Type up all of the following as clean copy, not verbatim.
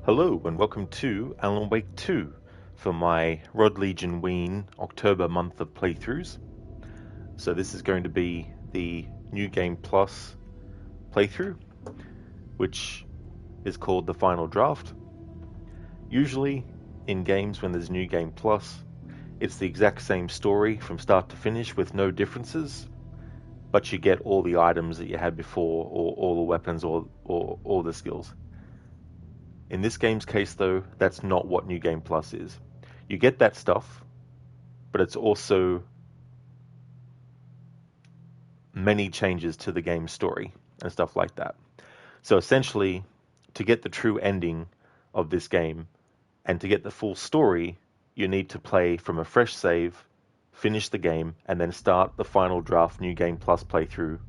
Hello and welcome to Alan Wake 2 for my Rod-Legion-Ween October month of playthroughs. So this is going to be the New Game Plus playthrough, which is called the Final Draft. Usually in games when there's New Game Plus, it's the exact same story from start to finish with no differences, but you get all the items that you had before, or all the weapons, or all the skills. In this game's case, though, that's not what New Game Plus is. You get that stuff, but it's also many changes to the game's story and stuff like that. So essentially, to get the true ending of this game and to get the full story, you need to play from a fresh save, finish the game, and then start the Final Draft New Game Plus playthrough,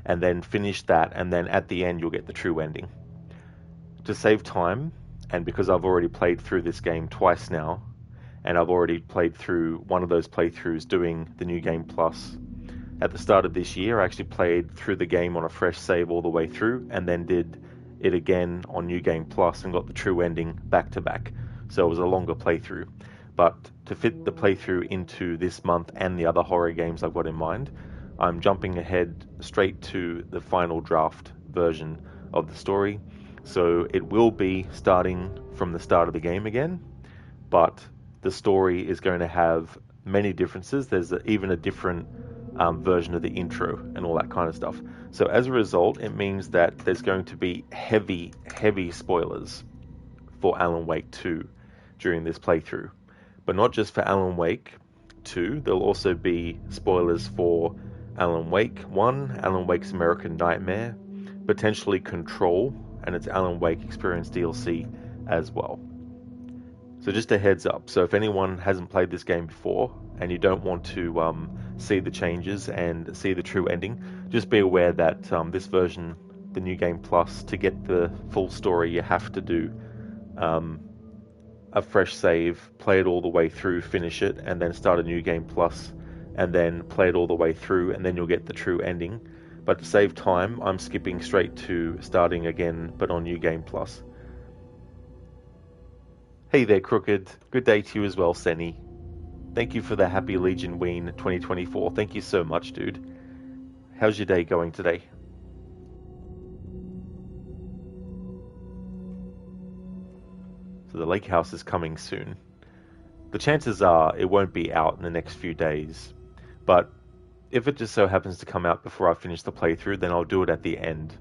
and then finish that, and then at the end you'll get the true ending. To save time, and because I've already played through this game twice now, and I've already played through one of those playthroughs doing the New Game Plus. At the start of this year, I actually played through the game on a fresh save all the way through, and then did it again on New Game Plus and got the true ending back to back. So it was a longer playthrough. But to fit the playthrough into this month and the other horror games I've got in mind, I'm jumping ahead straight to the Final Draft version of the story. So it will be starting from the start of the game again, but the story is going to have many differences. There's even a different version of the intro and all that kind of stuff. So as a result, it means that there's going to be heavy spoilers for Alan Wake 2 during this playthrough. But not just for Alan Wake 2, there'll also be spoilers for Alan Wake 1, Alan Wake's American Nightmare, potentially Control, and its Alan Wake Experience DLC as well. So just a heads up. So if anyone hasn't played this game before and you don't want to see the changes and see the true ending, just be aware that this version, the New Game Plus, to get the full story, you have to do a fresh save, play it all the way through, finish it, and then start a New Game Plus, and then play it all the way through, and then you'll get the true ending. But to save time, I'm skipping straight to starting again, but on New Game Plus. Hey there, Crooked. Good day to you as well, Senny. Thank you for the Happy Legion Ween 2024. Thank you so much, dude. How's your day going today? So the lake house is coming soon. The chances are it won't be out in the next few days, but if it just so happens to come out before I finish the playthrough, then I'll do it at the end.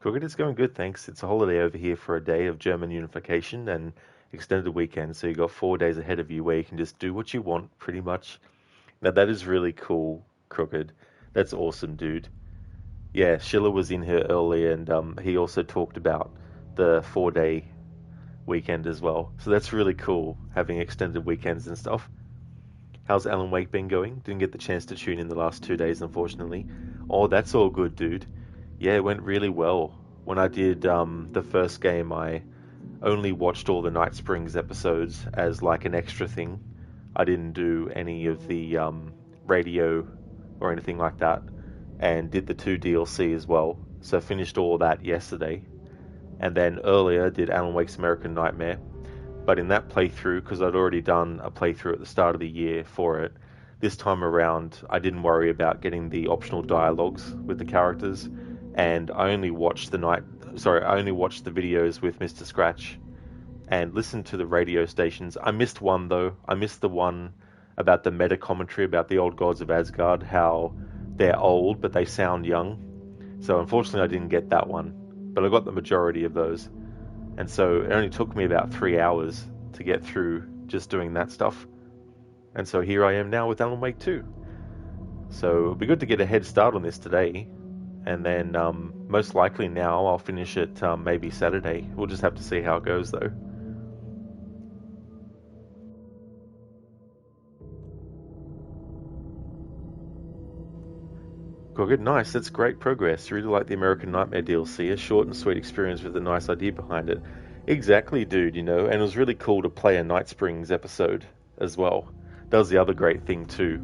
Crooked is going good, thanks. It's a holiday over here for a day of German unification and extended weekend, so you got 4 days ahead of you where you can just do what you want, pretty much. Now that is really cool, Crooked. That's awesome, dude. Yeah, Schiller was in here earlier, and he also talked about the 4 day weekend as well. So that's really cool, having extended weekends and stuff. How's Alan Wake been going? Didn't get the chance to tune in the last 2 days, unfortunately. Oh, that's all good, dude. Yeah, it went really well. When I did the first game, I only watched all the Night Springs episodes as like an extra thing. I didn't do any of the radio or anything like that, and did the 2 DLC as well. So I finished all that yesterday. And then earlier did Alan Wake's American Nightmare. But in that playthrough, because I'd already done a playthrough at the start of the year for it, this time around I didn't worry about getting the optional dialogues with the characters, and I only watched the videos with Mr. Scratch and listened to the radio stations. I missed one though. I missed the one about the meta commentary about the old gods of Asgard, how they're old but they sound young. So unfortunately I didn't get that one, but I got the majority of those. And so it only took me about 3 hours to get through just doing that stuff. And so here I am now with Alan Wake 2. So it'll be good to get a head start on this today. And then most likely now I'll finish it maybe Saturday. We'll just have to see how it goes though. Good, nice. That's great progress. Really like the American Nightmare DLC. A short and sweet experience with a nice idea behind it. Exactly, dude, and it was really cool to play a Night Springs episode as well. That was the other great thing too.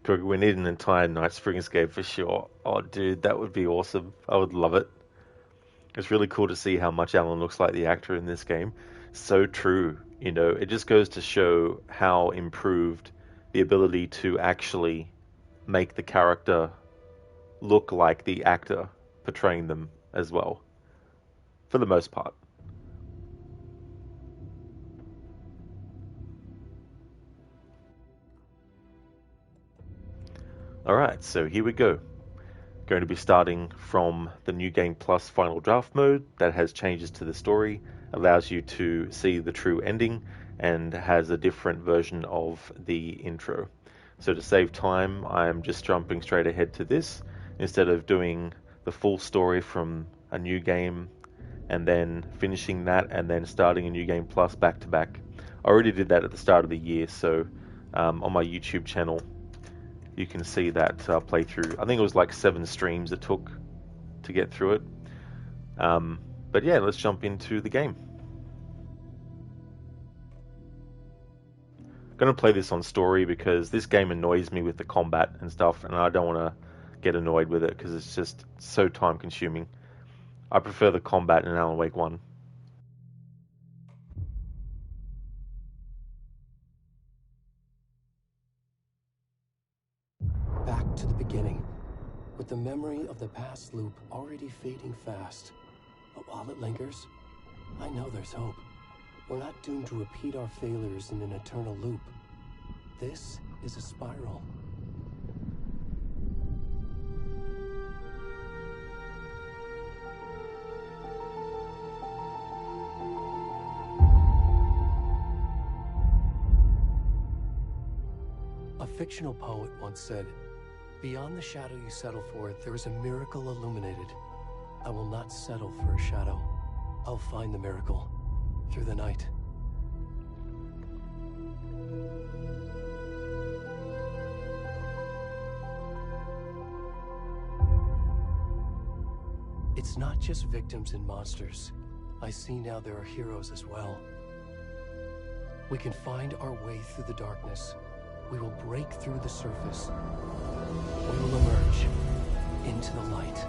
We need an entire Night Springs game for sure. Oh, dude, that would be awesome. I would love it. It's really cool to see how much Alan looks like the actor in this game. So true. It just goes to show how improved the ability to actually make the character look like the actor portraying them as well, for the most part. Alright, so here we go. Going to be starting from the New Game Plus Final Draft mode that has changes to the story, allows you to see the true ending, and has a different version of the intro. So to save time, I'm just jumping straight ahead to this, instead of doing the full story from a new game and then finishing that and then starting a New Game Plus back to back. I already did that at the start of the year, so on my YouTube channel you can see that playthrough. I think it was like 7 streams it took to get through it. But yeah, let's jump into the game. I'm going to play this on story because this game annoys me with the combat and stuff, and I don't want to get annoyed with it because it's just so time consuming. I prefer the combat in Alan Wake 1. Back to the beginning, with the memory of the past loop already fading fast. But while it lingers, I know there's hope. We're not doomed to repeat our failures in an eternal loop. This is a spiral. A fictional poet once said, "Beyond the shadow you settle for, there is a miracle illuminated. I will not settle for a shadow. I'll find the miracle through the night." It's not just victims and monsters. I see now there are heroes as well. We can find our way through the darkness. We will break through the surface. We will emerge into the light.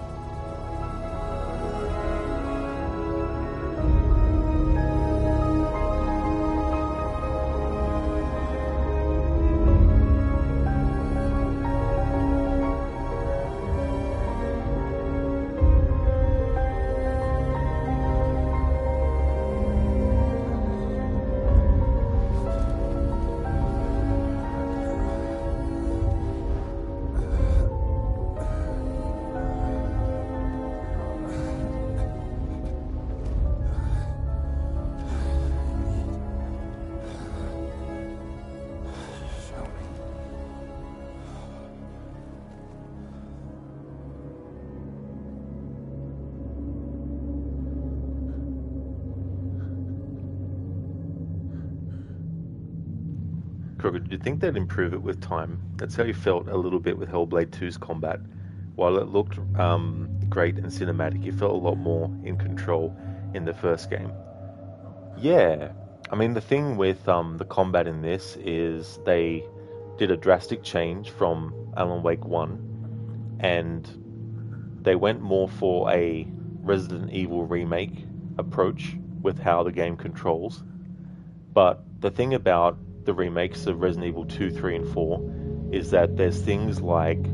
Crooked, do you think they'd improve it with time? That's how you felt a little bit with Hellblade 2's combat. While it looked great and cinematic, you felt a lot more in control in the first game. Yeah, I mean, the thing with the combat in this is they did a drastic change from Alan Wake 1, and they went more for a Resident Evil remake approach with how the game controls. But the thing about the remakes of Resident Evil 2, 3, and 4 is that there's things like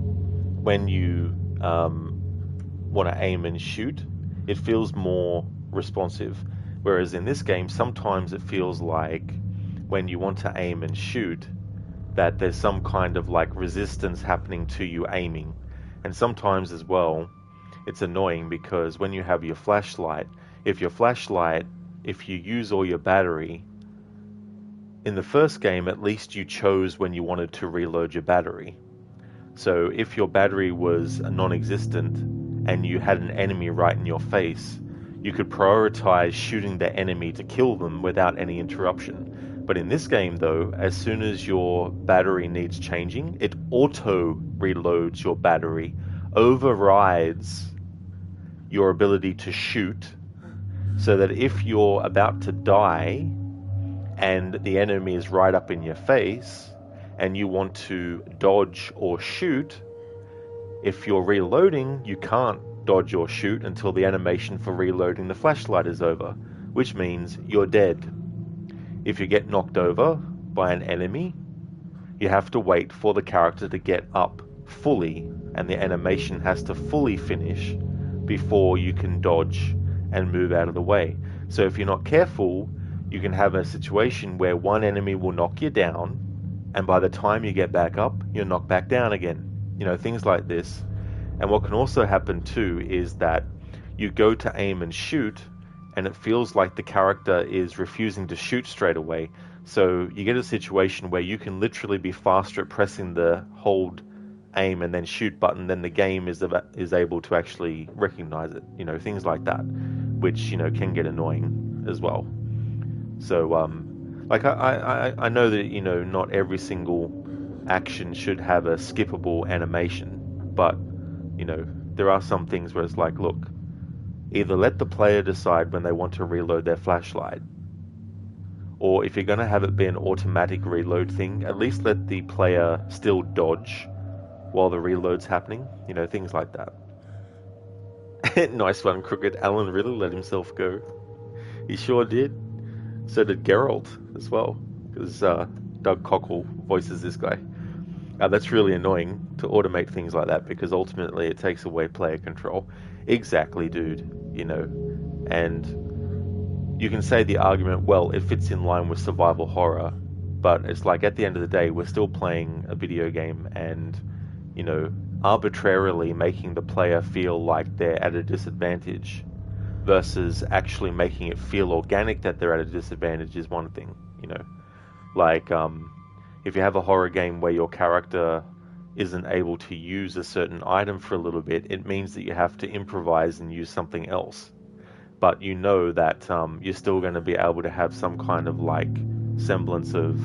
when you want to aim and shoot, it feels more responsive. Whereas in this game, sometimes it feels like when you want to aim and shoot, that there's some kind of like resistance happening to you aiming. And sometimes as well, it's annoying because when you have your flashlight, if you use all your battery, in the first game, at least you chose when you wanted to reload your battery. So if your battery was non-existent and you had an enemy right in your face, you could prioritize shooting the enemy to kill them without any interruption. But in this game, though, as soon as your battery needs changing, it auto-reloads your battery, overrides your ability to shoot, so that if you're about to die and the enemy is right up in your face and you want to dodge or shoot, if you're reloading, you can't dodge or shoot until the animation for reloading the flashlight is over, which means you're dead. If you get knocked over by an enemy, you have to wait for the character to get up fully, and the animation has to fully finish before you can dodge and move out of the way. So if you're not careful, you can have a situation where one enemy will knock you down, and by the time you get back up, you're knocked back down again. You know, things like this. And what can also happen too is that you go to aim and shoot, and it feels like the character is refusing to shoot straight away. So you get a situation where you can literally be faster at pressing the hold aim and then shoot button than the game is able to actually recognize it. You know, things like that, which, you know, can get annoying as well. So, like, I know that, you know, not every single action should have a skippable animation, but, you know, there are some things where it's like, look, either let the player decide when they want to reload their flashlight, or if you're going to have it be an automatic reload thing, at least let the player still dodge while the reload's happening, you know, things like that. Nice one, Crooked. Alan really let himself go. He sure did. So did Geralt as well, because Doug Cockle voices this guy. That's really annoying to automate things like that, because ultimately it takes away player control. Exactly, dude. You know, and you can say the argument, well, it fits in line with survival horror, but it's like, at the end of the day, we're still playing a video game, and, you know, arbitrarily making the player feel like they're at a disadvantage versus actually making it feel organic that they're at a disadvantage is one thing, you know. Like, if you have a horror game where your character isn't able to use a certain item for a little bit, it means that you have to improvise and use something else. But you know that you're still going to be able to have some kind of, like, semblance of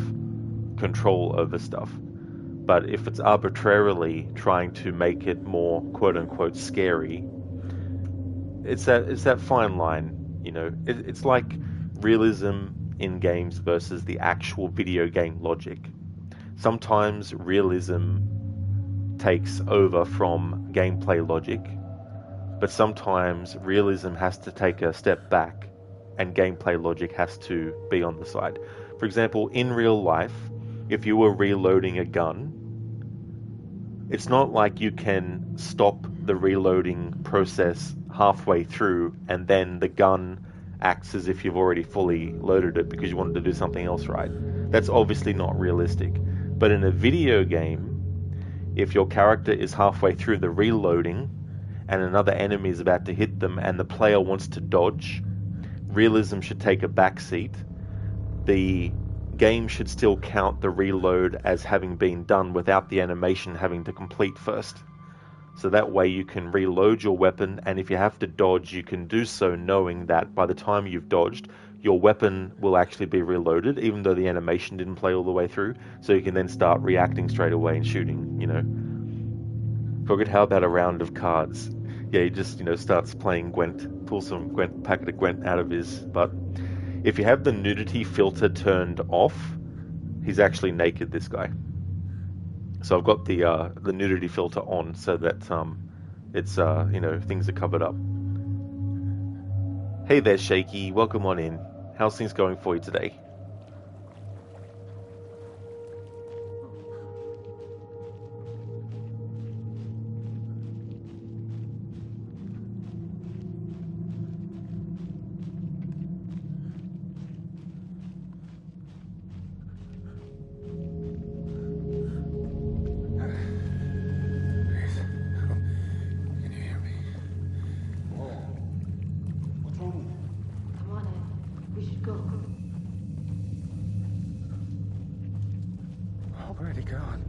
control over stuff. But if it's arbitrarily trying to make it more quote-unquote scary, it's that fine line, you know. It's like realism in games versus the actual video game logic. Sometimes realism takes over from gameplay logic, but sometimes realism has to take a step back and gameplay logic has to be on the side. For example, in real life, if you were reloading a gun, it's not like you can stop the reloading process halfway through and then the gun acts as if you've already fully loaded it because you wanted to do something else, right? That's obviously not realistic. But in a video game, if your character is halfway through the reloading and another enemy is about to hit them and the player wants to dodge, realism should take a backseat. The game should still count the reload as having been done without the animation having to complete first. So that way you can reload your weapon, and if you have to dodge, you can do so knowing that by the time you've dodged, your weapon will actually be reloaded, even though the animation didn't play all the way through. So you can then start reacting straight away and shooting, you know. Forget, how about a round of cards? Yeah, he just, starts playing Gwent, pulls some Gwent, packet of Gwent out of his butt. If you have the nudity filter turned off, he's actually naked, this guy. So I've got the nudity filter on so that it's things are covered up. Hey there, Shaky. Welcome on in. How's things going for you today? Already gone.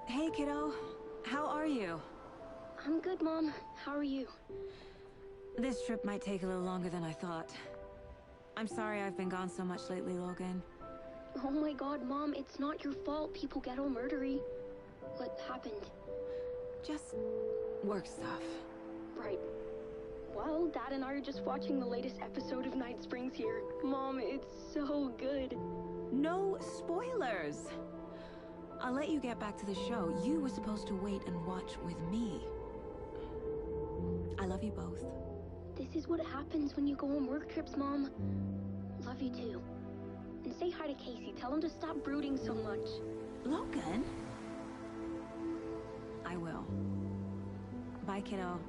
Hey, kiddo. How are you? I'm good, Mom. How are you? This trip might take a little longer than I thought. I'm sorry I've been gone so much lately, Logan. Oh my god, Mom, it's not your fault people get all murdery. What happened? Just work stuff. Right. Well, Dad and I are just watching the latest episode of Night Springs here. Mom, it's so good. No spoilers! I'll let you get back to the show. You were supposed to wait and watch with me. I love you both. This is what happens when you go on work trips, Mom. Love you too. And say hi to Casey. Tell him to stop brooding so much. Logan? I will. Bye, kiddo.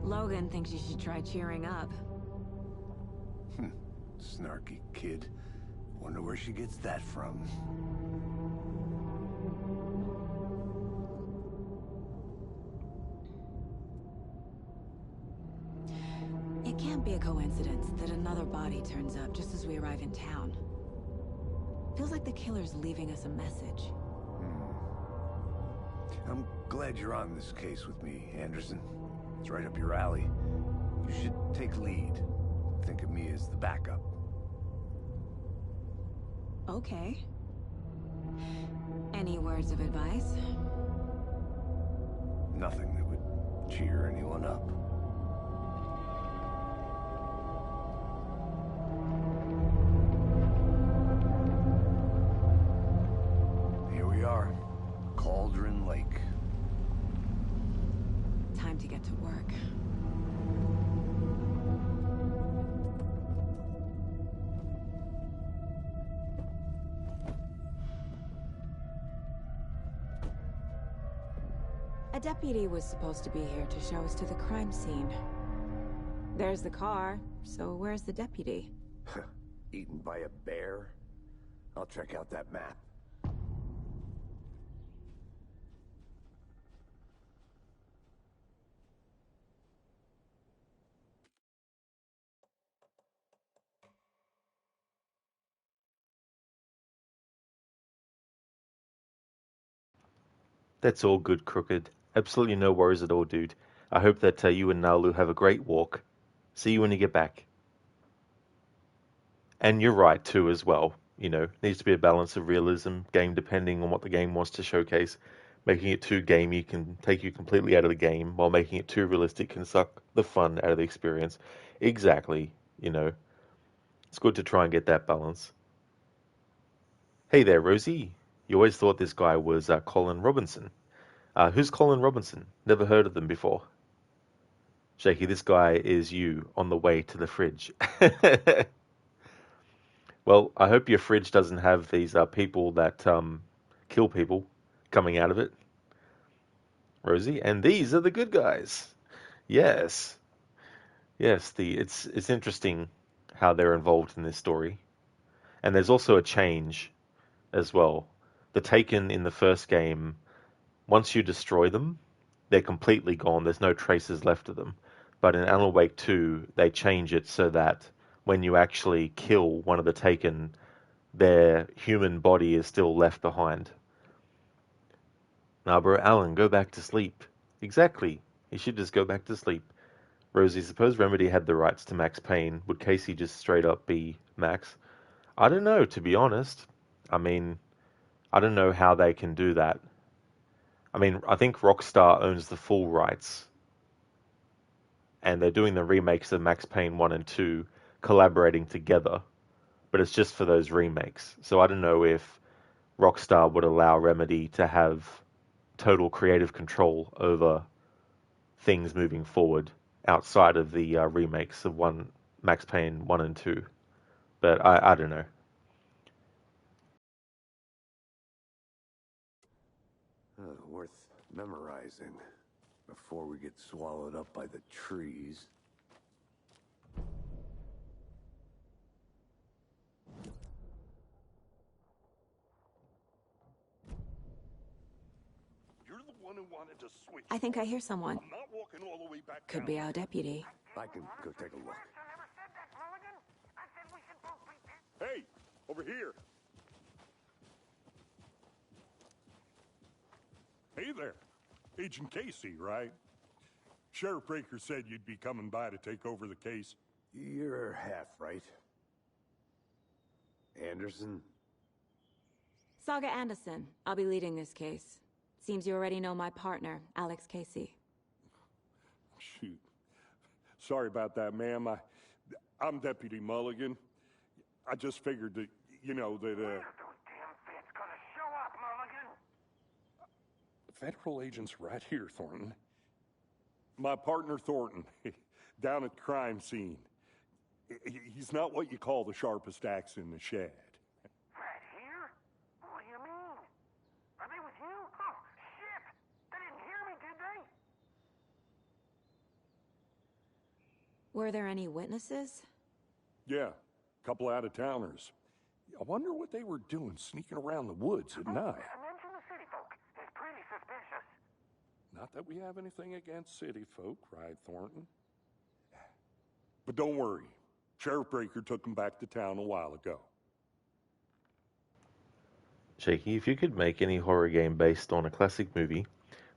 Logan thinks you should try cheering up. Snarky kid. Wonder where she gets that from. It can't be a coincidence that another body turns up just as we arrive in town. Feels like the killer's leaving us a message. I'm glad you're on this case with me, Anderson. It's right up your alley. You should take lead. Think of me as the backup. Okay. Any words of advice? Nothing that would cheer anyone up. Here we are. Cauldron Lake. Time to get to work. A deputy was supposed to be here to show us to the crime scene. There's the car, so where's the deputy? Eaten by a bear? I'll check out that map. That's all good, Crooked. Absolutely no worries at all, dude. I hope that you and Nalu have a great walk. See you when you get back. And you're right, too, as well. You know, needs to be a balance of realism, game depending on what the game wants to showcase. Making it too gamey can take you completely out of the game, while making it too realistic can suck the fun out of the experience. Exactly, you know. It's good to try and get that balance. Hey there, Rosie. You always thought this guy was Colin Robinson. Who's Colin Robinson? Never heard of them before. Shaky, this guy is you on the way to the fridge. Well, I hope your fridge doesn't have these people that kill people coming out of it, Rosie. And these are the good guys. Yes, yes. It's interesting how they're involved in this story, and there's also a change as well. The Taken in the first game, once you destroy them, they're completely gone. There's no traces left of them. But in Alan Wake 2, they change it so that when you actually kill one of the Taken, their human body is still left behind. Nah, bro, Alan, go back to sleep. Exactly. He should just go back to sleep. Rosie, suppose Remedy had the rights to Max Payne. Would Casey just straight up be Max? I don't know, to be honest. I mean, I don't know how they can do that. I mean, I think Rockstar owns the full rights. And they're doing the remakes of Max Payne 1 and 2, collaborating together. But it's just for those remakes. So I don't know if Rockstar would allow Remedy to have total creative control over things moving forward outside of the remakes of Max Payne 1 and 2. But I don't know. Worth memorizing before we get swallowed up by the trees. You're the one who wanted to switch. I think I hear someone. I'm not walking all the way back Could down. be our deputy. I can go take a look. Hey, over here. Hey there. Agent Casey, right? Sheriff Breaker said you'd be coming by to take over the case. You're half right. Anderson? Saga Anderson. I'll be leading this case. Seems you already know my partner, Alex Casey. Shoot. Sorry about that, ma'am. I'm Deputy Mulligan. I just figured that, that, Those damn feds gonna show up, Mulligan? Federal agent's right here, Thornton. My partner, Thornton, down at the crime scene. He's not what you call the sharpest axe in the shed. Right here? What do you mean? Are they with you? Oh, shit! They didn't hear me, did they? Were there any witnesses? Yeah, a couple out-of-towners. I wonder what they were doing sneaking around the woods at night. Mention the city folk. It's pretty suspicious. Not that we have anything against city folk, right, Thornton? But don't worry. Sheriff Breaker took them back to town a while ago. Shaky, if you could make any horror game based on a classic movie,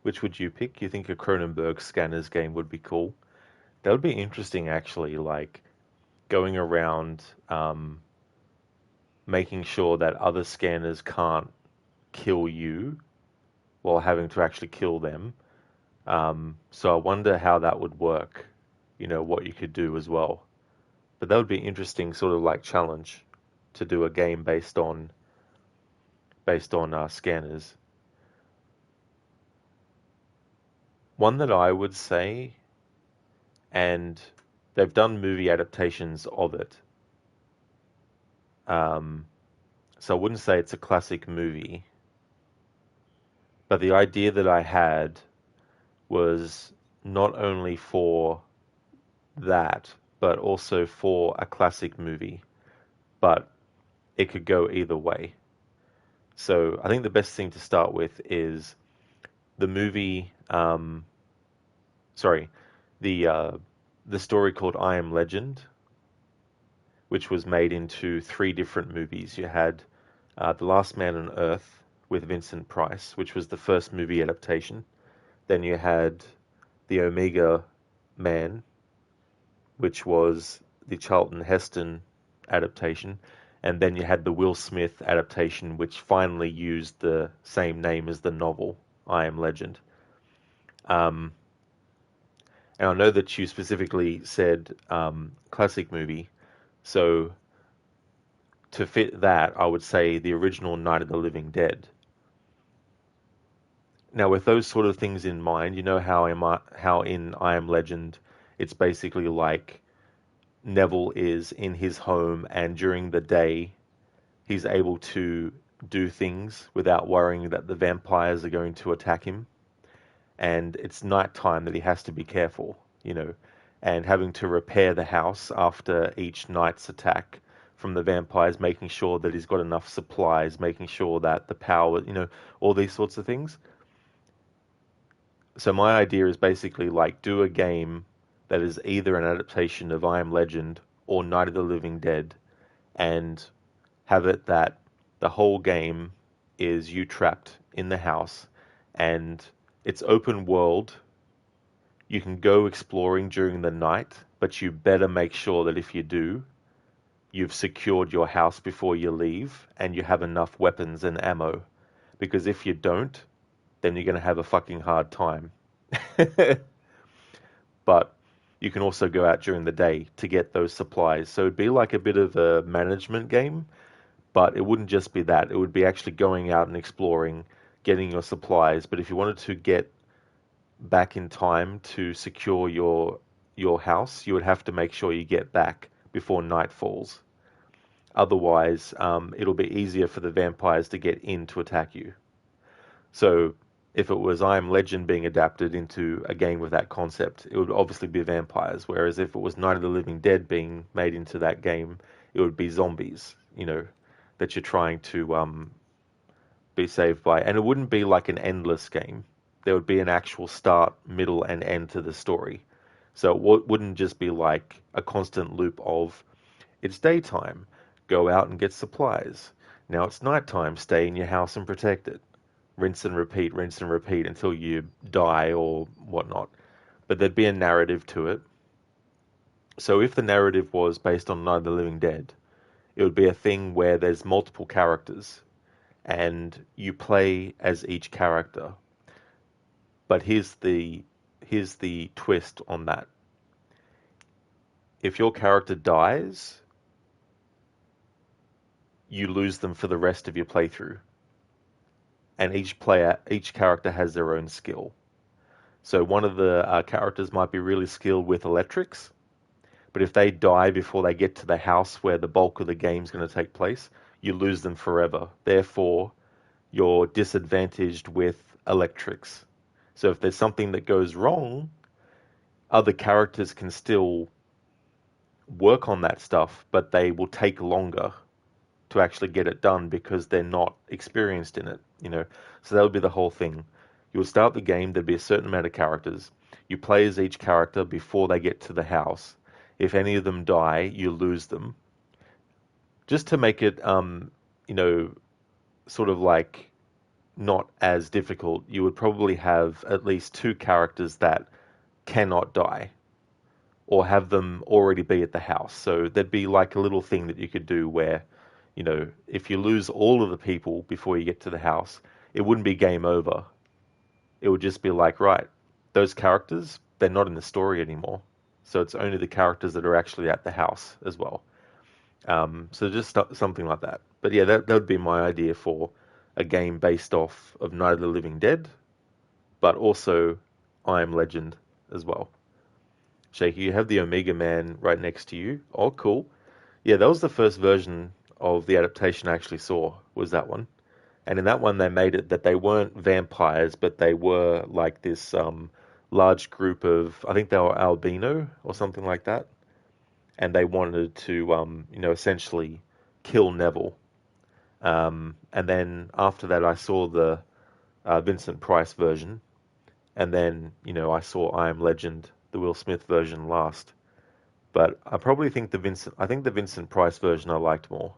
which would you pick? You think a Cronenberg Scanners game would be cool? That would be interesting, actually, like going around making sure that other scanners can't kill you while having to actually kill them. So I wonder how that would work, what you could do as well. But that would be an interesting sort of like challenge to do a game based on scanners. One that I would say, and they've done movie adaptations of it. So I wouldn't say it's a classic movie, but the idea that I had was not only for that, but also for a classic movie, but it could go either way. So I think the best thing to start with is the movie, the story called I Am Legend, which was made into 3 different movies. You had The Last Man on Earth with Vincent Price, which was the first movie adaptation. Then you had The Omega Man, which was the Charlton Heston adaptation. And then you had the Will Smith adaptation, which finally used the same name as the novel, I Am Legend. And I know that you specifically said classic movie. So to fit that, I would say the original Night of the Living Dead. Now, with those sort of things in mind, how in I Am Legend, it's basically like Neville is in his home, and during the day, he's able to do things without worrying that the vampires are going to attack him. And it's nighttime that he has to be careful, and having to repair the house after each night's attack from the vampires, making sure that he's got enough supplies, making sure that the power, all these sorts of things. So my idea is basically like do a game that is either an adaptation of I Am Legend or Night of the Living Dead, and have it that the whole game is you trapped in the house, and it's open world. You can go exploring during the night, but you better make sure that if you do, you've secured your house before you leave, and you have enough weapons and ammo. Because if you don't, then you're going to have a fucking hard time. But you can also go out during the day to get those supplies. So it'd be like a bit of a management game, but it wouldn't just be that. It would be actually going out and exploring, getting your supplies. But if you wanted to get back in time to secure your house, you would have to make sure you get back before night falls. Otherwise, it'll be easier for the vampires to get in to attack you. So if it was I Am Legend being adapted into a game with that concept, it would obviously be vampires. Whereas if it was Night of the Living Dead being made into that game, it would be zombies, that you're trying to be saved by. And it wouldn't be like an endless game. There would be an actual start, middle, and end to the story. So it wouldn't just be like a constant loop of, it's daytime, go out and get supplies. Now it's nighttime, stay in your house and protect it. Rinse and repeat until you die or whatnot. But there'd be a narrative to it. So if the narrative was based on Night of the Living Dead, It would be a thing where there's multiple characters and you play as each character. But here's the twist on that. If your character dies, you lose them for the rest of your playthrough. And each character has their own skill. So one of the characters might be really skilled with electrics, but if they die before they get to the house where the bulk of the game's going to take place, you lose them forever. Therefore, you're disadvantaged with electrics. So if there's something that goes wrong, other characters can still work on that stuff, but they will take longer to actually get it done because they're not experienced in it, you know. So that would be the whole thing. You would start the game, there'd be a certain amount of characters. You play as each character before they get to the house. If any of them die, you lose them. Just to make it, you know, sort of like not as difficult, you would probably have at least two characters that cannot die, or have them already be at the house. So there'd be like a little thing that you could do where, you know, if you lose all of the people before you get to the house, it wouldn't be game over. It would just be like, right, those characters, they're not in the story anymore. So it's only the characters that are actually at the house as well. So just something like that. But yeah, that would be my idea for a game based off of Night of the Living Dead, but also I Am Legend as well. Shaky, you have the Omega Man right next to you. Oh, cool. Yeah, that was the first version of the adaptation I actually saw, was that one. And in that one, they made it that they weren't vampires, but they were like this large group of, I think they were albino or something like that. And they wanted to, you know, essentially kill Neville. And then after that, I saw the Vincent Price version. And then, you know, I saw I Am Legend, the Will Smith version last. But I probably think the Vincent Price version I liked more.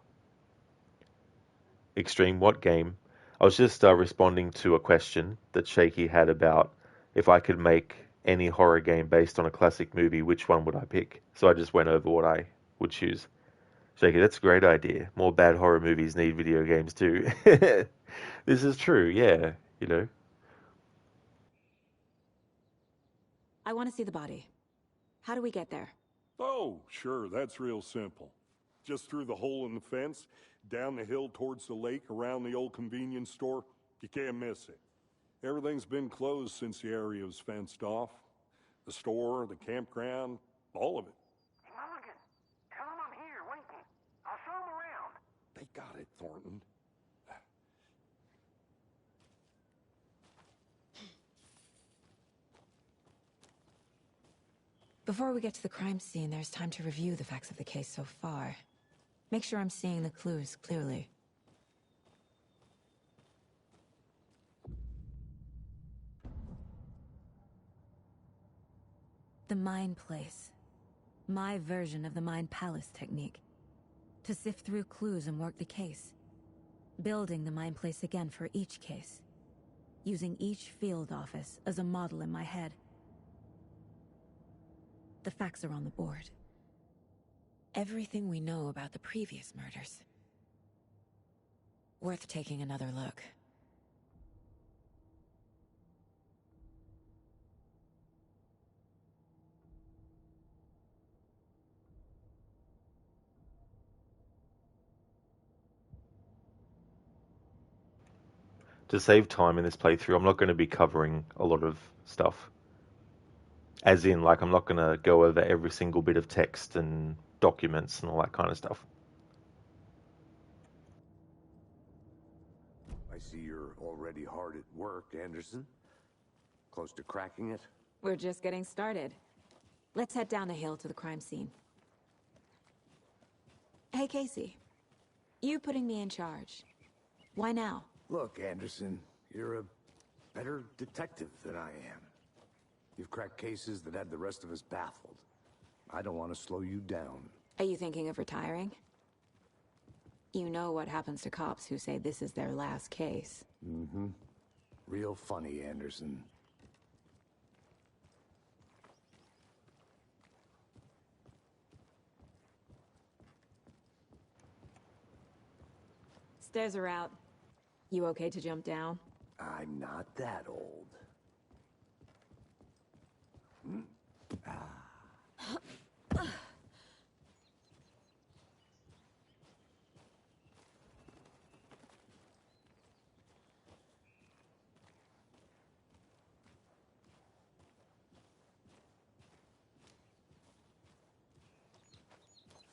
Extreme, what game? I was just responding to a question that Shaky had about if I could make any horror game based on a classic movie, which one would I pick? So I just went over what I would choose. Shaky, that's a great idea. More bad horror movies need video games too. This is true, yeah, you know. I want to see the body. How do we get there? Oh, sure, that's real simple. Just through the hole in the fence, down the hill towards the lake, around the old convenience store. You can't miss it. Everything's been closed since the area was fenced off. The store, the campground, all of it. Mulligan, tell him I'm here waiting. I'll show him around. They got it, Thornton. Before we get to the crime scene, there's time to review the facts of the case so far. Make sure I'm seeing the clues clearly. The Mind Place. My version of the Mind Palace technique. To sift through clues and work the case. Building the Mind Place again for each case. Using each field office as a model in my head. The facts are on the board. Everything we know about the previous murders. Worth taking another look. To save time in this playthrough, I'm not going to be covering a lot of stuff. As in, like, I'm not going to go over every single bit of text and documents and all that kind of stuff. I see you're already hard at work, Anderson. Close to cracking it? We're just getting started. Let's head down the hill to the crime scene. Hey, Casey. You putting me in charge. Why now? Look, Anderson, you're a better detective than I am. You've cracked cases that had the rest of us baffled. I don't want to slow you down. Are you thinking of retiring? You know what happens to cops who say this is their last case. Mm-hmm. Real funny, Anderson. Stairs are out. You okay to jump down? I'm not that old.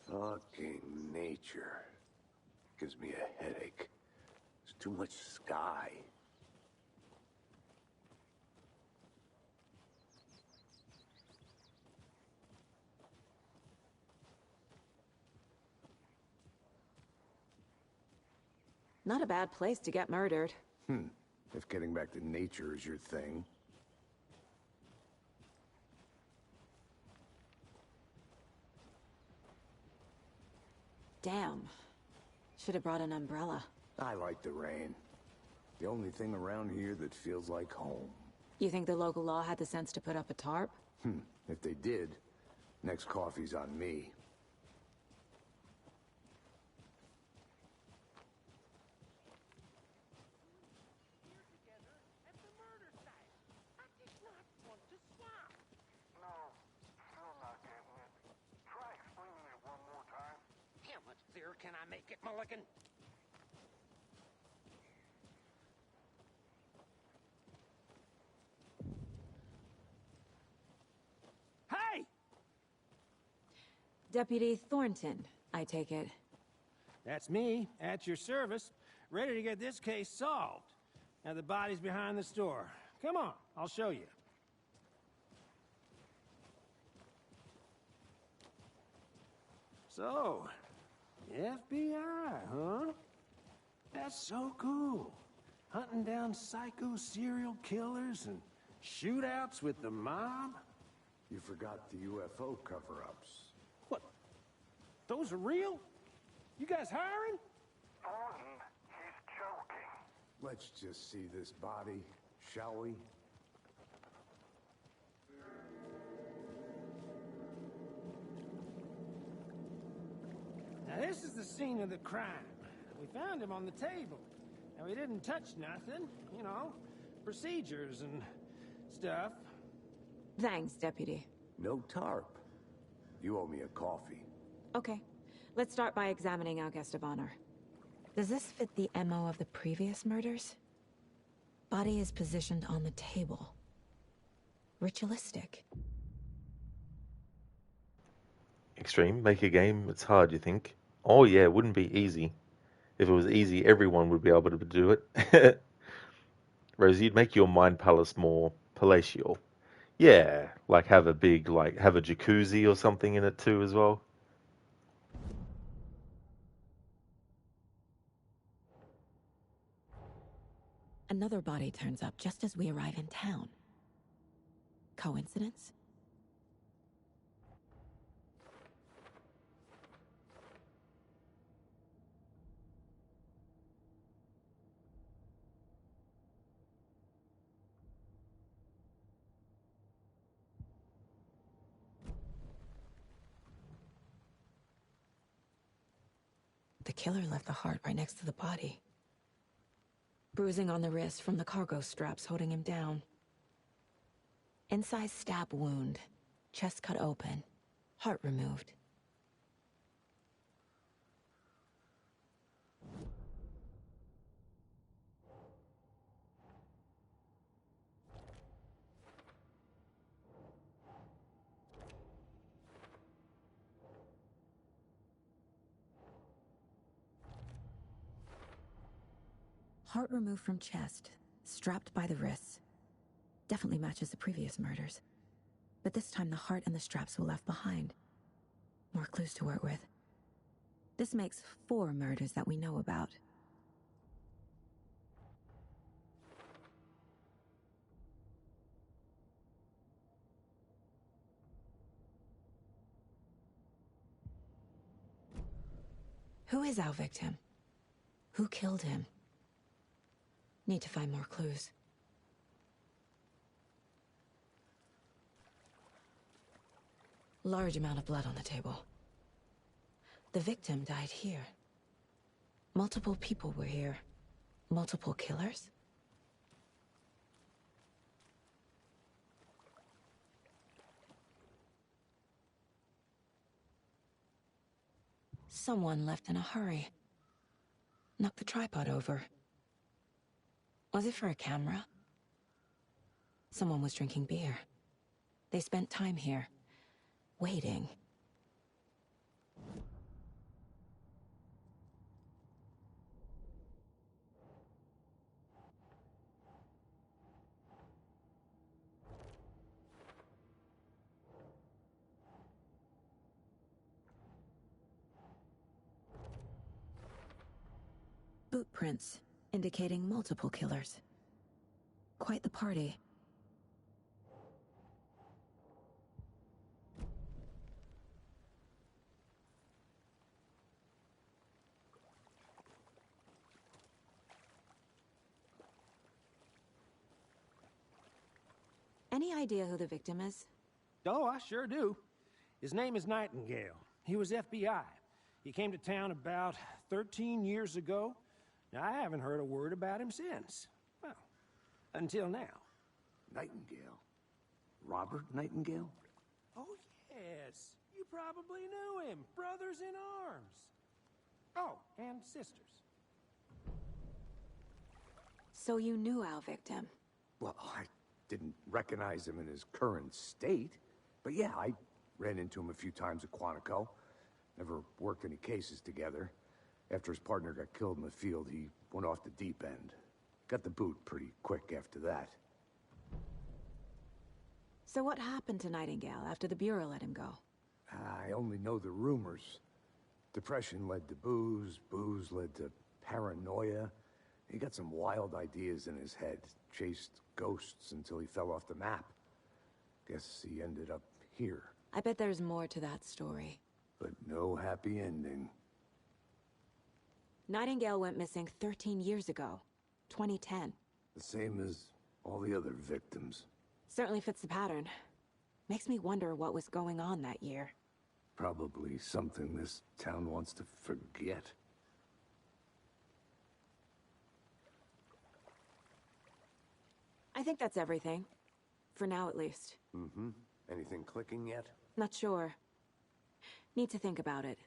Fucking nature. Gives me a headache. There's too much sky. Not a bad place to get murdered. If getting back to nature is your thing. Damn. Should have brought an umbrella. I like the rain. The only thing around here that feels like home. You think the local law had the sense to put up a tarp? If they did, next coffee's on me. No, still not getting it. Try explaining it one more time. How much clearer can I make it, Mulligan? Hey! Deputy Thornton, I take it. That's me, at your service, ready to get this case solved. Now the body's behind the store. Come on, I'll show you. So, FBI, huh? That's so cool. Hunting down psycho serial killers and shootouts with the mob? You forgot the UFO cover-ups. What? Those are real? You guys hiring? Thornton, he's joking. Let's just see this body, shall we? Now this is the scene of the crime. We found him on the table. Now he didn't touch nothing, you know, procedures and stuff. Thanks, Deputy. No tarp. You owe me a coffee. Okay, let's start by examining our guest of honor. Does this fit the MO of the previous murders? Body is positioned on the table. Ritualistic. Extreme, make a game, it's hard, you think? Oh yeah, it wouldn't be easy. If it was easy, everyone would be able to do it. Whereas you'd make your mind palace more palatial. Yeah, like have a big, have a jacuzzi or something in it too as well. Another body turns up just as we arrive in town. Coincidence? The killer left the heart right next to the body. Bruising on the wrist from the cargo straps holding him down. Inside stab wound, chest cut open, heart removed. Heart removed from chest, strapped by the wrists. Definitely matches the previous murders. But this time the heart and the straps were left behind. More clues to work with. This makes 4 murders that we know about. Who is our victim? Who killed him? Need to find more clues. Large amount of blood on the table. The victim died here. Multiple people were here. Multiple killers? Someone left in a hurry. Knocked the tripod over. Was it for a camera? Someone was drinking beer. They spent time here, waiting. Boot prints, indicating multiple killers. Quite the party. Any idea who the victim is? Oh, I sure do. His name is Nightingale. He was FBI. He came to town about 13 years ago. Now, I haven't heard a word about him since. Well, until now. Nightingale? Robert Nightingale? Oh, yes. You probably knew him. Brothers in arms. Oh, and sisters. So you knew our victim? Well, I didn't recognize him in his current state. But yeah, I ran into him a few times at Quantico. Never worked any cases together. After his partner got killed in the field, he went off the deep end. Got the boot pretty quick after that. So what happened to Nightingale after the Bureau let him go? I only know the rumors. Depression led to booze, booze led to paranoia. He got some wild ideas in his head, chased ghosts until he fell off the map. Guess he ended up here. I bet there's more to that story. But no happy ending. Nightingale went missing 13 years ago. 2010. The same as all the other victims. Certainly fits the pattern. Makes me wonder what was going on that year. Probably something this town wants to forget. I think that's everything. For now, at least. Mm-hmm. Anything clicking yet? Not sure. Need to think about it.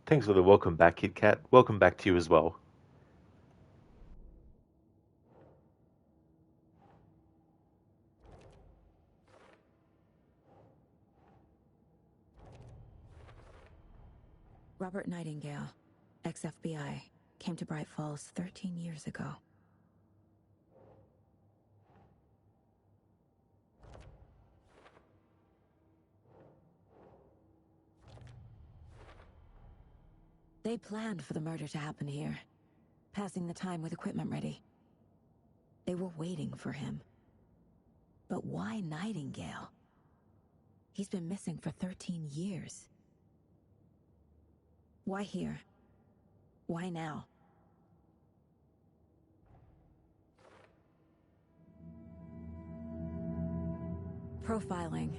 Thanks for the welcome back, Kit Kat. Welcome back to you as well. Robert Nightingale, ex-FBI, came to Bright Falls 13 years ago. They planned for the murder to happen here, passing the time with equipment ready. They were waiting for him. But why Nightingale? He's been missing for 13 years. Why here? Why now? Profiling.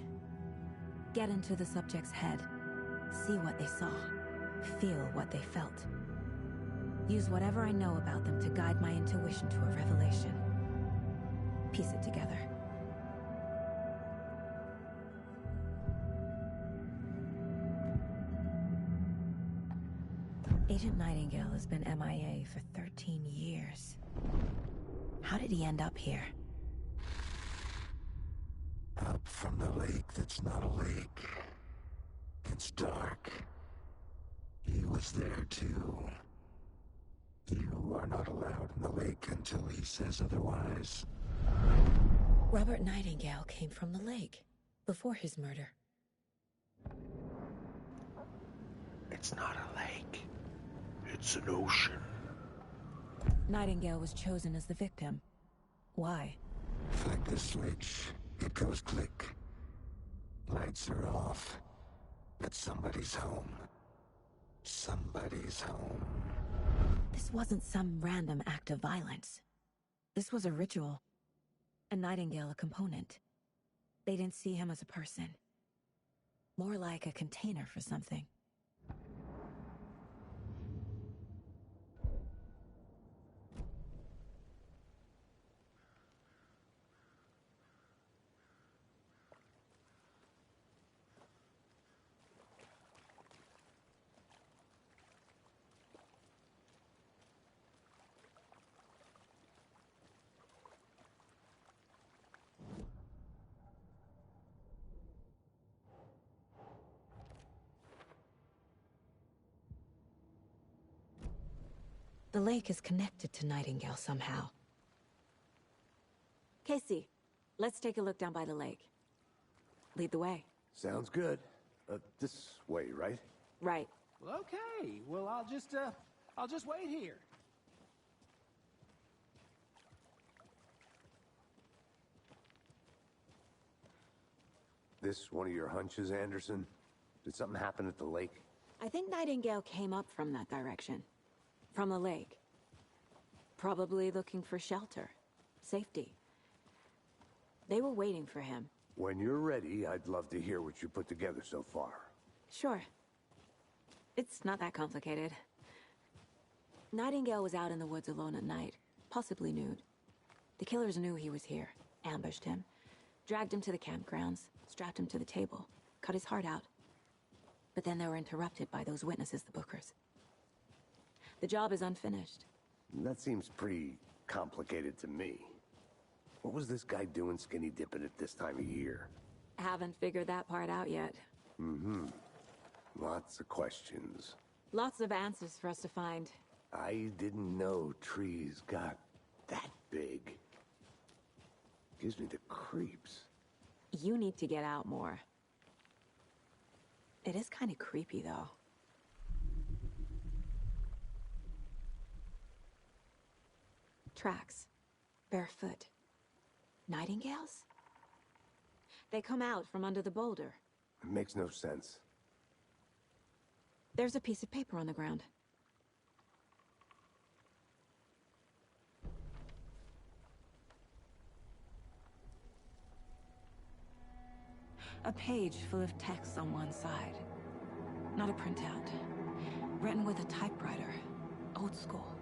Get into the subject's head. See what they saw. Feel what they felt. Use whatever I know about them to guide my intuition to a revelation. Piece it together. Agent Nightingale has been MIA for 13 years. How did he end up here? Up from the lake that's not a lake. It's dark. He was there too. You are not allowed in the lake until he says otherwise. Robert Nightingale came from the lake, before his murder. It's not a lake. It's an ocean. Nightingale was chosen as the victim. Why? Flick the switch. It goes click. Lights are off. But somebody's home. Somebody's home. This wasn't some random act of violence. This was a ritual. And Nightingale a component. They didn't see him as a person. More like a container for something. The lake is connected to Nightingale somehow. Casey, let's take a look down by the lake. Lead the way. Sounds good. This way, right? Right. Well, okay. Well, I'll just wait here. This one of your hunches, Anderson? Did something happen at the lake? I think Nightingale came up from that direction. From the lake. Probably looking for shelter. Safety. They were waiting for him. When you're ready, I'd love to hear what you put together so far. Sure. It's not that complicated. Nightingale was out in the woods alone at night, possibly nude. The killers knew he was here, ambushed him, dragged him to the campgrounds, strapped him to the table, cut his heart out. But then they were interrupted by those witnesses, the Bookers. The job is unfinished. That seems pretty complicated to me. What was this guy doing skinny dipping at this time of year? Haven't figured that part out yet. Mm-hmm. Lots of questions. Lots of answers for us to find. I didn't know trees got that big. Gives me the creeps. You need to get out more. It is kind of creepy, though. Tracks. Barefoot. Nightingales? They come out from under the boulder. It makes no sense. There's a piece of paper on the ground. A page full of text on one side. Not a printout. Written with a typewriter. Old school.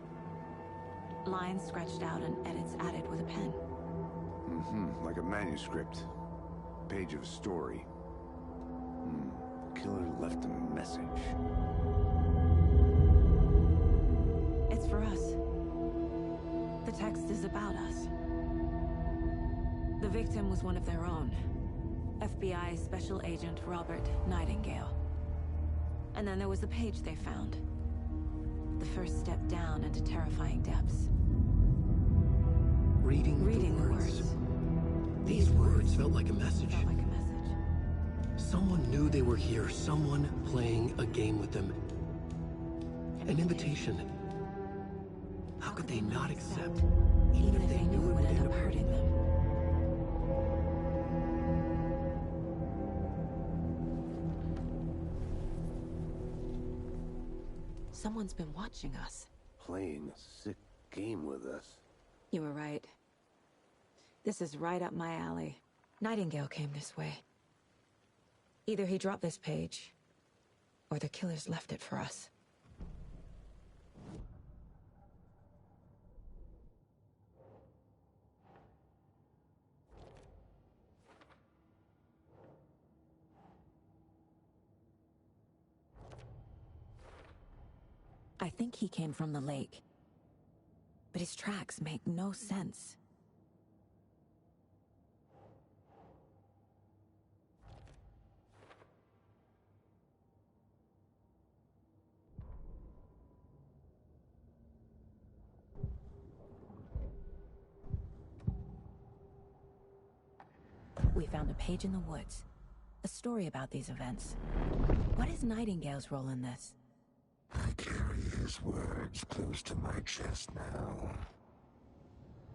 Lines scratched out and edits added with a pen. Mm-hmm. Like a manuscript. Page of a story. The killer left a message. It's for us. The text is about us. The victim was one of their own. FBI Special Agent Robert Nightingale. And then there was the page they found. The first step down into terrifying depths. Reading the words. These words felt like a message. Someone knew they were here. Someone playing a game with them. An invitation. How could they not accept, even if they knew it would end up hurting them? Someone's been watching us. Playing a sick game with us. You were right. This is right up my alley. Nightingale came this way. Either he dropped this page, or the killers left it for us. I think he came from the lake. But his tracks make no sense. We found a page in the woods. A story about these events. What is Nightingale's role in this? I carry his words close to my chest now.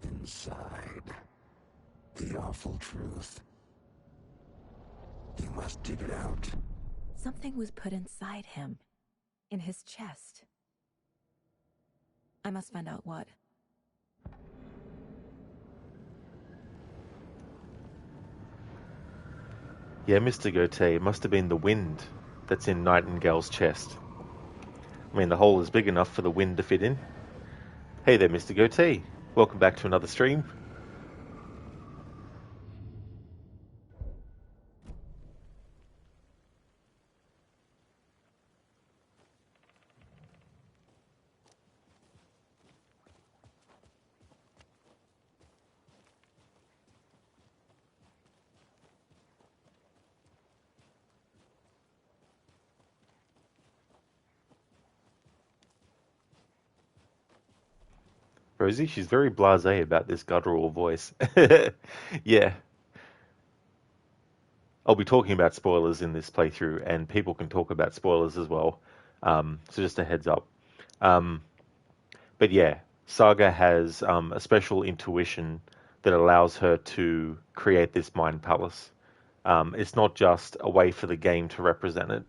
Inside, the awful truth. You must dig it out. Something was put inside him. In his chest. I must find out what. Yeah, Mr. Gote, it must have been the wind that's in Nightingale's chest. I mean, the hole is big enough for the wind to fit in. Hey there, Mr. Gote. Welcome back to another stream. Rosie, she's very blasé about this guttural voice. Yeah, I'll be talking about spoilers in this playthrough, and people can talk about spoilers as well. So just a heads up. Um, but yeah, Saga has a special intuition that allows her to create this mind palace. It's not just a way for the game to represent it,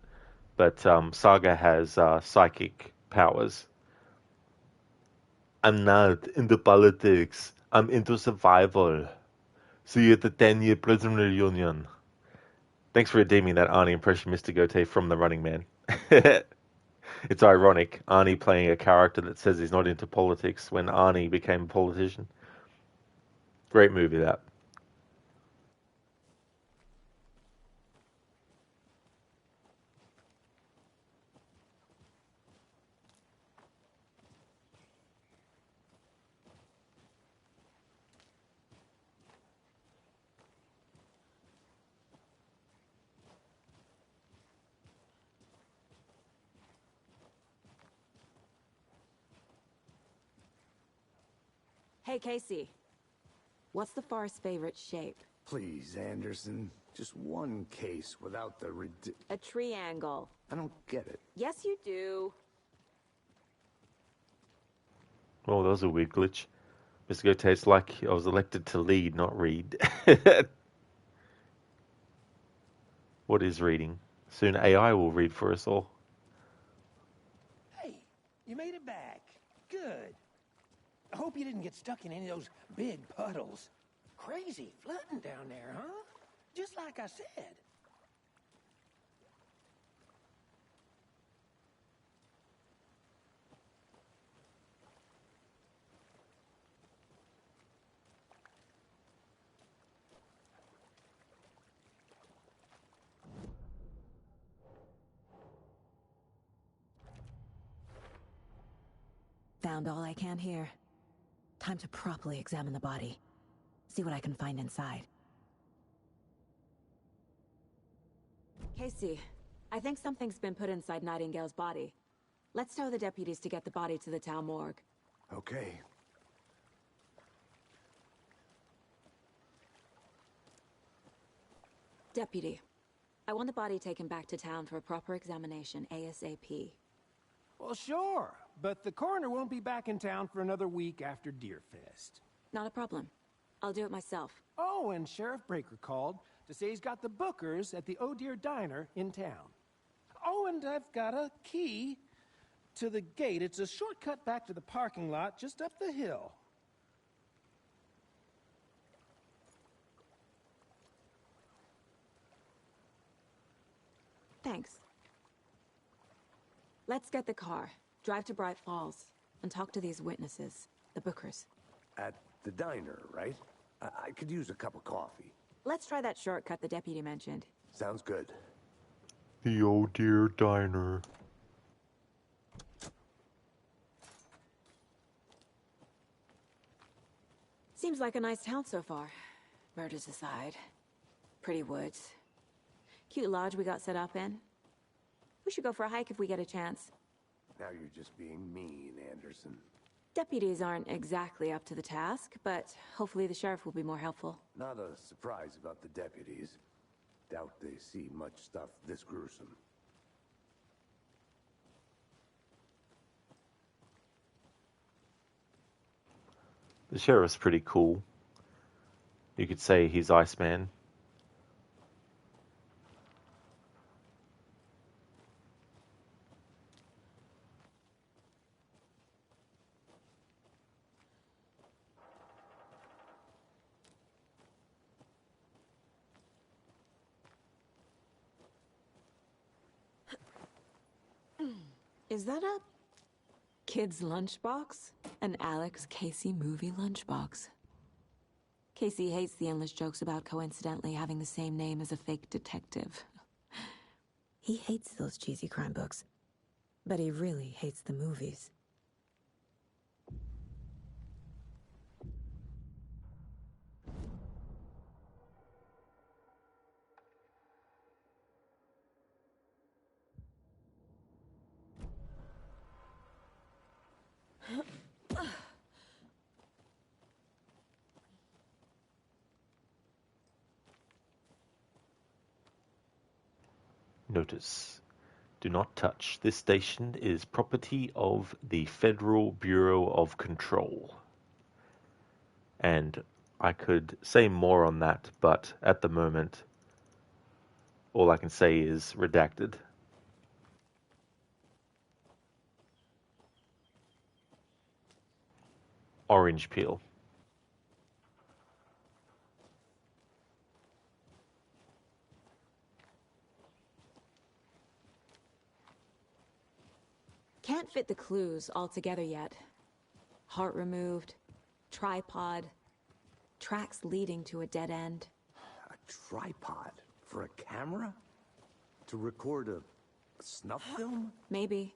but Saga has psychic powers. I'm not into politics. I'm into survival. See you at the 10-year prison reunion. Thanks for redeeming that Arnie impression, Mr. Gote, from The Running Man. It's ironic, Arnie playing a character that says he's not into politics when Arnie became a politician. Great movie, that. Hey, Casey. What's the far's favorite shape? Please, Anderson. Just one case without the A triangle. I don't get it. Yes, you do. Oh, that was a weird glitch. Mr. Gote, it's like I was elected to lead, not read. What is reading? Soon AI will read for us all. Hey, you made it back. Good. I hope you didn't get stuck in any of those big puddles. Crazy flooding down there, huh? Just like I said. Found all I can here. Time to properly examine the body. See what I can find inside. Casey, I think something's been put inside Nightingale's body. Let's tell the deputies to get the body to the town morgue. Okay. Deputy, I want the body taken back to town for a proper examination ASAP. Well, sure, but the coroner won't be back in town for another week after Deerfest. Not a problem. I'll do it myself. Oh, and Sheriff Breaker called to say he's got the Bookers at the Oh Dear Diner in town. Oh, and I've got a key to the gate. It's a shortcut back to the parking lot just up the hill. Thanks. Let's get the car, drive to Bright Falls, and talk to these witnesses, the Bookers. At the diner, right? I could use a cup of coffee. Let's try that shortcut the deputy mentioned. Sounds good. The Oh Dear Diner. Seems like a nice town so far. Murders aside. Pretty woods. Cute lodge we got set up in. We should go for a hike if we get a chance. Now you're just being mean, Anderson. Deputies aren't exactly up to the task, but hopefully the sheriff will be more helpful. Not a surprise about the deputies. Doubt they see much stuff this gruesome. The sheriff's pretty cool. You could say he's Iceman. Is that a kid's lunchbox? An Alex Casey movie lunchbox. Casey hates the endless jokes about coincidentally having the same name as a fake detective. He hates those cheesy crime books, but he really hates the movies. Notice: do not touch. This station is property of the Federal Bureau of Control. And I could say more on that, but at the moment, all I can say is redacted. Orange peel. Can't fit the clues all together yet. Heart removed, tripod, tracks leading to a dead end. A tripod? For a camera? To record a snuff film? Maybe.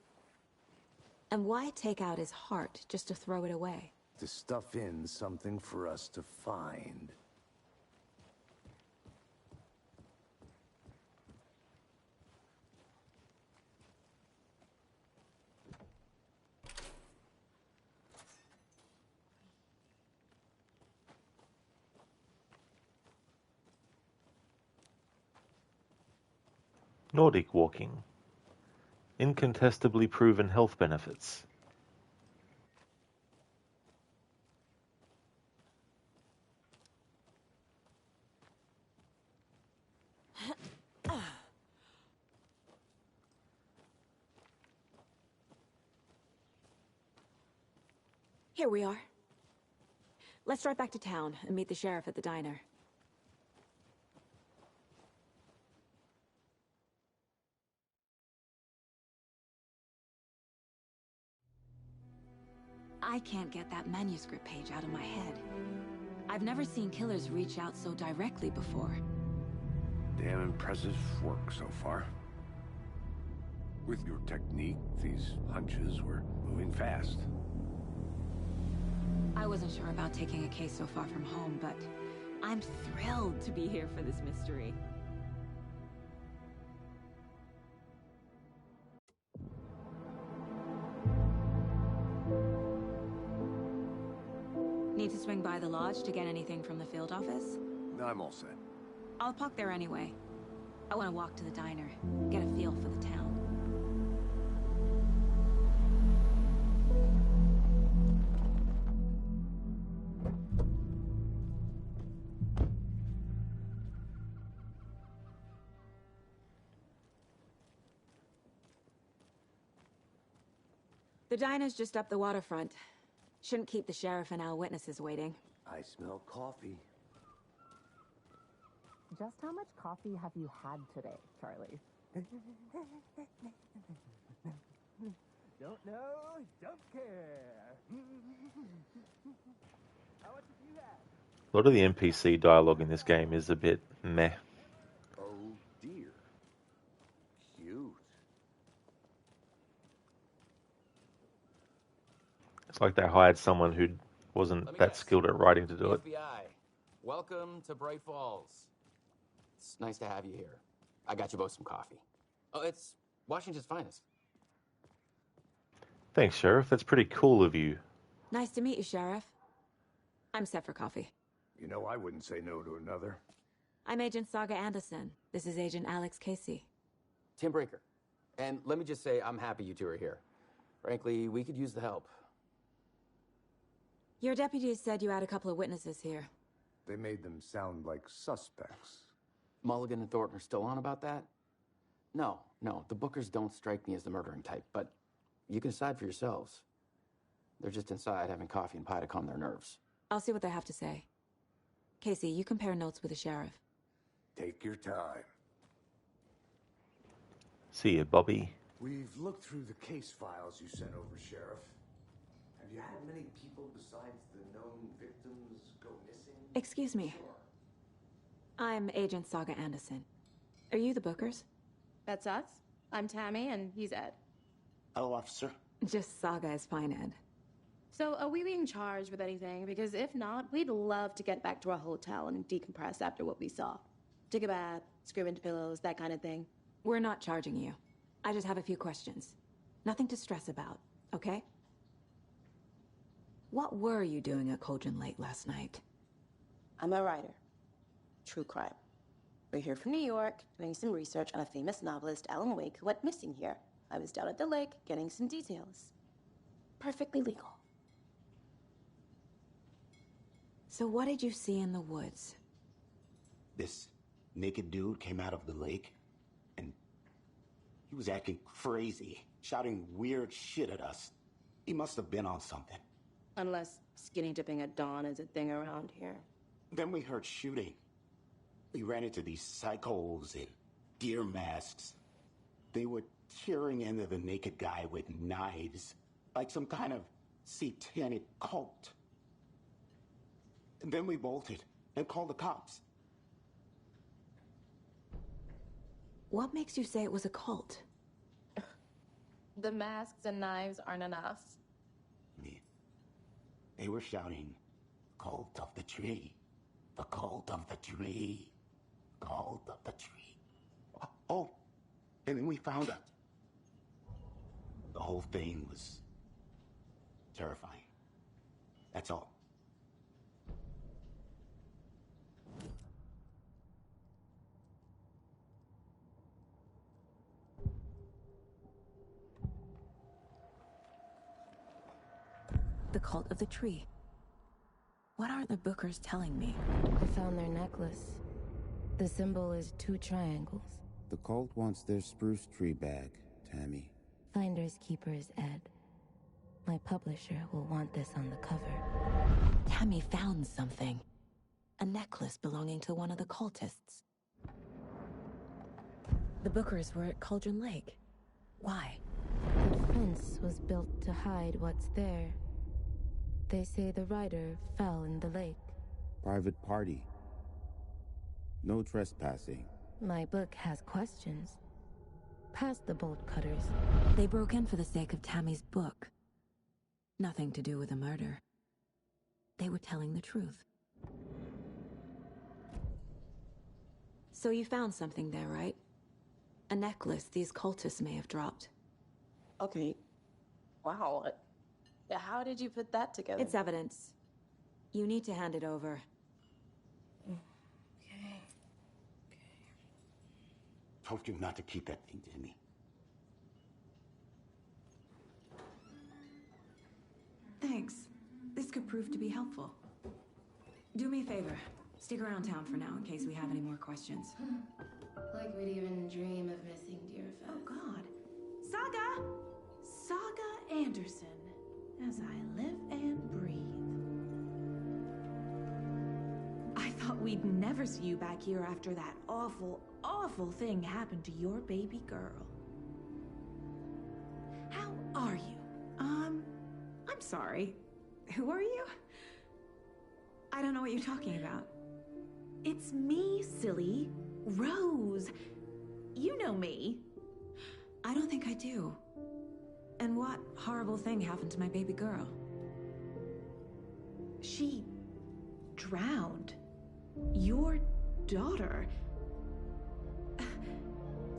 And why take out his heart just to throw it away? To stuff in something for us to find. Nordic walking. Incontestably proven health benefits. Here we are. Let's drive back to town and meet the sheriff at the diner. I can't get that manuscript page out of my head. I've never seen killers reach out so directly before. Damn impressive work so far. With your technique, these hunches were moving fast. I wasn't sure about taking a case so far from home, but I'm thrilled to be here for this mystery. Need to swing by the lodge to get anything from the field office? I'm all set. I'll park there anyway. I want to walk to the diner, get a feel for the town. The diner's just up the waterfront. Shouldn't keep the sheriff and our witnesses waiting. I smell coffee. Just how much coffee have you had today, Charlie? Don't know, don't care. How much have you had? A lot of the NPC dialogue in this game is a bit meh. Oh dear. Cute. It's like they hired someone who wasn't that skilled at writing to do it. FBI, welcome to Bright Falls. It's nice to have you here. I got you both some coffee. Oh, it's Washington's finest. Thanks, Sheriff. That's pretty cool of you. Nice to meet you, Sheriff. I'm set for coffee. You know, I wouldn't say no to another. I'm Agent Saga Anderson. This is Agent Alex Casey. Tim Breaker. And let me just say, I'm happy you two are here. Frankly, we could use the help. Your deputies said you had a couple of witnesses here. They made them sound like suspects. Mulligan and Thornton are still on about that? No, the Bookers don't strike me as the murdering type, but you can decide for yourselves. They're just inside having coffee and pie to calm their nerves. I'll see what they have to say. Casey, you compare notes with the sheriff. Take your time. See ya, Bobby. We've looked through the case files you sent over, Sheriff. Have you had many people besides the known victims go missing? Excuse me. Sure. I'm Agent Saga Anderson. Are you the Bookers? That's us. I'm Tammy, and he's Ed. Hello, officer. Just Saga is fine, Ed. So, are we being charged with anything? Because if not, we'd love to get back to our hotel and decompress after what we saw. Take a bath, scream into pillows, that kind of thing. We're not charging you. I just have a few questions. Nothing to stress about, okay? What were you doing at Cauldron Lake last night? I'm a writer. True crime. We're here from New York, doing some research on a famous novelist, Alan Wake, who went missing here. I was down at the lake, getting some details. Perfectly legal. So what did you see in the woods? This naked dude came out of the lake, and he was acting crazy, shouting weird shit at us. He must have been on something. Unless skinny dipping at dawn is a thing around here. Then we heard shooting. We ran into these psychos in deer masks. They were tearing into the naked guy with knives, like some kind of satanic cult. And then we bolted and called the cops. What makes you say it was a cult? The masks and knives aren't enough. They were shouting, "Cult of the tree, the cult of the tree, cult of the tree." Oh, and then we found out. The whole thing was terrifying. That's all. The cult of the tree. What are the Bookers telling me? I found their necklace. The symbol is 2 triangles. The cult wants their spruce tree back, Tammy. Finders keepers, Ed. My publisher will want this on the cover. Tammy found something. A necklace belonging to one of the cultists. The Bookers were at Cauldron Lake. Why? The fence was built to hide what's there. They say the writer fell in the lake. Private party. No trespassing. My book has questions. Past the bolt cutters. They broke in for the sake of Tammy's book. Nothing to do with a murder. They were telling the truth. So you found something there, right? A necklace these cultists may have dropped. Okay. Wow. How did you put that together? It's evidence. You need to hand it over. Okay. Told you not to keep that thing to me. Thanks. This could prove to be helpful. Do me a favor. Stick around town for now in case we have any more questions. Like we'd even dream of missing Deerfest. Oh, God. Saga! Saga Anderson. As I live and breathe. I thought we'd never see you back here after that awful, awful thing happened to your baby girl. How are you? I'm sorry. Who are you? I don't know what you're talking about. It's me, silly. Rose. You know me. I don't think I do. And what horrible thing happened to my baby girl? She drowned. Your daughter.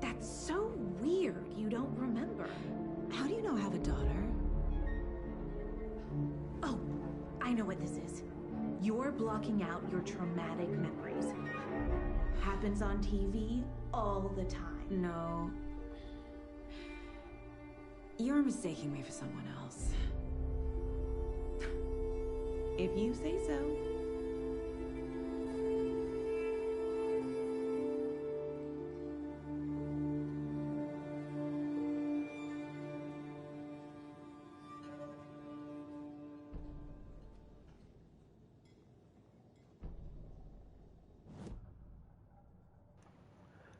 That's so weird you don't remember. How do you know I have a daughter? Oh, I know what this is. You're blocking out your traumatic memories. Happens on TV all the time. No. You're mistaking me for someone else. If you say so.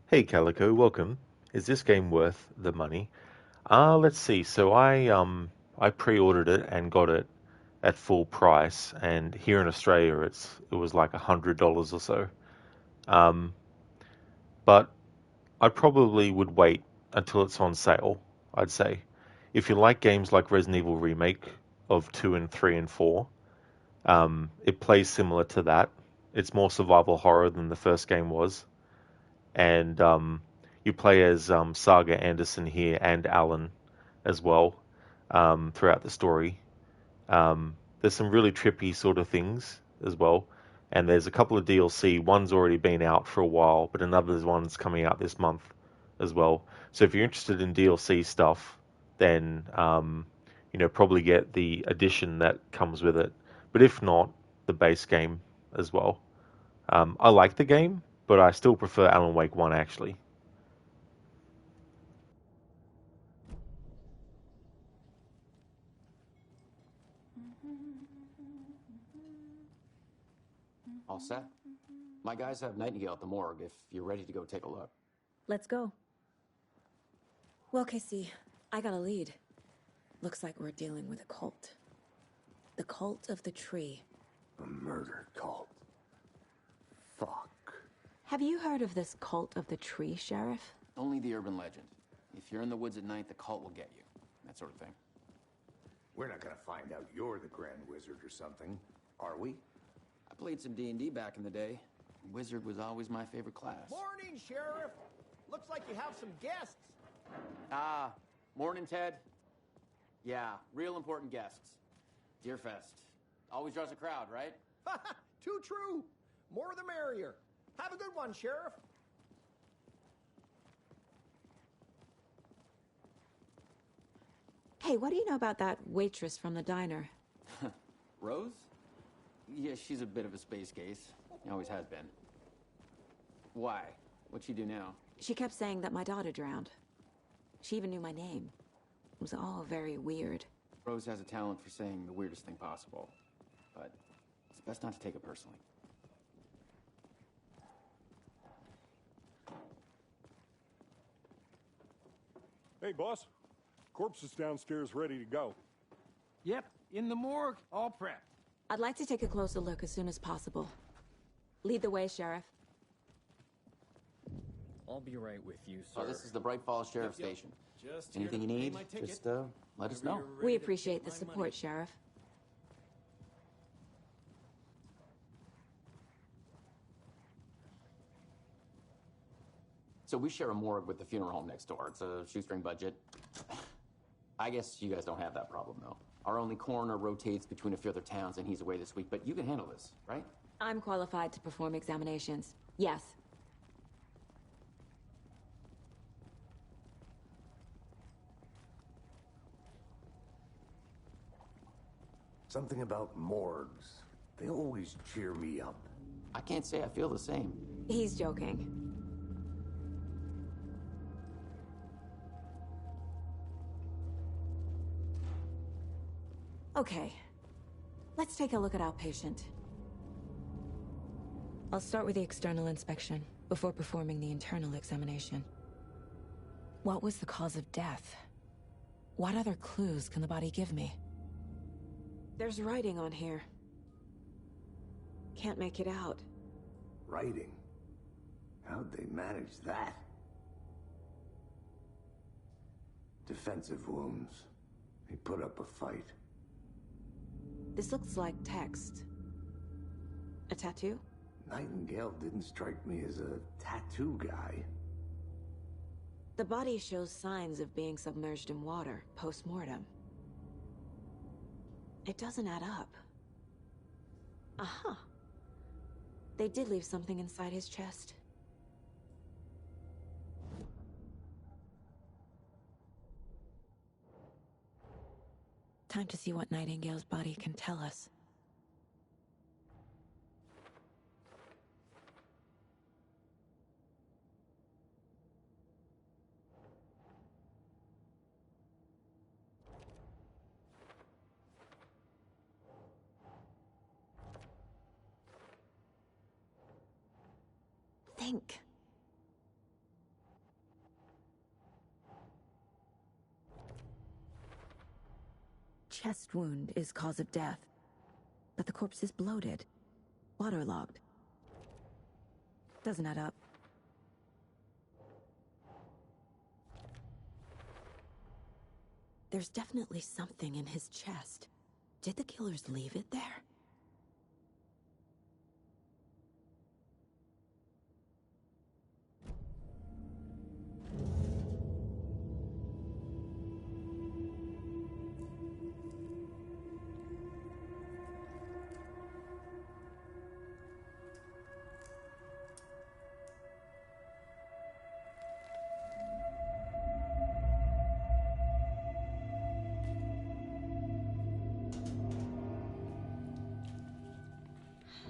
Hey Calico, welcome. Is this game worth the money? Let's see. So I pre-ordered it and got it at full price, and here in Australia it was like $100 or so. Um, but I probably would wait until it's on sale, I'd say. If you like games like Resident Evil Remake of 2 and 3 and 4, it plays similar to that. It's more survival horror than the first game was. And you play as Saga Anderson here and Alan as well throughout the story. There's some really trippy sort of things as well. And there's a couple of DLC. One's already been out for a while, but another one's coming out this month as well. So if you're interested in DLC stuff, then probably get the edition that comes with it. But if not, the base game as well. I like the game, but I still prefer Alan Wake 1 actually. All set? My guys have Nightingale at the morgue if you're ready to go take a look. Let's go. Well, Casey, I got a lead. Looks like we're dealing with a cult. The cult of the tree. A murder cult. Fuck. Have you heard of this cult of the tree, Sheriff? Only the urban legend. If you're in the woods at night, the cult will get you. That sort of thing. We're not gonna find out you're the Grand Wizard or something, are we? I played some D&D back in the day. Wizard was always my favorite class. Morning, Sheriff. Looks like you have some guests. Morning, Ted. Yeah, real important guests. Deerfest. Always draws a crowd, right? Too true. More the merrier. Have a good one, Sheriff. Hey, what do you know about that waitress from the diner? Rose? Yeah, she's a bit of a space case. Always has been. Why? What'd she do now? She kept saying that my daughter drowned. She even knew my name. It was all very weird. Rose has a talent for saying the weirdest thing possible. But it's best not to take it personally. Hey, boss. Corpse is downstairs ready to go. Yep, in the morgue, all prepped. I'd like to take a closer look as soon as possible. Lead the way, Sheriff. I'll be right with you, sir. Oh, this is the Bright Falls Sheriff Station. Just anything you need, just let us know. We appreciate the support, Sheriff. So we share a morgue with the funeral home next door. It's a shoestring budget. I guess you guys don't have that problem, though. Our only coroner rotates between a few other towns, and he's away this week. But you can handle this, right? I'm qualified to perform examinations. Yes. Something about morgues. They always cheer me up. I can't say I feel the same. He's joking. Okay. Let's take a look at our patient. I'll start with the external inspection before performing the internal examination. What was the cause of death? What other clues can the body give me? There's writing on here. Can't make it out. Writing? How'd they manage that? Defensive wounds. He put up a fight. This looks like text. A tattoo? Nightingale didn't strike me as a tattoo guy. The body shows signs of being submerged in water post-mortem. It doesn't add up. Aha. They did leave something inside his chest. Time to see what Nightingale's body can tell us. Think. chest wound is cause of death, but the corpse is bloated, waterlogged. Doesn't add up. There's definitely something in his chest. Did the killers leave it there?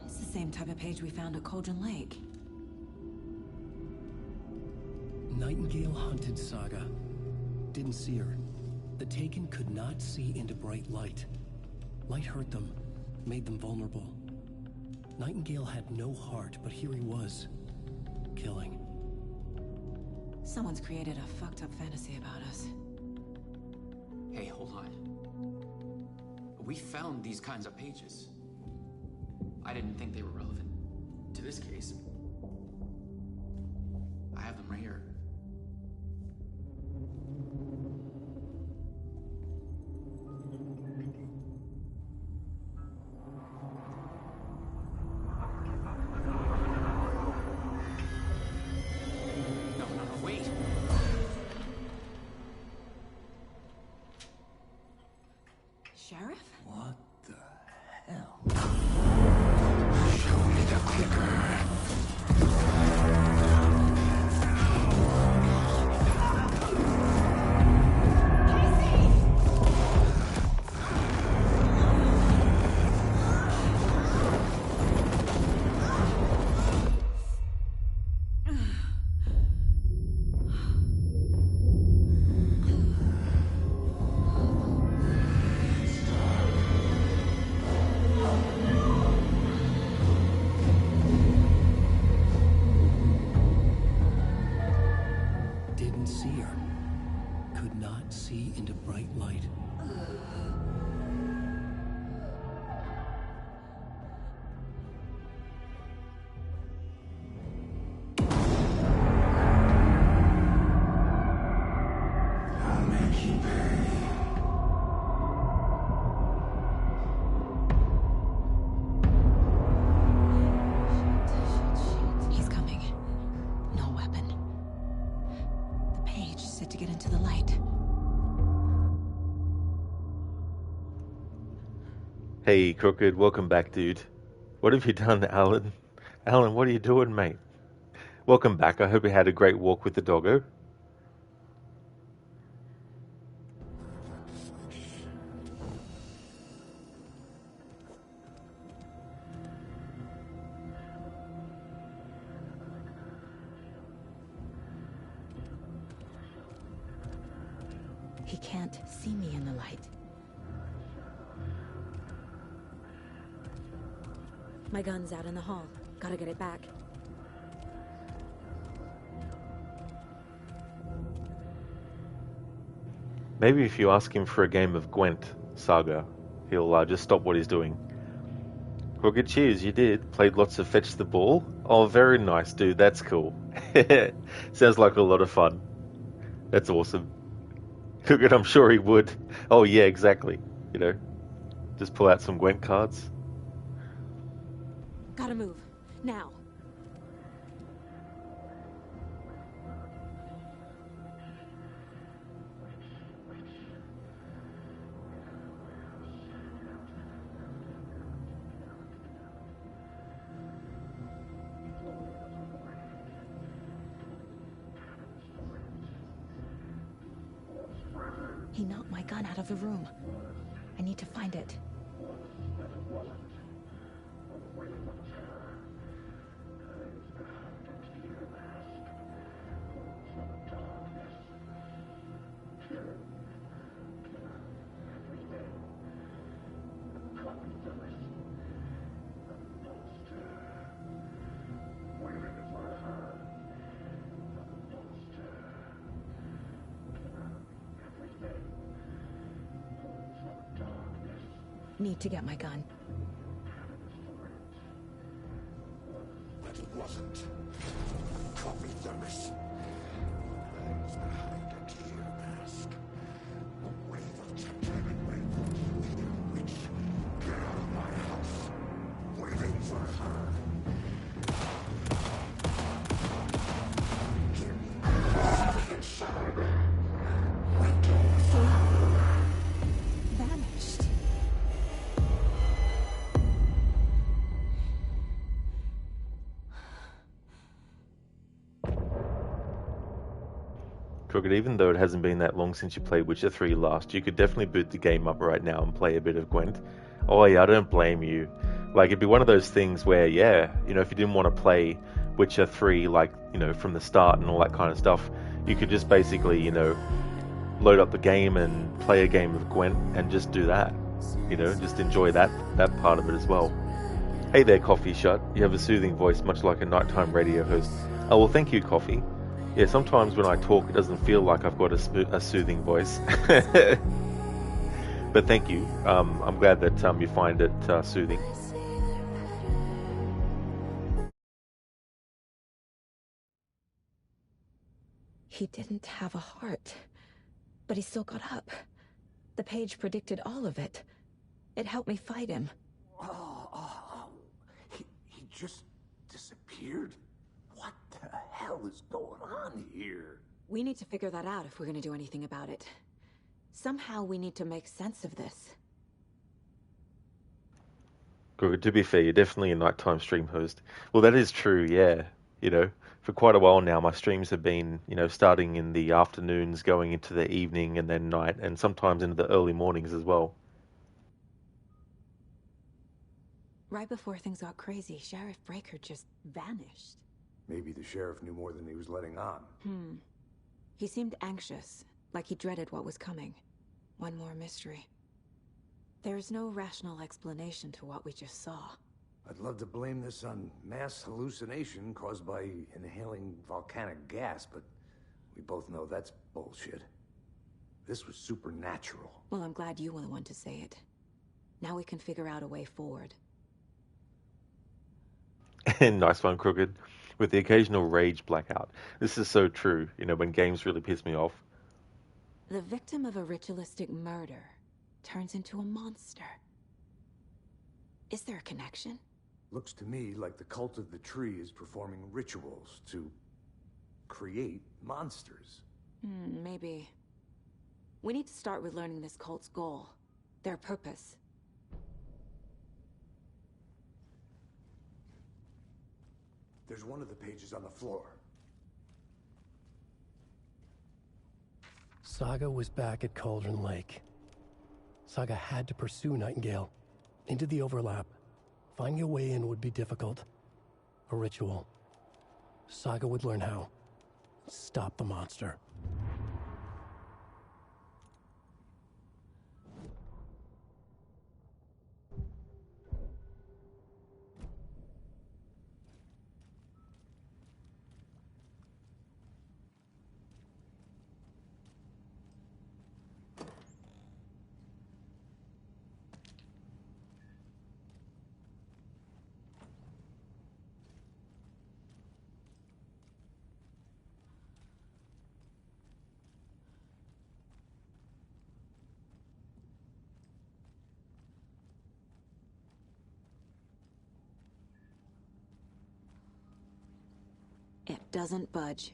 It's the same type of page we found at Cauldron Lake. Nightingale hunted Saga. Didn't see her. The Taken could not see into bright light. Light hurt them, made them vulnerable. Nightingale had no heart, but here he was, killing. Someone's created a fucked up fantasy about us. Hey, hold on. We found these kinds of pages. I didn't think they were relevant to this case. I have them right here. No, wait. Sheriff? What the hell? Show me the clicker. Didn't see her. Could not see into bright light. I'll make you pay. He's coming. No weapon. The page said to get into the light. Hey, Crooked, welcome back, dude. What have you done, Alan? Alan, what are you doing, mate? Welcome back. I hope you had a great walk with the doggo. He can't see me in the light. My gun's out in the hall. Gotta get it back. Maybe if you ask him for a game of Gwent Saga, he'll just stop what he's doing. Crooked, cheers, you did. Played lots of Fetch the Ball. Oh, very nice, dude. That's cool. Sounds like a lot of fun. That's awesome. Crooked, I'm sure he would. Oh, yeah, exactly. You know, just pull out some Gwent cards. Gotta move. Now. He knocked my gun out of the room. I need to find it. Need to get my gun. But it wasn't. Call me Thermos. Legs behind a deer mask. A wave of titanic rainbow. Which get out of my house. Waiting for her. Inside. Vanished. Crooked, even though it hasn't been that long since you played Witcher 3 last, you could definitely boot the game up right now and play a bit of Gwent. Oh yeah, I don't blame you. Like, it'd be one of those things where, yeah, you know, if you didn't want to play Witcher 3, like, you know, from the start and all that kind of stuff, you could just basically, you know, load up the game and play a game of Gwent and just do that. You know, just enjoy that part of it as well. Hey there, Coffee Shut. You have a soothing voice, much like a nighttime radio host. Oh, well, thank you, Coffee. Yeah, sometimes when I talk, it doesn't feel like I've got a soothing voice. But thank you. I'm glad that you find it soothing. He didn't have a heart, but he still got up. The page predicted all of it. It helped me fight him. He just disappeared? What the hell is going on here? We need to figure that out if we're going to do anything about it. Somehow we need to make sense of this. Good. To be fair, you're definitely a nighttime stream host. Well, that is true, yeah. You know, for quite a while now, my streams have been, you know, starting in the afternoons, going into the evening and then night, and sometimes into the early mornings as well. Right before things got crazy, Sheriff Breaker just vanished. Maybe the sheriff knew more than he was letting on. He seemed anxious, like he dreaded what was coming. One more mystery. There's no rational explanation to what we just saw. I'd love to blame this on mass hallucination caused by inhaling volcanic gas, but we both know that's bullshit. This was supernatural. Well, I'm glad you were the one to say it. Now we can figure out a way forward. Nice one, Crooked. With the occasional rage blackout. This is so true, you know, when games really piss me off. The victim of a ritualistic murder turns into a monster. Is there a connection? Looks to me like the cult of the tree is performing rituals to create monsters. Maybe. We need to start with learning this cult's goal. Their purpose. There's one of the pages on the floor. Saga was back at Cauldron Lake. Saga had to pursue Nightingale. Into the overlap. Finding a way in would be difficult. A ritual. Saga would learn how. Stop the monster. It doesn't budge.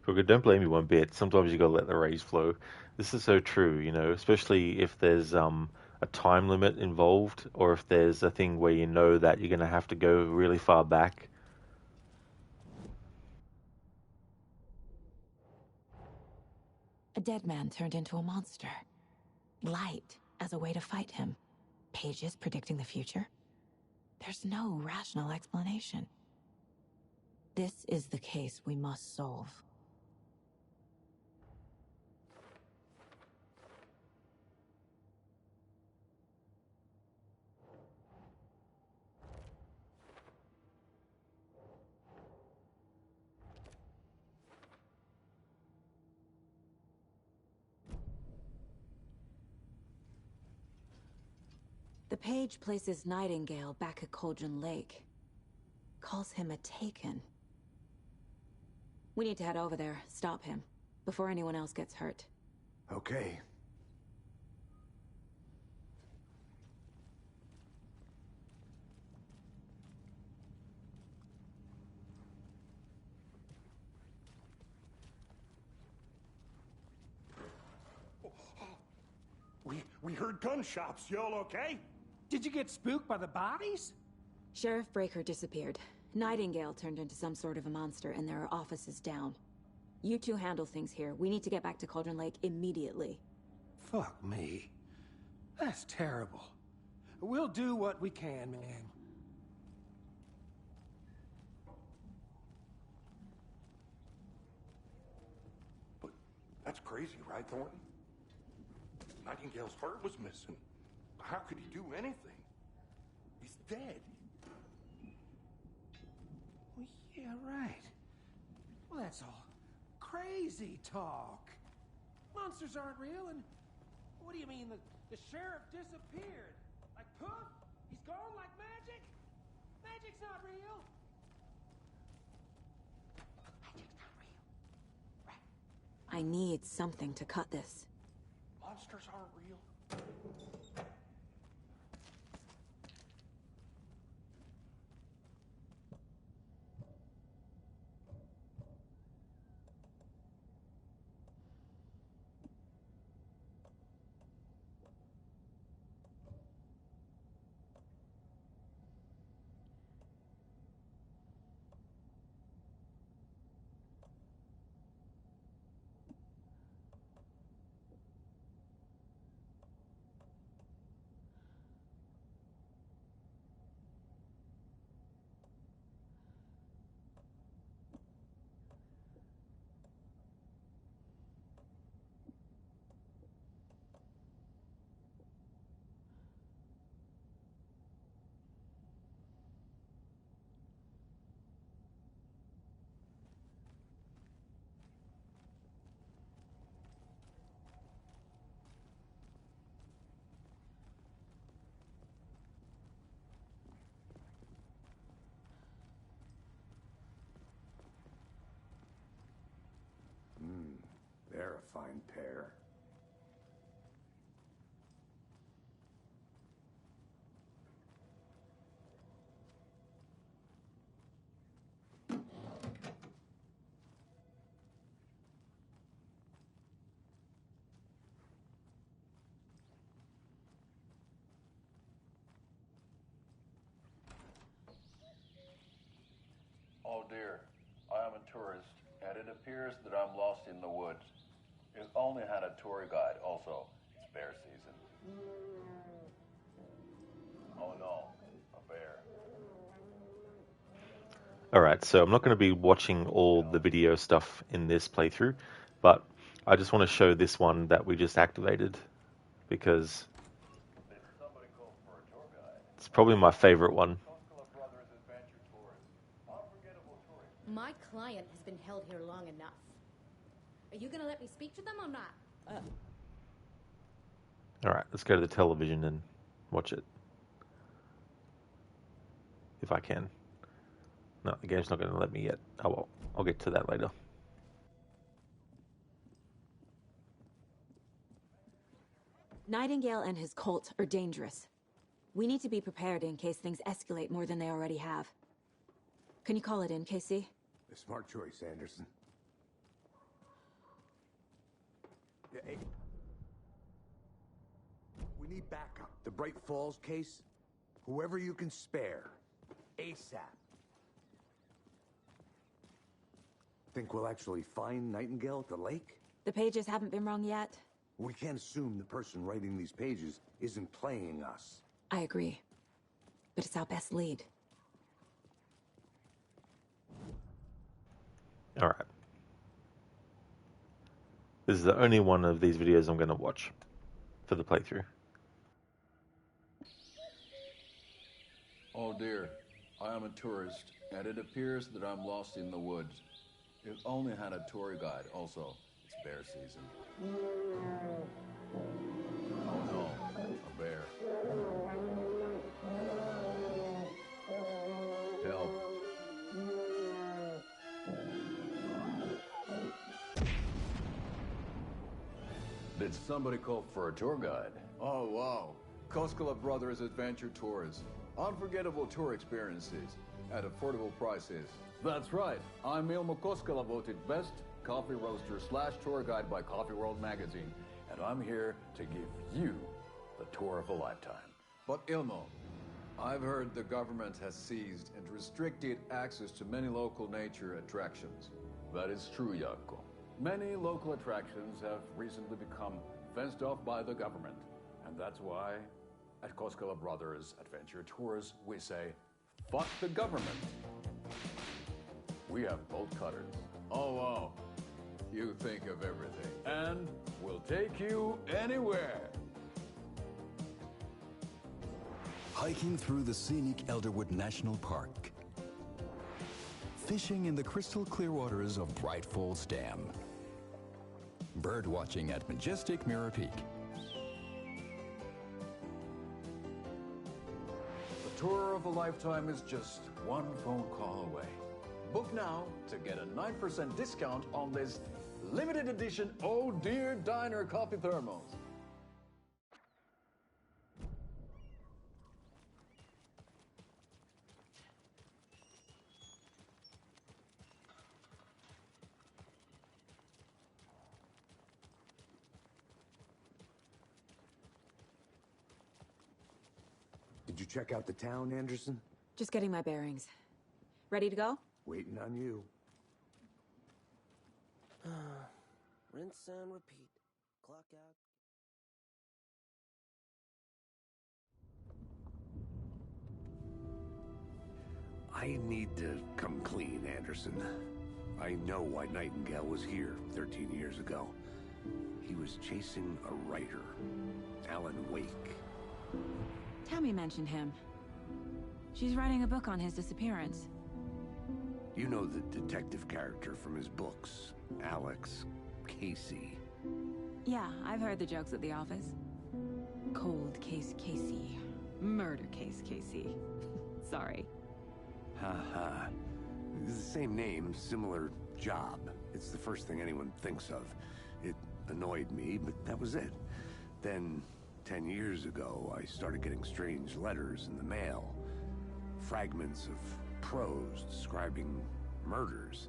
Crooked, don't blame me one bit. Sometimes you gotta let the rage flow. This is so true, you know, especially if there's a time limit involved, or if there's a thing where you know that you're gonna have to go really far back. A dead man turned into a monster. Light as a way to fight him. Pages predicting the future. There's no rational explanation. This is the case we must solve. The page places Nightingale back at Cauldron Lake. Calls him a Taken. We need to head over there, stop him, before anyone else gets hurt. Okay. We heard gunshots. Y'all okay? Did you get spooked by the bodies? Sheriff Breaker disappeared. Nightingale turned into some sort of a monster, and there are offices down. You two handle things here. We need to get back to Cauldron Lake immediately. Fuck me. That's terrible. We'll do what we can, ma'am. But that's crazy, right, Thornton? Nightingale's heart was missing. How could he do anything? He's dead. Well, yeah, right. Well, that's all crazy talk. Monsters aren't real, and what do you mean the sheriff disappeared? Like poof? He's gone like magic? Magic's not real. Magic's not real. Right. I need something to cut this. Monsters aren't real. They're a fine pair. Oh dear, I am a tourist, and it appears that I'm lost in the woods. If only had a tour guide also. It's bear season. Oh no, a bear. Alright, so I'm not going to be watching all the video stuff in this playthrough, but I just want to show this one that we just activated, because it's probably my favorite one. My client has been held here long enough. Are you gonna let me speak to them or not? Alright, let's go to the television and watch it. If I can. No, the game's not going to let me yet. Oh well, I'll get to that later. Nightingale and his cult are dangerous. We need to be prepared in case things escalate more than they already have. Can you call it in, Casey? A smart choice, Anderson. Yeah, hey. We need backup. The Bright Falls case? Whoever you can spare. ASAP. Think we'll actually find Nightingale at the lake? The pages haven't been wrong yet. We can't assume the person writing these pages isn't playing us. I agree. But it's our best lead. Alright. This is the only one of these videos I'm going to watch for the playthrough. Oh dear, I am a tourist, and it appears that I'm lost in the woods. If only had a tour guide also. It's bear season. Oh no, A bear. Help. Did somebody call for a tour guide? Oh, wow. Koskela Brothers Adventure Tours. Unforgettable tour experiences at affordable prices. That's right. I'm Ilmo Koskela, voted best coffee roaster / tour guide by Coffee World magazine. And I'm here to give you the tour of a lifetime. But Ilmo, I've heard the government has seized and restricted access to many local nature attractions. That is true, Jaakko. Many local attractions have recently become fenced off by the government. And that's why, at Koskela Brothers Adventure Tours, we say, fuck the government. We have bolt cutters. Oh, wow. You think of everything. And we'll take you anywhere. Hiking through the scenic Elderwood National Park. Fishing in the crystal clear waters of Bright Falls Dam. Bird watching at majestic Mirror Peak. The tour of a lifetime is just one phone call away. Book now to get a 9% discount on this limited edition Oh Dear Diner coffee thermos. Did you check out the town, Anderson? Just getting my bearings. Ready to go? Waiting on you. Rinse and repeat. Clock out. I need to come clean, Anderson. I know why Nightingale was here 13 years ago. He was chasing a writer, Alan Wake. Tammy mentioned him. She's writing a book on his disappearance. You know the detective character from his books, Alex Casey. Yeah, I've heard the jokes at the office. Cold case Casey. Murder case Casey. Sorry. Ha ha. It's the same name, similar job. It's the first thing anyone thinks of. It annoyed me, but that was it. Then, 10 years ago, I started getting strange letters in the mail. Fragments of prose describing murders.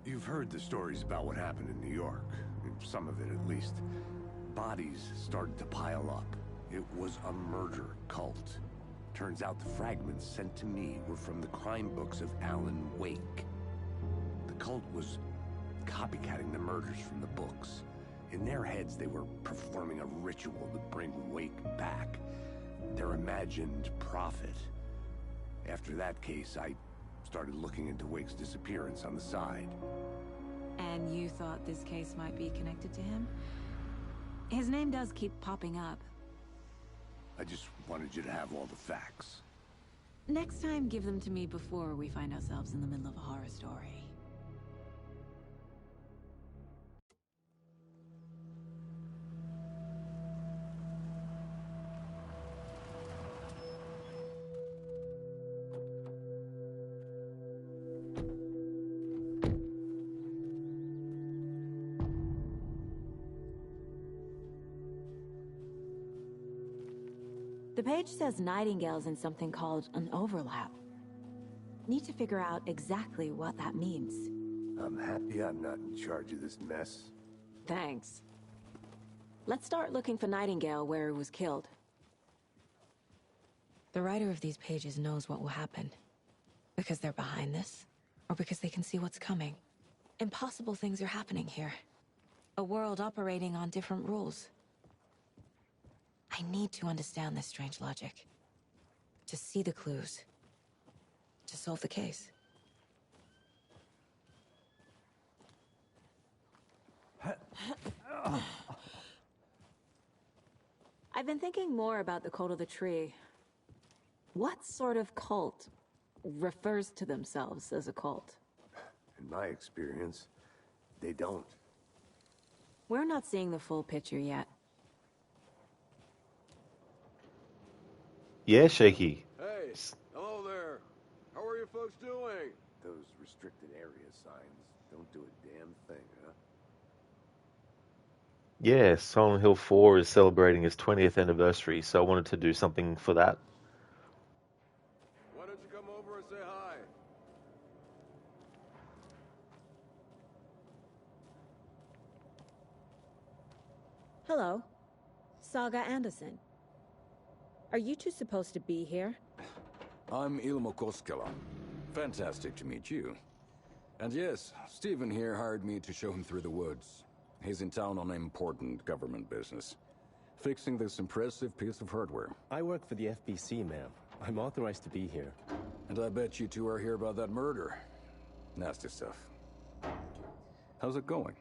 You've heard the stories about what happened in New York. Some of it, at least. Bodies started to pile up. It was a murder cult. Turns out the fragments sent to me were from the crime books of Alan Wake. The cult was copycatting the murders from the books. In their heads, they were performing a ritual to bring Wake back. Their imagined prophet. After that case, I started looking into Wake's disappearance on the side. And you thought this case might be connected to him? His name does keep popping up. I just wanted you to have all the facts. Next time, give them to me before we find ourselves in the middle of a horror story. The page says Nightingale's in something called an overlap. Need to figure out exactly what that means. I'm happy I'm not in charge of this mess. Thanks. Let's start looking for Nightingale where he was killed. The writer of these pages knows what will happen. Because they're behind this, or because they can see what's coming. Impossible things are happening here. A world operating on different rules. I need to understand this strange logic. To see the clues. To solve the case. I've been thinking more about the cult of the tree. What sort of cult refers to themselves as a cult? In my experience, they don't. We're not seeing the full picture yet. Yeah, Shaky. Hey, hello there. How are you folks doing? Those restricted area signs don't do a damn thing, huh? Yeah, Silent Hill 4 is celebrating its 20th anniversary, so I wanted to do something for that. Why don't you come over and say hi? Hello. Saga Anderson. Are you two supposed to be here? I'm Ilmo Koskela. Fantastic to meet you. And yes, Stephen here hired me to show him through the woods. He's in town on important government business, fixing this impressive piece of hardware. I work for the FBC, ma'am. I'm authorized to be here. And I bet you two are here about that murder. Nasty stuff. How's it going?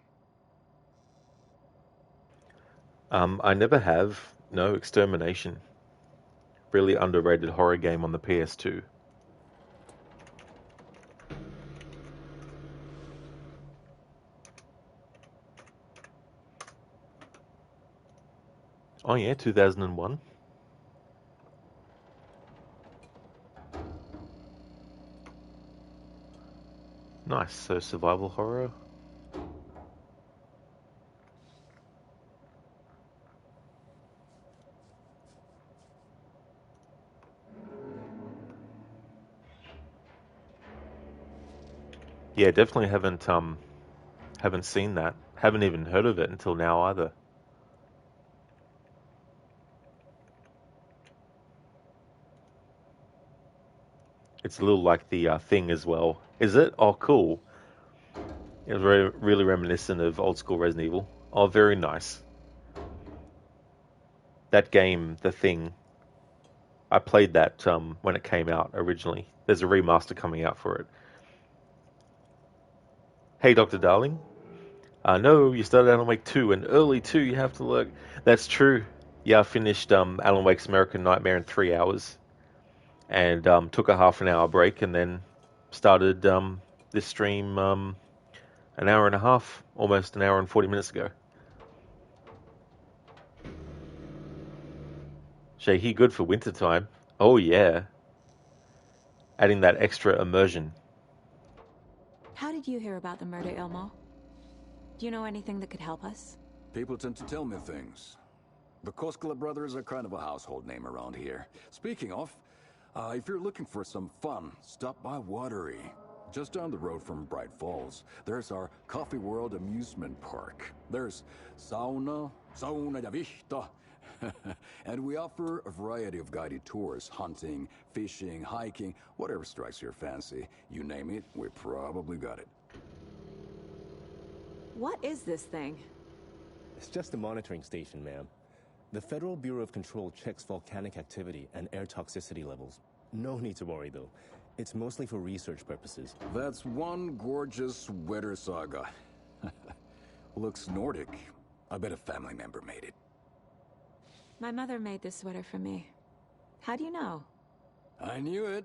I never have. No, Extermination. Really underrated horror game on the PS2. Oh yeah, 2001. Nice, so survival horror. Yeah, definitely haven't seen that. Haven't even heard of it until now either. It's a little like the Thing as well. Is it? Oh, cool. It's really reminiscent of old school Resident Evil. Oh, very nice. That game, The Thing, I played that when it came out originally. There's a remaster coming out for it. Hey, Dr. Darling. No, you started Alan Wake 2, and early 2, you have to look. That's true. Yeah, I finished Alan Wake's American Nightmare in 3 hours. And took a half an hour break, and then started this stream an hour and a half, almost an hour and 40 minutes ago. Shaky, good for wintertime. Oh yeah. Adding that extra immersion. How did you hear about the murder, Ilmo? Do you know anything that could help us? People tend to tell me things. The Koskela brothers are kind of a household name around here. Speaking of, if you're looking for some fun, stop by Watery. Just down the road from Bright Falls, there's our Coffee World amusement park. There's sauna ja vihta. And we offer a variety of guided tours, hunting, fishing, hiking, whatever strikes your fancy. You name it, we probably got it. What is this thing? It's just a monitoring station, ma'am. The Federal Bureau of Control checks volcanic activity and air toxicity levels. No need to worry, though. It's mostly for research purposes. That's one gorgeous sweater, Saga. Looks Nordic. I bet a family member made it. My mother made this sweater for me. How do you know? I knew it.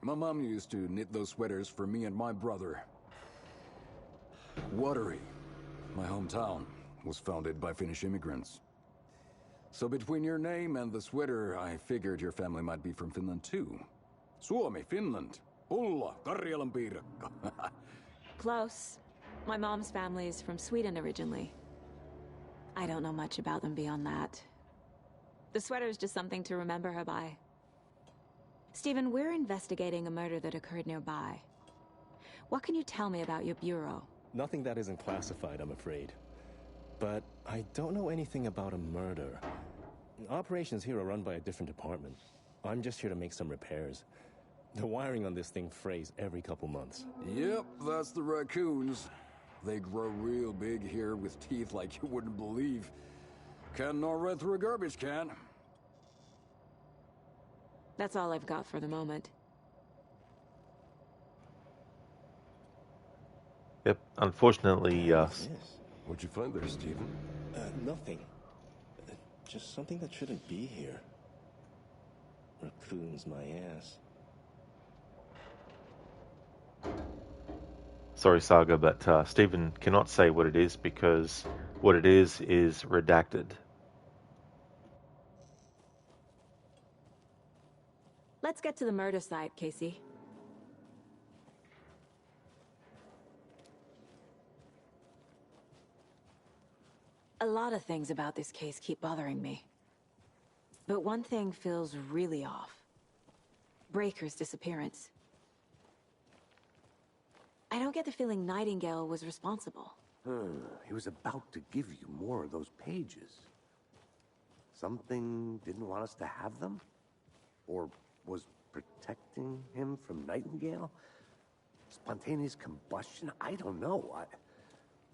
My mom used to knit those sweaters for me and my brother. Watery, my hometown, was founded by Finnish immigrants. So between your name and the sweater, I figured your family might be from Finland too. Suomi, Finland. Ulla, Karjalan piirakka. Close. My mom's family is from Sweden originally. I don't know much about them beyond that. The sweater is just something to remember her by. Stephen, we're investigating a murder that occurred nearby. What can you tell me about your bureau? Nothing that isn't classified, I'm afraid. But I don't know anything about a murder. Operations here are run by a different department. I'm just here to make some repairs. The wiring on this thing frays every couple months. Yep, that's the raccoons. They grow real big here with teeth like you wouldn't believe. Can't gnaw right through a garbage can. That's all I've got for the moment. Yep, unfortunately, What'd you find there, Stephen? Nothing. Just something that shouldn't be here. Raccoons, my ass. Sorry, Saga, but Stephen cannot say what it is because what it is redacted. Let's get to the murder site, Casey. A lot of things about this case keep bothering me. But one thing feels really off. Breaker's disappearance. I don't get the feeling Nightingale was responsible. He was about to give you more of those pages. Something didn't want us to have them? Or was protecting him from Nightingale? Spontaneous combustion? I don't know.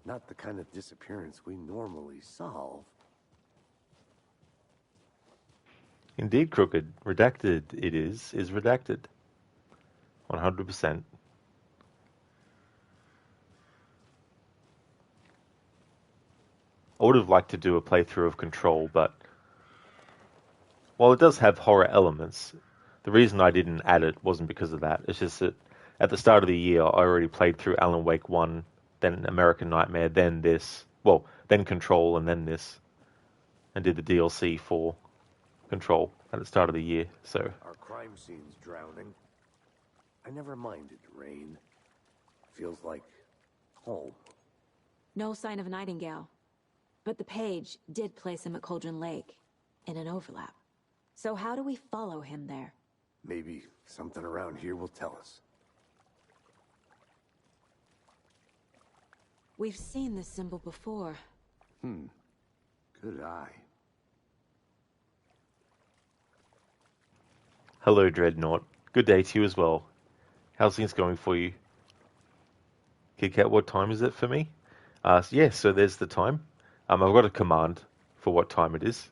Not the kind of disappearance we normally solve. Indeed, Crooked. Redacted it is redacted. 100%. I would have liked to do a playthrough of Control, but while it does have horror elements, the reason I didn't add it wasn't because of that. It's just that at the start of the year, I already played through Alan Wake 1, then American Nightmare, then this. Well, then Control, and then this. And did the DLC for Control at the start of the year, so... Our crime scene's drowning. I never minded rain. Feels like home. No sign of Nightingale. But the page did place him at Cauldron Lake, in an overlap. So how do we follow him there? Maybe something around here will tell us. We've seen this symbol before. Good eye. Hello, Dreadnought. Good day to you as well. How's things going for you? Kit Kat, what time is it for me? So there's the time. I've got a command for what time it is.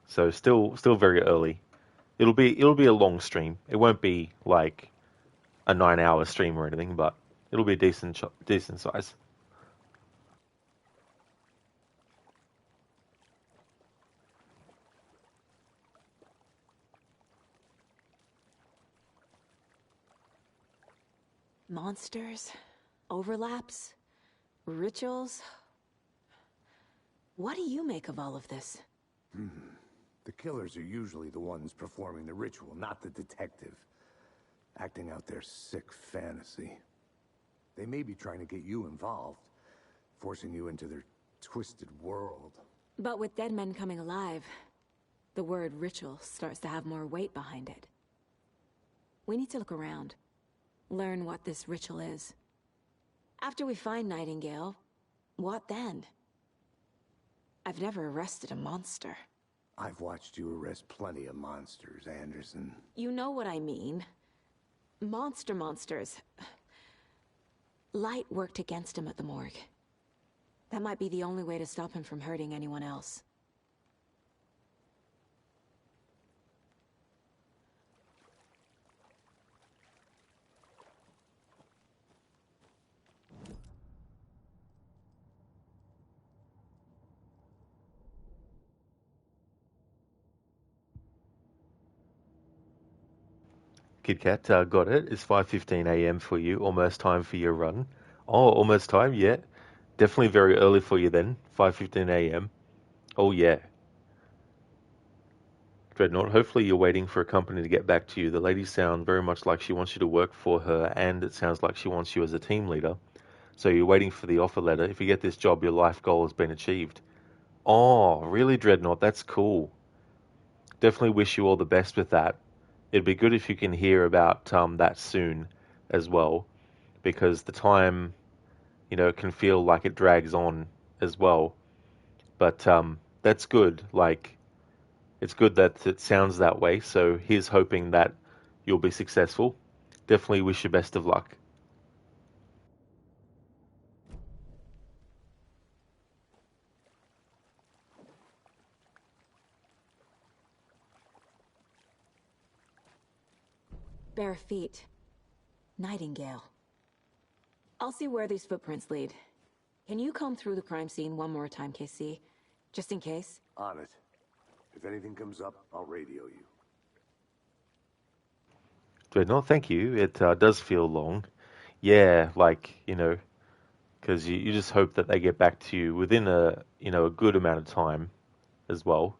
So still very early. It'll be a long stream. It won't be like a 9-hour stream or anything, but it'll be a decent size. Monsters? Overlaps? Rituals? What do you make of all of this? The killers are usually the ones performing the ritual, not the detective. Acting out their sick fantasy. They may be trying to get you involved, forcing you into their twisted world. But with dead men coming alive, the word ritual starts to have more weight behind it. We need to look around. Learn what this ritual is. After we find Nightingale, what then? I've never arrested a monster. I've watched you arrest plenty of monsters, Anderson. You know what I mean. Monsters. Light worked against him at the morgue. That might be the only way to stop him from hurting anyone else. Kit Kat, got it. It's 5:15 a.m. for you. Almost time for your run. Oh, almost time? Yeah. Definitely very early for you then. 5:15 a.m. Oh, yeah. Dreadnought, hopefully you're waiting for a company to get back to you. The lady sounds very much like she wants you to work for her, and it sounds like she wants you as a team leader. So you're waiting for the offer letter. If you get this job, your life goal has been achieved. Oh, really, Dreadnought? That's cool. Definitely wish you all the best with that. It'd be good if you can hear about that soon as well, because the time, it can feel like it drags on as well. But that's good. Like, it's good that it sounds that way. So here's hoping that you'll be successful. Definitely wish you best of luck. Bare feet. Nightingale. I'll see where these footprints lead. Can you comb through the crime scene one more time, KC? Just in case? On it. If anything comes up, I'll radio you. Dreadnought, thank you. It does feel long. Yeah, like, because you just hope that they get back to you within a good amount of time as well.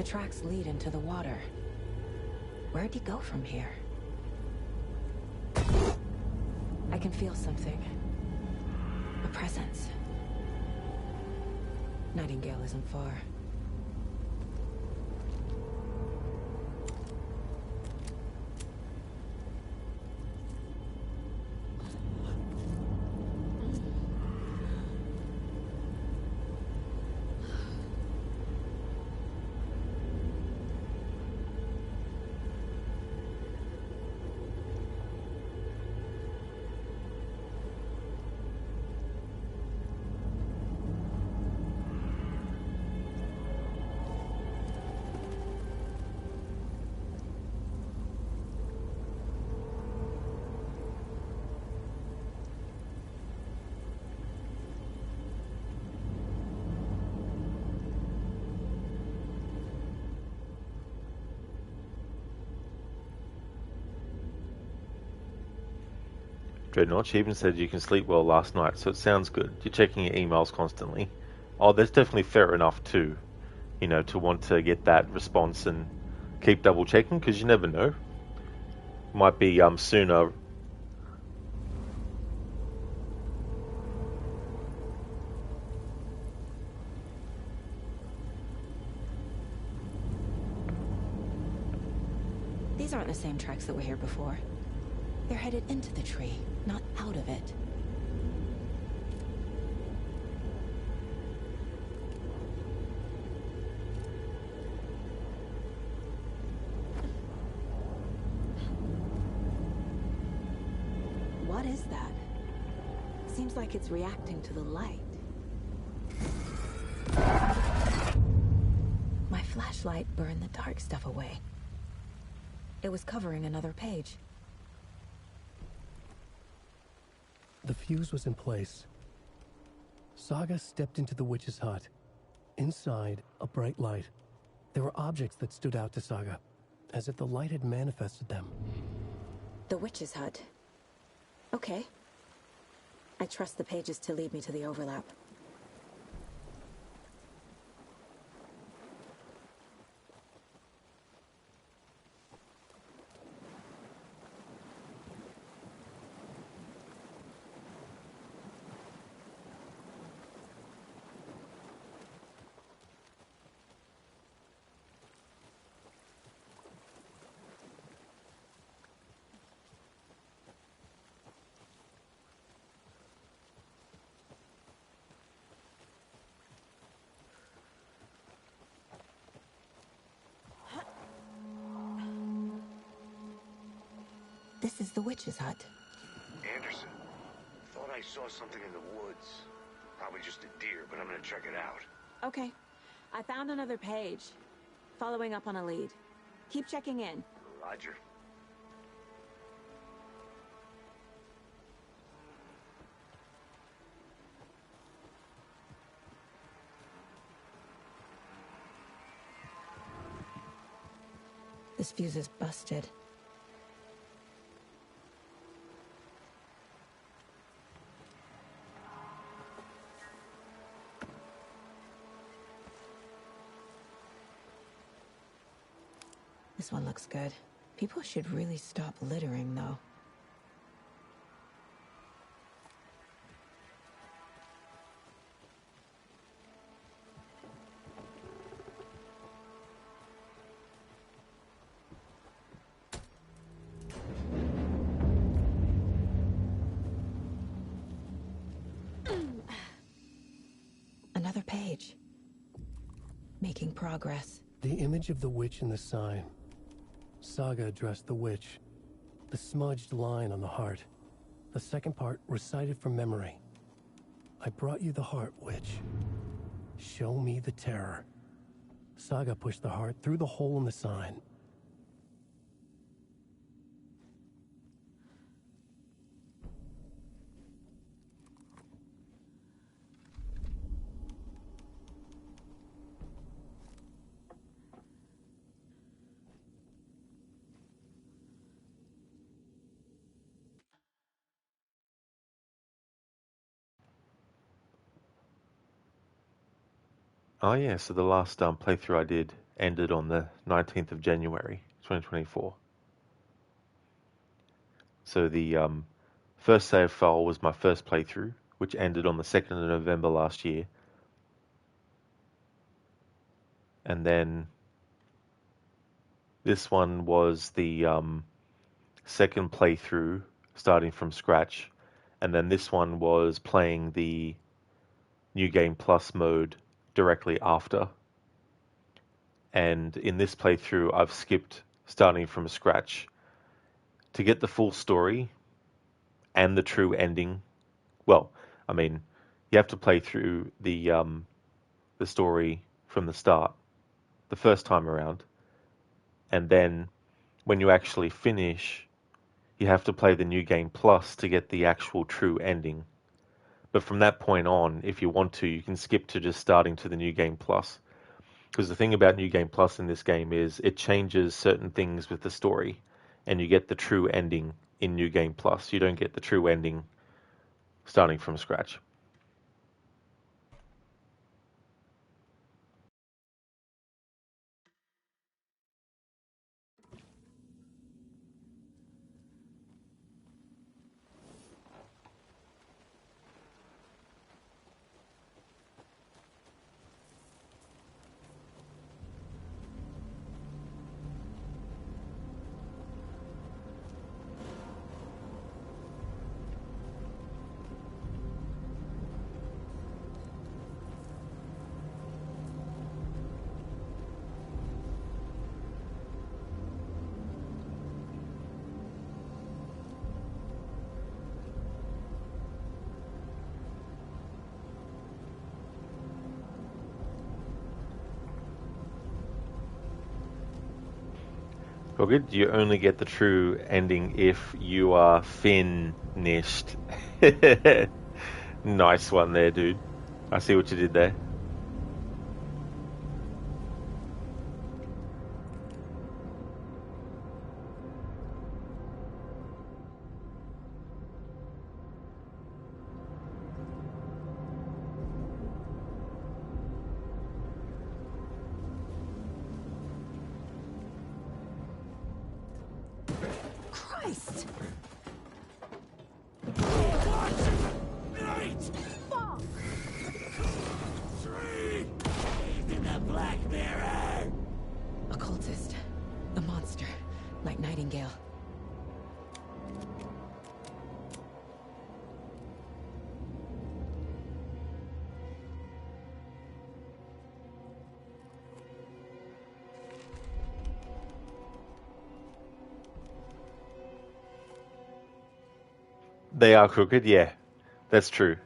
tracks lead into the water. Where'd he go from here? I can feel something. A presence. Nightingale isn't far. Dreadnought, she even said you can sleep well last night, so it sounds good. You're checking your emails constantly. Oh, that's definitely fair enough too, to want to get that response and keep double checking, because you never know. Might be sooner. These aren't the same tracks that were here before. They're headed into the tree, not out of it. What is that? Seems like it's reacting to the light. My flashlight burned the dark stuff away. It was covering another page. The fuse was in place. Saga stepped into the witch's hut. Inside, a bright light. There were objects that stood out to Saga, as if the light had manifested them. The witch's hut. Okay. I trust the pages to lead me to the overlap. This is the witch's hut. Anderson, thought I saw something in the woods. Probably just a deer, but I'm gonna check it out. Okay. I found another page. Following up on a lead. Keep checking in. Roger. This fuse is busted. This one looks good. People should really stop littering, though. Another page. Making progress. The image of the witch in the sign. Saga addressed the witch. The smudged line on the heart. The second part recited from memory. I brought you the heart, witch. Show me the terror. Saga pushed the heart through the hole in the sign. Oh yeah, so the last playthrough I did, ended on the 19th of January, 2024. So the first save file was my first playthrough, which ended on the 2nd of November last year. And then this one was the second playthrough, starting from scratch. And then this one was playing the New Game Plus mode directly after. And in this playthrough, I've skipped starting from scratch to get the full story and the true ending. Well, I mean, you have to play through the story from the start, the first time around, and then when you actually finish, you have to play the New Game Plus to get the actual true ending. But from that point on, if you want to, you can skip to just starting to the New Game Plus. Because the thing about New Game Plus in this game is it changes certain things with the story, and you get the true ending in New Game Plus. You don't get the true ending starting from scratch. Good. You only get the true ending if you are finished. Nice one there, dude. I see what you did there. Christ! Occultist. A monster. Like Nightingale. They are crooked, yeah. That's true.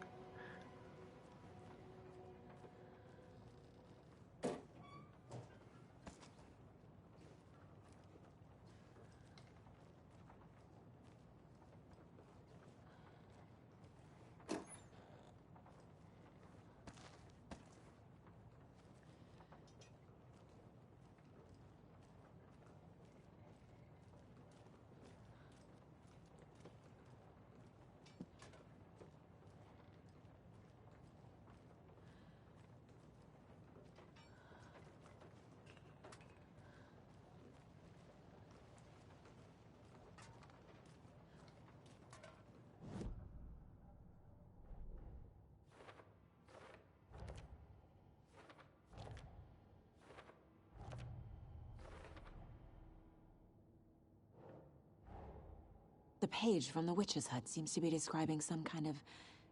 The page from the witch's hut seems to be describing some kind of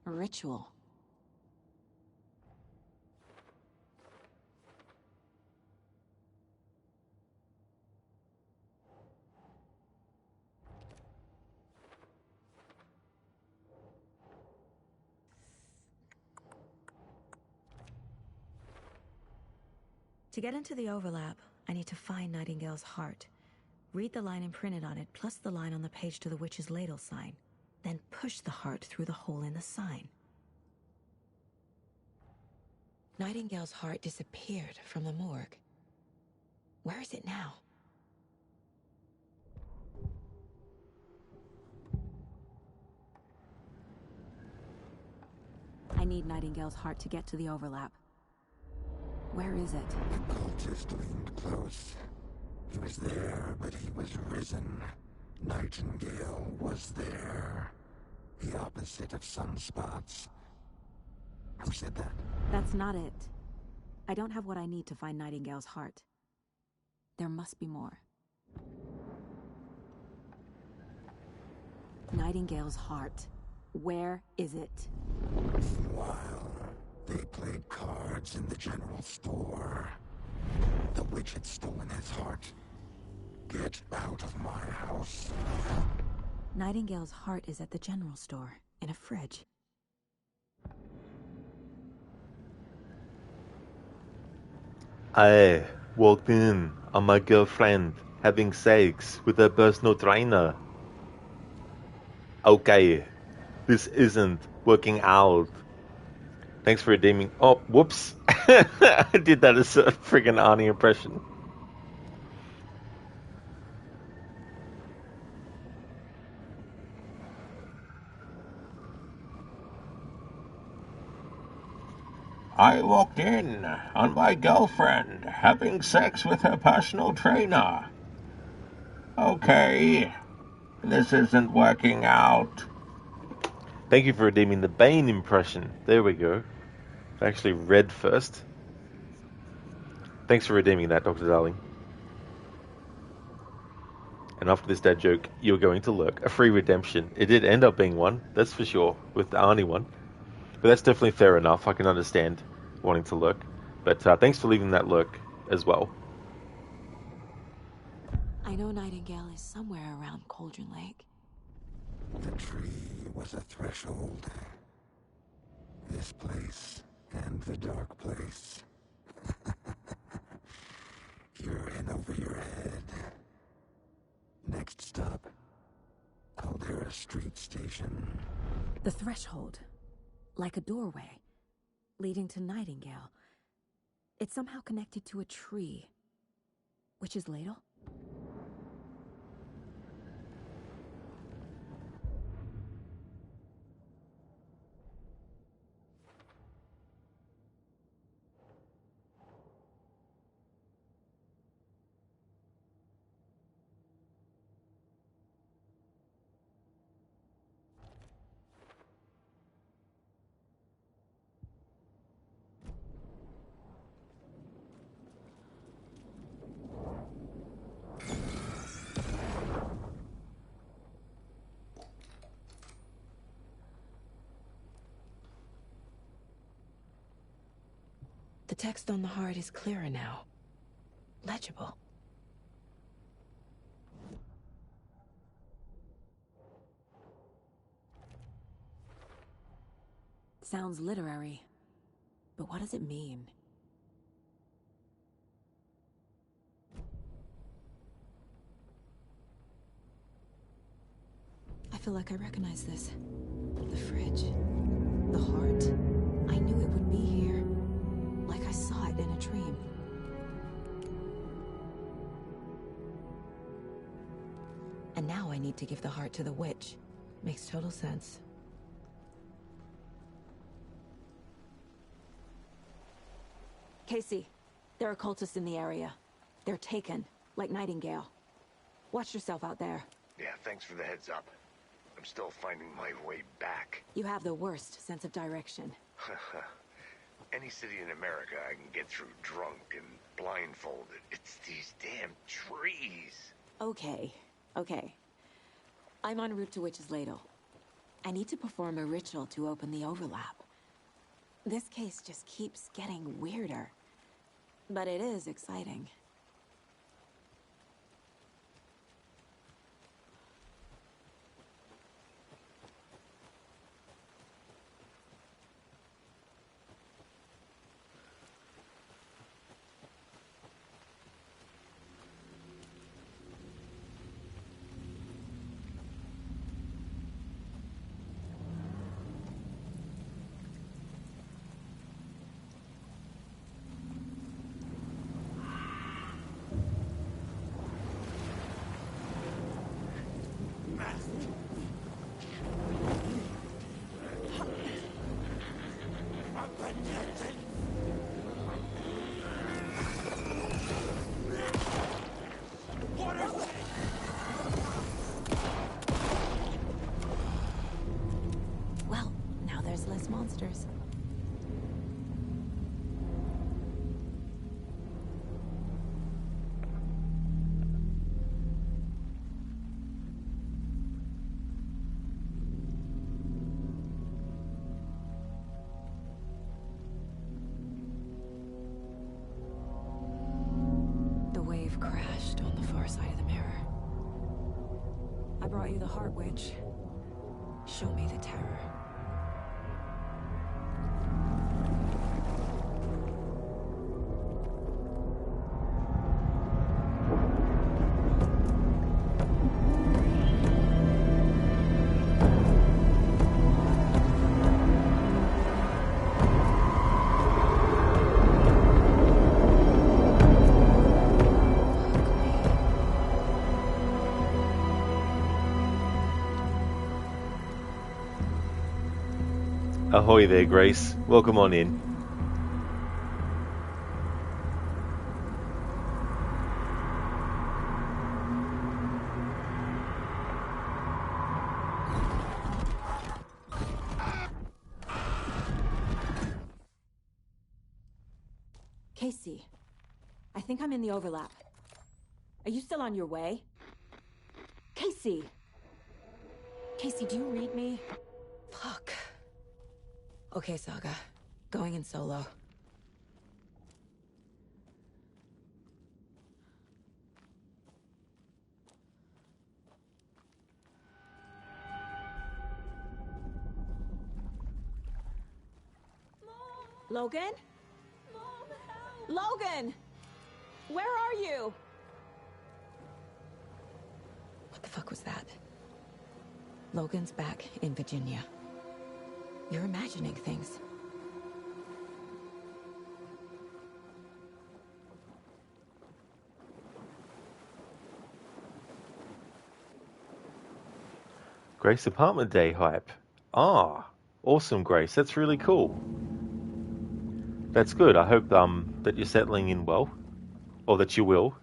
ritual. To get into the overlap, I need to find Nightingale's heart. Read the line imprinted on it, plus the line on the page to the witch's ladle sign. Then push the heart through the hole in the sign. Nightingale's heart disappeared from the morgue. Where is it now? I need Nightingale's heart to get to the overlap. Where is it? The cultist leaned close. He was there, but he was risen. Nightingale was there. The opposite of sunspots. Who said that? That's not it. I don't have what I need to find Nightingale's heart. There must be more. Nightingale's heart. Where is it? Meanwhile, they played cards in the general store. The witch had stolen his heart. Get out of my house. Nightingale's heart is at the general store, in a fridge. I walked in on my girlfriend having sex with her personal trainer. Okay, this isn't working out. Thanks for redeeming. Oh, whoops. I did that as a friggin' Arnie impression. I walked in on my girlfriend having sex with her personal trainer. Okay, this isn't working out. Thank you for redeeming the Bane impression. There we go. I actually read first. Thanks for redeeming that, Dr. Darling. And after this dad joke, you're going to lurk. A free redemption. It did end up being one, that's for sure, with the Arnie one. But that's definitely fair enough. I can understand wanting to lurk. But thanks for leaving that lurk as well. I know Nightingale is somewhere around Cauldron Lake. The tree was a threshold. This place and the dark place. You're in over your head. Next stop, Caldera Street Station. The threshold. Like a doorway. Leading to Nightingale. It's somehow connected to a tree. Witch's Ladle? The text on the heart is clearer now. Legible. Sounds literary. But what does it mean? I feel like I recognize this. The fridge. The heart. I knew it would be here. Like I saw it in a dream. And now I need to give the heart to the witch. Makes total sense. Casey, there are cultists in the area. They're taken, like Nightingale. Watch yourself out there. Yeah, thanks for the heads up. I'm still finding my way back. You have the worst sense of direction. Any city in America I can get through drunk and blindfolded. It's these damn trees. Okay. I'm en route to Witch's Ladle. I need to perform a ritual to open the overlap. This case just keeps getting weirder. But it is exciting. there's less monsters. The wave crashed on the far side of the mirror. I brought you the Heart Witch. Show me the terror. Ahoy there, Grace. Welcome on in. Casey, I think I'm in the overlap. Are you still on your way? Casey! Casey, do you read me? Fuck. Okay, Saga. Going in solo. Logan? Logan! Where are you? What the fuck was that? Logan's back in Virginia. You're imagining things. Grace Apartment Day hype. Ah, awesome, Grace. That's really cool. That's good. I hope that you're settling in well, or that you will.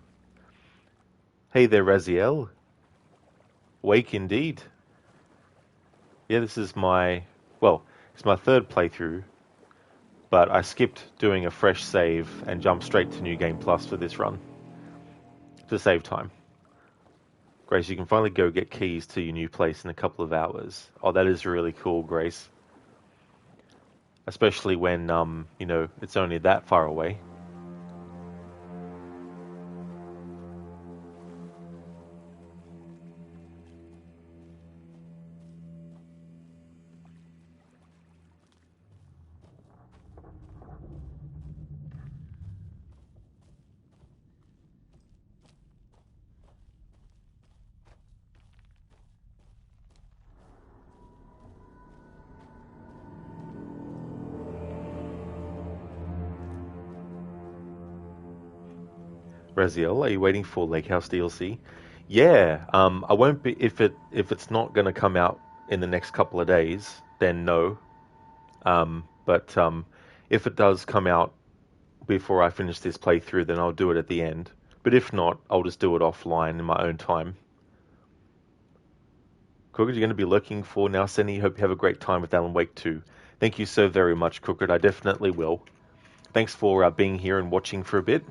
Hey there, Raziel. Wake indeed. Yeah, this is it's my third playthrough, but I skipped doing a fresh save and jumped straight to New Game Plus for this run to save time. Grace, you can finally go get keys to your new place in a couple of hours. Oh, that is really cool, Grace. Especially when, it's only that far away. Raziel, are you waiting for Lake House DLC? Yeah, I won't be if it's not going to come out in the next couple of days, then no. But if it does come out before I finish this playthrough, then I'll do it at the end. But if not, I'll just do it offline in my own time. Crooked, you're going to be looking for now, Senny. Hope you have a great time with Alan Wake 2. Thank you so very much, Crooked. I definitely will. Thanks for being here and watching for a bit.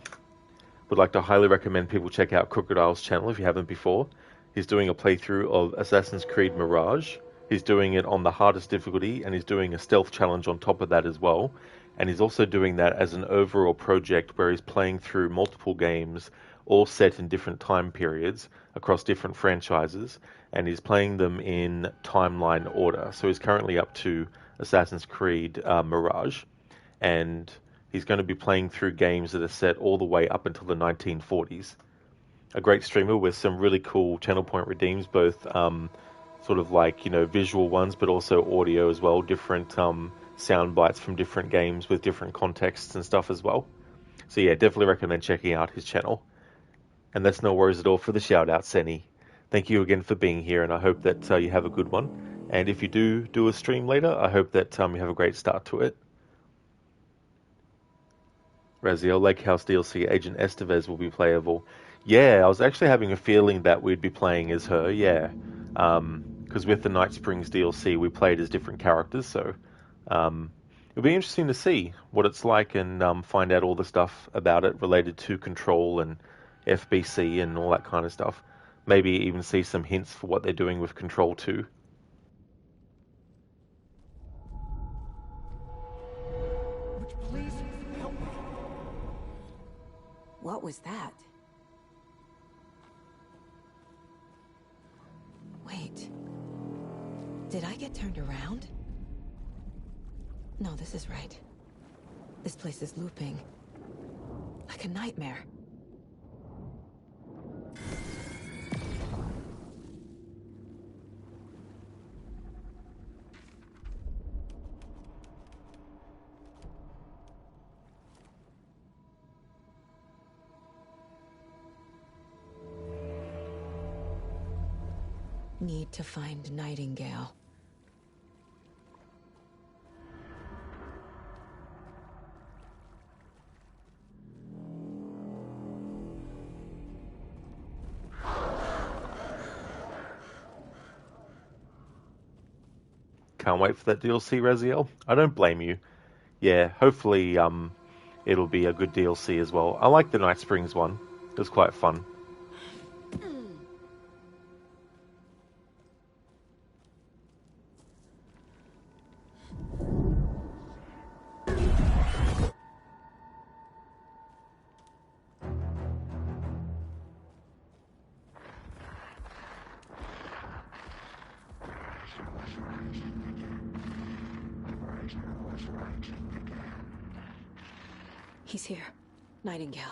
Would like to highly recommend people check out Crocodile's channel if you haven't before. He's doing a playthrough of Assassin's Creed Mirage. He's doing it on the hardest difficulty, and he's doing a stealth challenge on top of that as well. And he's also doing that as an overall project where he's playing through multiple games, all set in different time periods across different franchises, and he's playing them in timeline order. So he's currently up to Assassin's Creed Mirage, and he's going to be playing through games that are set all the way up until the 1940s. A great streamer with some really cool channel point redeems, both sort of like, visual ones, but also audio as well, different sound bites from different games with different contexts and stuff as well. So yeah, definitely recommend checking out his channel. And that's no worries at all for the shout out, Senny. Thank you again for being here, and I hope that you have a good one. And if you do a stream later, I hope that you have a great start to it. Raziel, Lake House DLC, Agent Estevez will be playable. Yeah, I was actually having a feeling that we'd be playing as her, yeah. Because with the Night Springs DLC, we played as different characters, so It'll be interesting to see what it's like and find out all the stuff about it related to Control and FBC and all that kind of stuff. Maybe even see some hints for what they're doing with Control 2. Please help me. What was that? Wait. Did I get turned around? No, this is right. This place is looping. Like a nightmare. Need to find Nightingale. Can't wait for that DLC, Raziel. I don't blame you. Yeah, hopefully it'll be a good DLC as well. I like the Night Springs one. It was quite fun. He's here. Nightingale.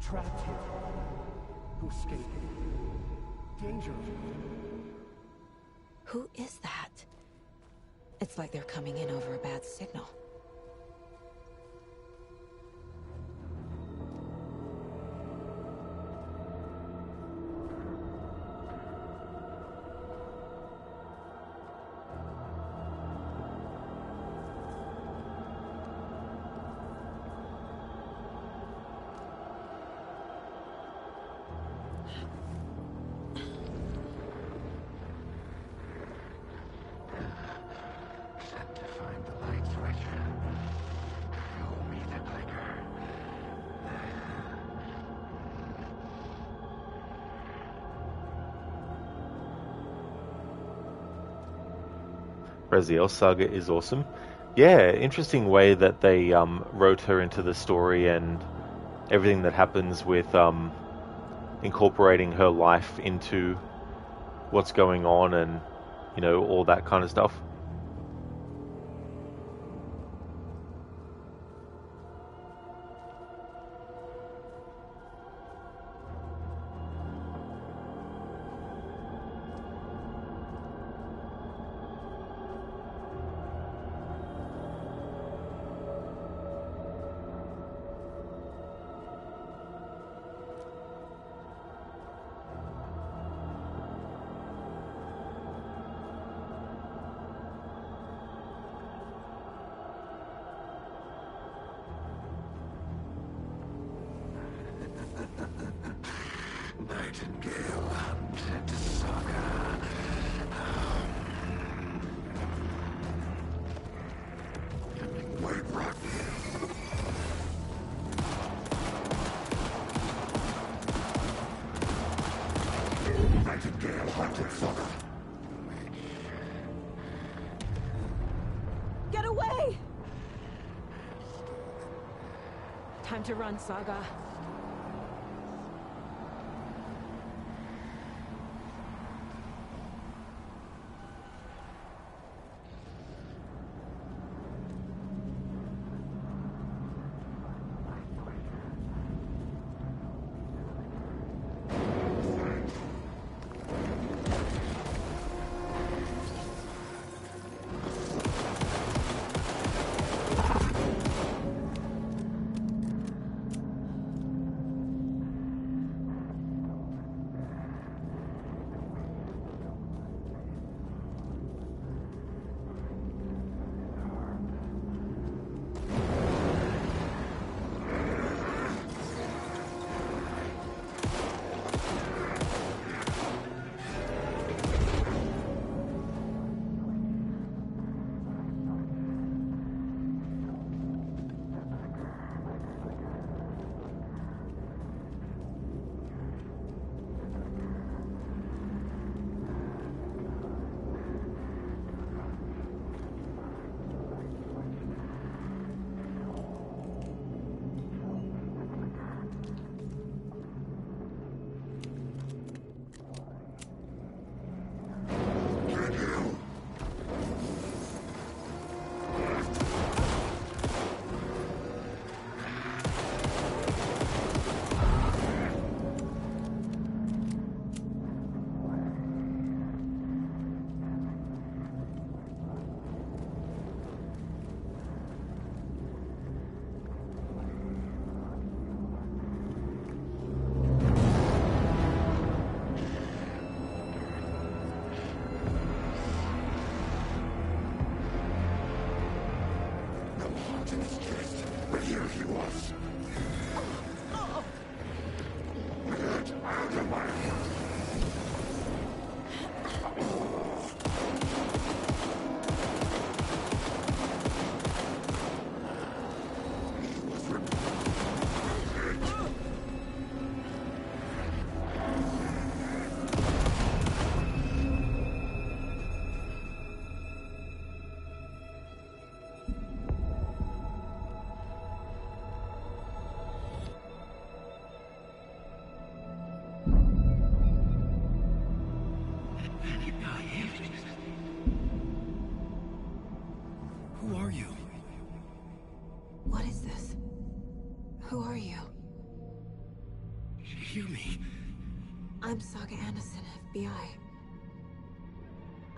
Trapped here. To escape. Danger. Who is that? It's like they're coming in over a bad signal. Raziel Saga is awesome. Yeah, interesting way that they wrote her into the story and everything that happens with incorporating her life into what's going on and, you know, all that kind of stuff. Nightingale hunted Saga. White Rock. Nightingale hunted Saga. Get away! Time to run, Saga. in his chest, but here he was. Get out of my house! Who are you? What is this? Who are you? Hear me. I'm Saga Anderson, FBI.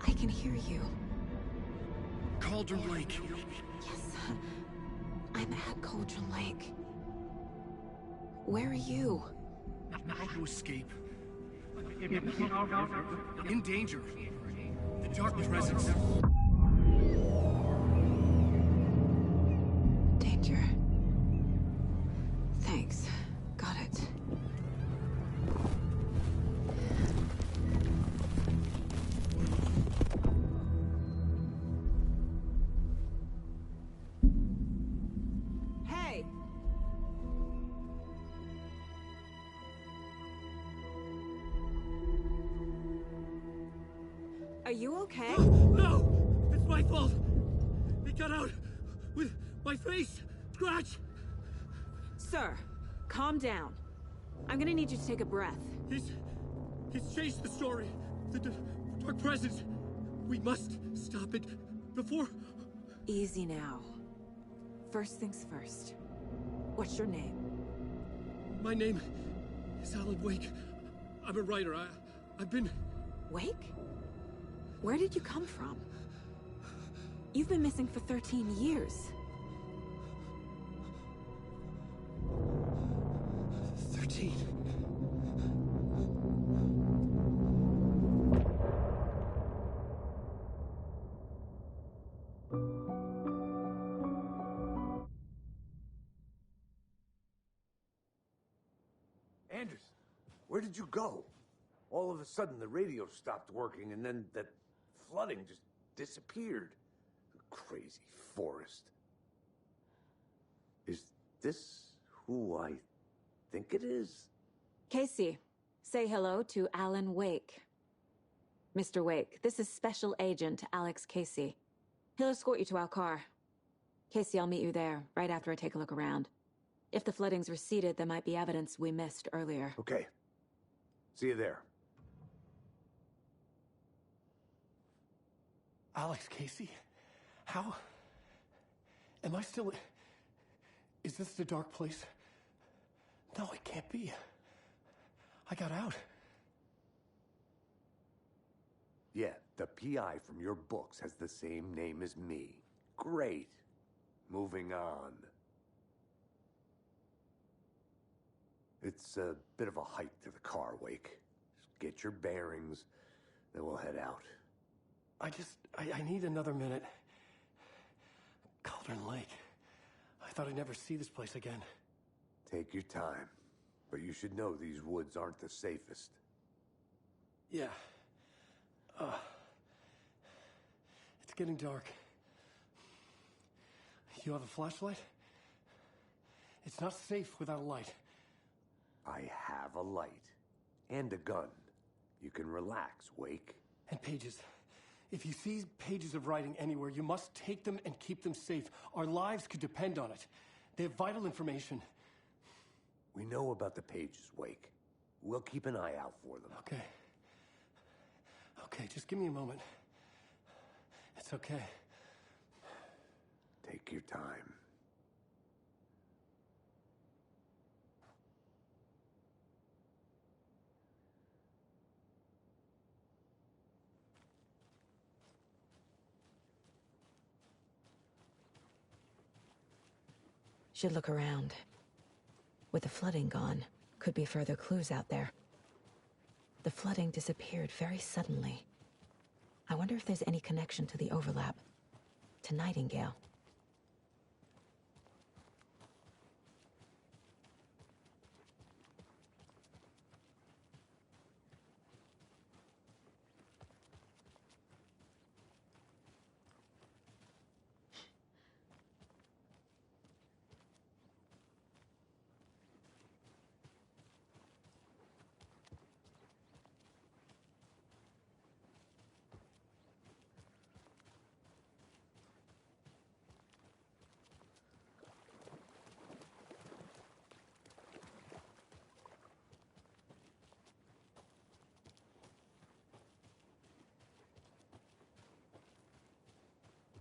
I can hear you. Cauldron Lake. Yes, I'm at Cauldron Lake. Where are you? How to escape. In danger. The dark presence. Danger. Thanks. Got it. Hey! Are you okay? No! It's my fault! It got out with my face scratch! Sir, calm down. I'm gonna need you to take a breath. He's changed the story. The dark presence. We must stop it before... Easy now. First things first. What's your name? My name is Alan Wake. I'm a writer. I've been... Wake? Where did you come from? You've been missing for 13 years. 13. Anderson, where did you go? All of a sudden, the radio stopped working, and then that flooding just disappeared. Crazy forest. Is this who I think it is? Casey, say hello to Alan Wake. Mr. Wake, this is Special Agent Alex Casey. He'll escort you to our car. Casey, I'll meet you there, right after I take a look around. If the flooding's receded, there might be evidence we missed earlier. Okay. See you there. Alex Casey? How? Am I still... Is this the dark place? No, it can't be. I got out. Yeah, the PI from your books has the same name as me. Great. Moving on. It's a bit of a hike to the car, Wake. Just get your bearings, then we'll head out. I need another minute. Cauldron Lake. I thought I'd never see this place again. Take your time. But you should know these woods aren't the safest. Yeah. It's getting dark. You have a flashlight? It's not safe without a light. I have a light. And a gun. You can relax, Wake. And pages. If you see pages of writing anywhere, you must take them and keep them safe. Our lives could depend on it. They have vital information. We know about the pages, Wake. We'll keep an eye out for them. Okay. Okay, just give me a moment. It's okay. Take your time. Should look around. With the flooding gone, could be further clues out there. The flooding disappeared very suddenly. I wonder if there's any connection to the overlap. To Nightingale.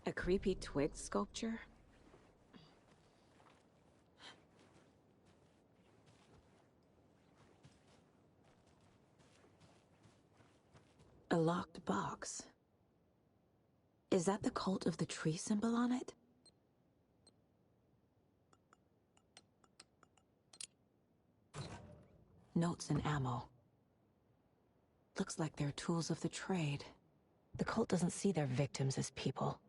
A creepy twig sculpture? A locked box. Is that the cult of the tree symbol on it? Notes and ammo. Looks like they're tools of the trade. The cult doesn't see their victims as people.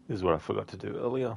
This is what I forgot to do earlier.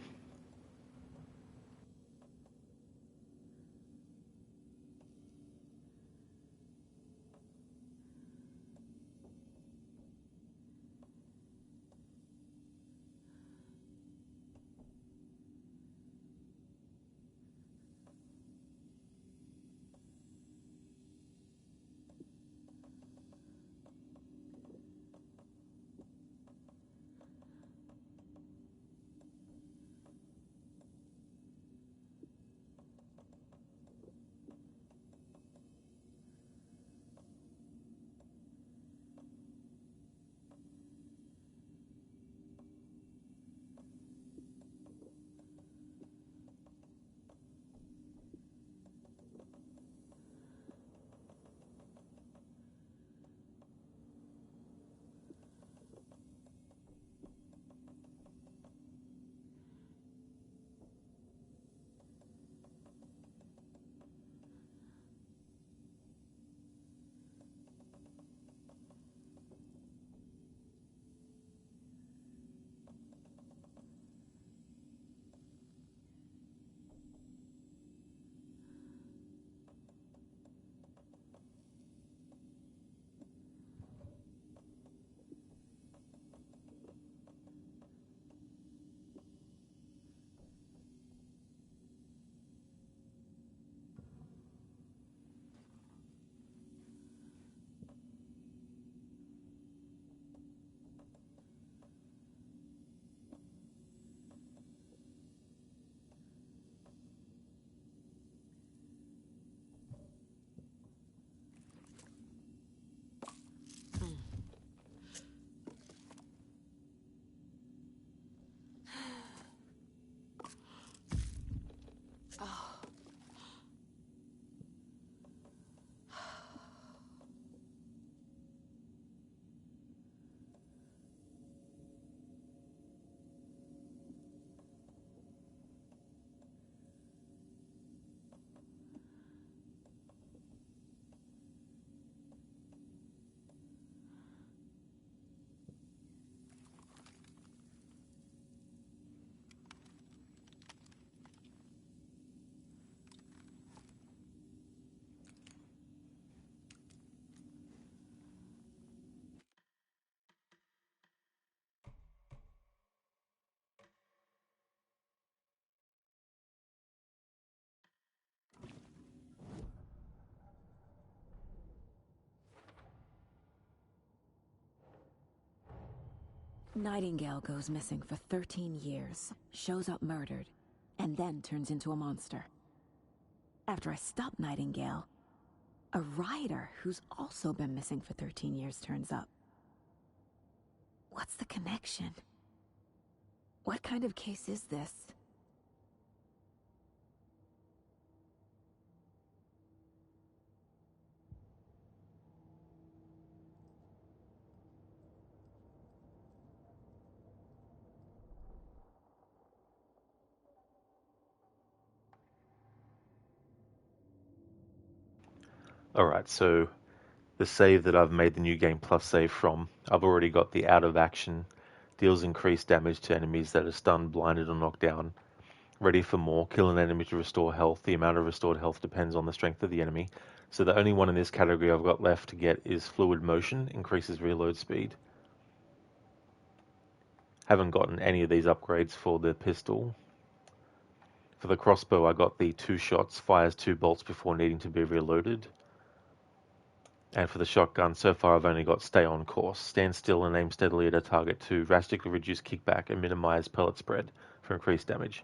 Nightingale goes missing for 13 years, shows up murdered, and then turns into a monster. After I stop Nightingale, a rider who's also been missing for 13 years turns up. What's the connection? What kind of case is this? Alright, so the save that I've made the New Game Plus save from, I've already got the out of action, deals increased damage to enemies that are stunned, blinded, or knocked down. Ready for more, kill an enemy to restore health. The amount of restored health depends on the strength of the enemy. So the only one in this category I've got left to get is Fluid Motion, increases reload speed. Haven't gotten any of these upgrades for the pistol. For the crossbow I got the 2 shots, fires 2 bolts before needing to be reloaded. And for the shotgun, so far I've only got Stay on Course. Stand still and aim steadily at a target to drastically reduce kickback and minimize pellet spread for increased damage.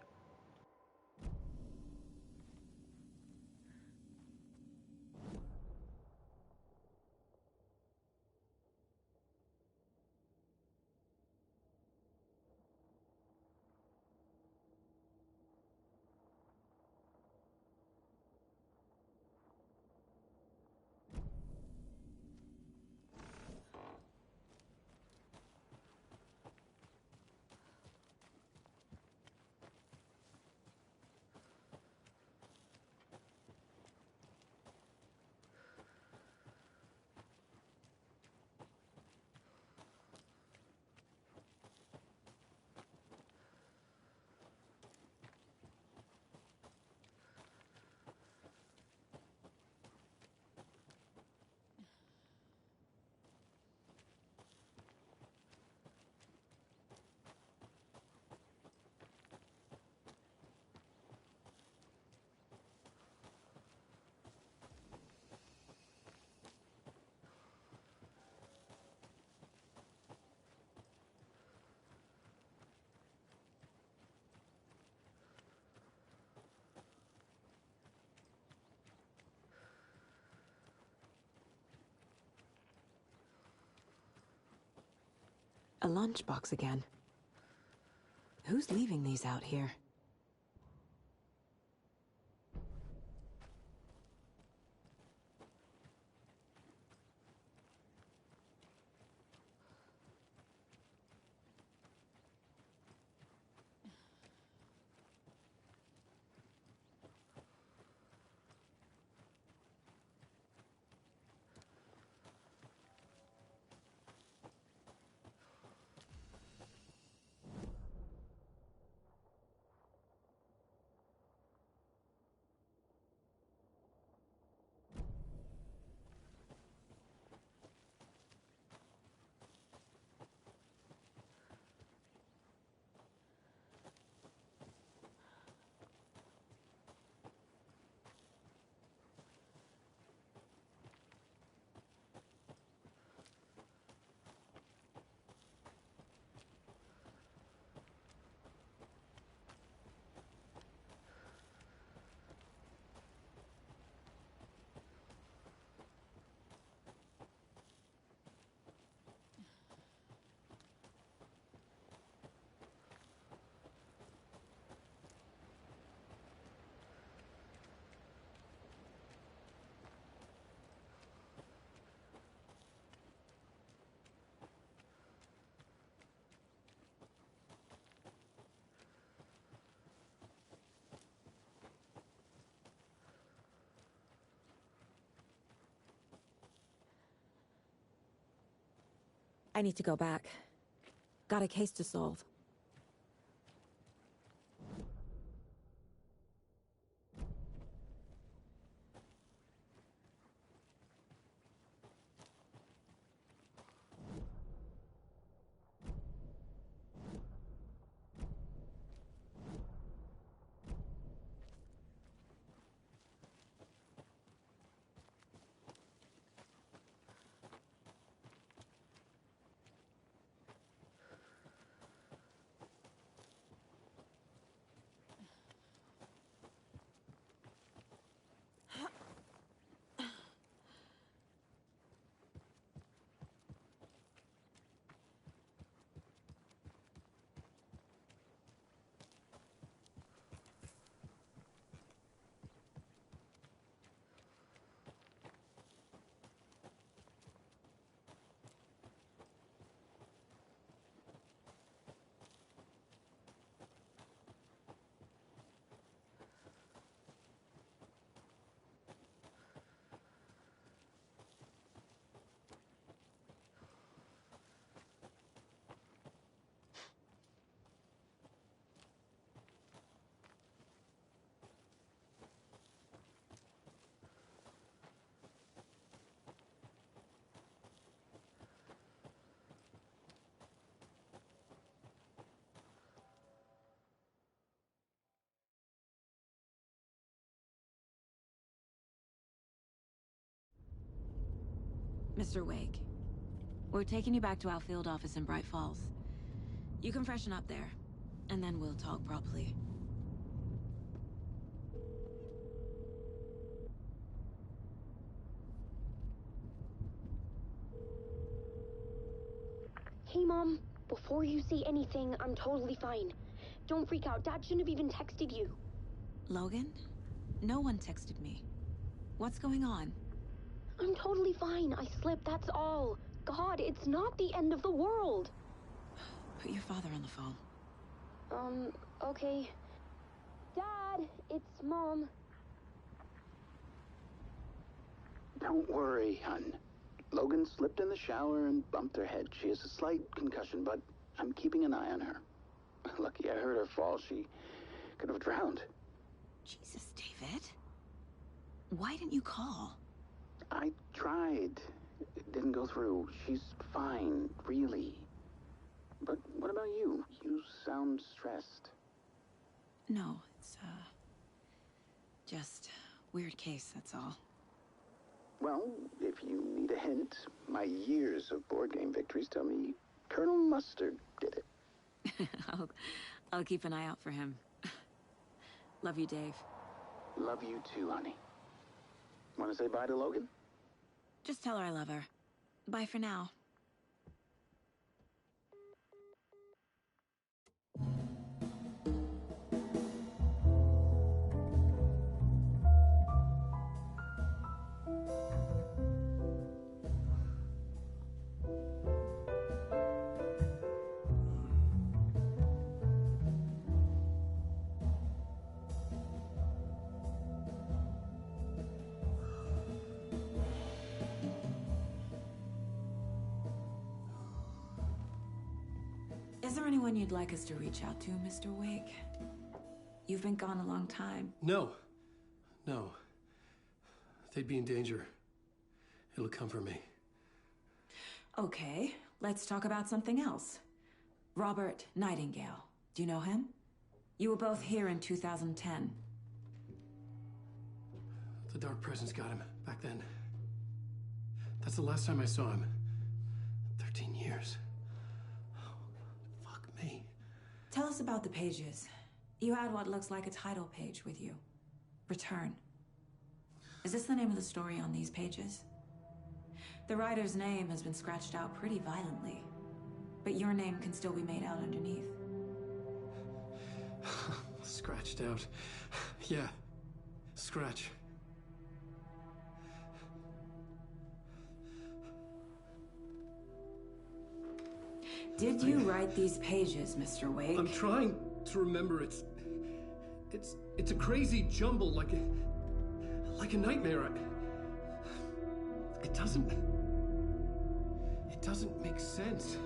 A lunchbox again. Who's leaving these out here? I need to go back. Got a case to solve. Mr. Wake, we're taking you back to our field office in Bright Falls. You can freshen up there, and then we'll talk properly. Hey, Mom. Before you say anything, I'm totally fine. Don't freak out. Dad shouldn't have even texted you. Logan? No one texted me. What's going on? I'm totally fine. I slipped, that's all. God, it's not the end of the world. Put your father on the phone. Okay. Dad, it's Mom. Don't worry, hon. Logan slipped in the shower and bumped her head. She has a slight concussion, but I'm keeping an eye on her. Lucky I heard her fall. She could have drowned. Jesus, David. Why didn't you call? I tried. It didn't go through. She's fine, really. But what about you? You sound stressed. No, it's, just weird case, that's all. Well, if you need a hint, my years of board game victories tell me Colonel Mustard did it. I'll keep an eye out for him. Love you, Dave. Love you too, honey. Want to say bye to Logan? Just tell her I love her. Bye for now. Is there anyone you'd like us to reach out to, Mr. Wake? You've been gone a long time. No. They'd be in danger. It'll come for me. Okay, let's talk about something else. Robert Nightingale. Do you know him? You were both here in 2010. The Dark Presence got him back then. That's the last time I saw him. 13 years. Fuck me. Tell us about the pages. You had what looks like a title page with you. Return. Is this the name of the story on these pages? The writer's name has been scratched out pretty violently, but your name can still be made out underneath. Scratched out. Yeah. Scratch. Did you write these pages, Mr. Wake? I'm trying to remember. It's a crazy jumble, like a nightmare. It doesn't make sense.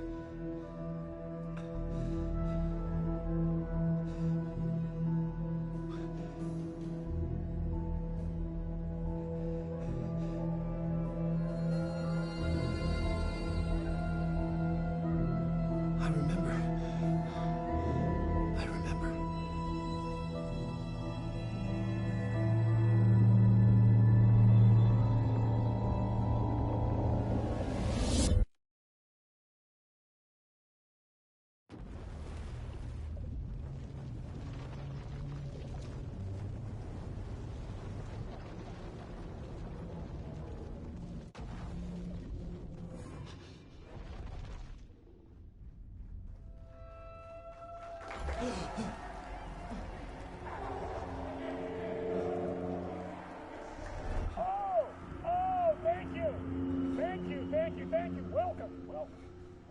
Thank you. Welcome.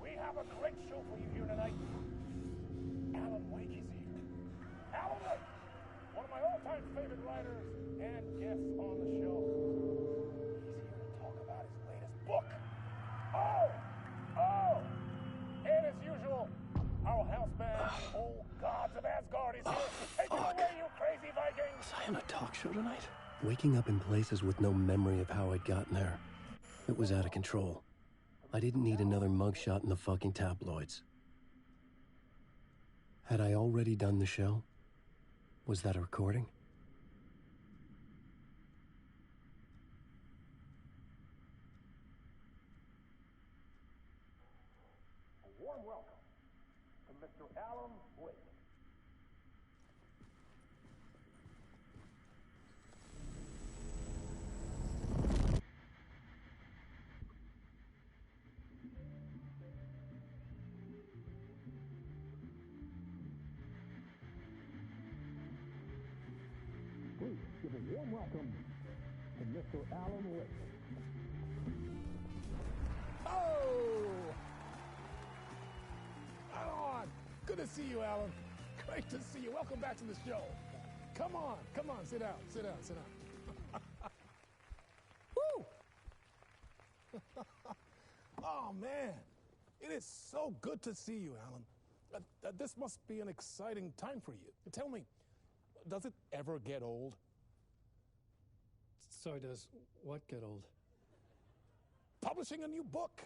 We have a great show for you here tonight. Alan Wake is here. Alan Wake, one of my all-time favorite writers and guests on the show. He's here to talk about his latest book. And as usual, our house band, Old Gods of Asgard, is here. Take it away, you crazy Vikings! Was I on a talk show tonight? Waking up in places with no memory of how I'd gotten there. It was out of control. I didn't need another mugshot in the fucking tabloids. Had I already done the show? Was that a recording? please give a warm welcome to Mr. Alan Wake. Oh! Right on. Good to see you, Alan. Great to see you. Welcome back to the show. Come on, sit down, sit down, sit down. Woo! Oh, man. It is so good to see you, Alan. This must be an exciting time for you. Tell me, does it ever get old? Sorry, does what get old? Publishing a new book.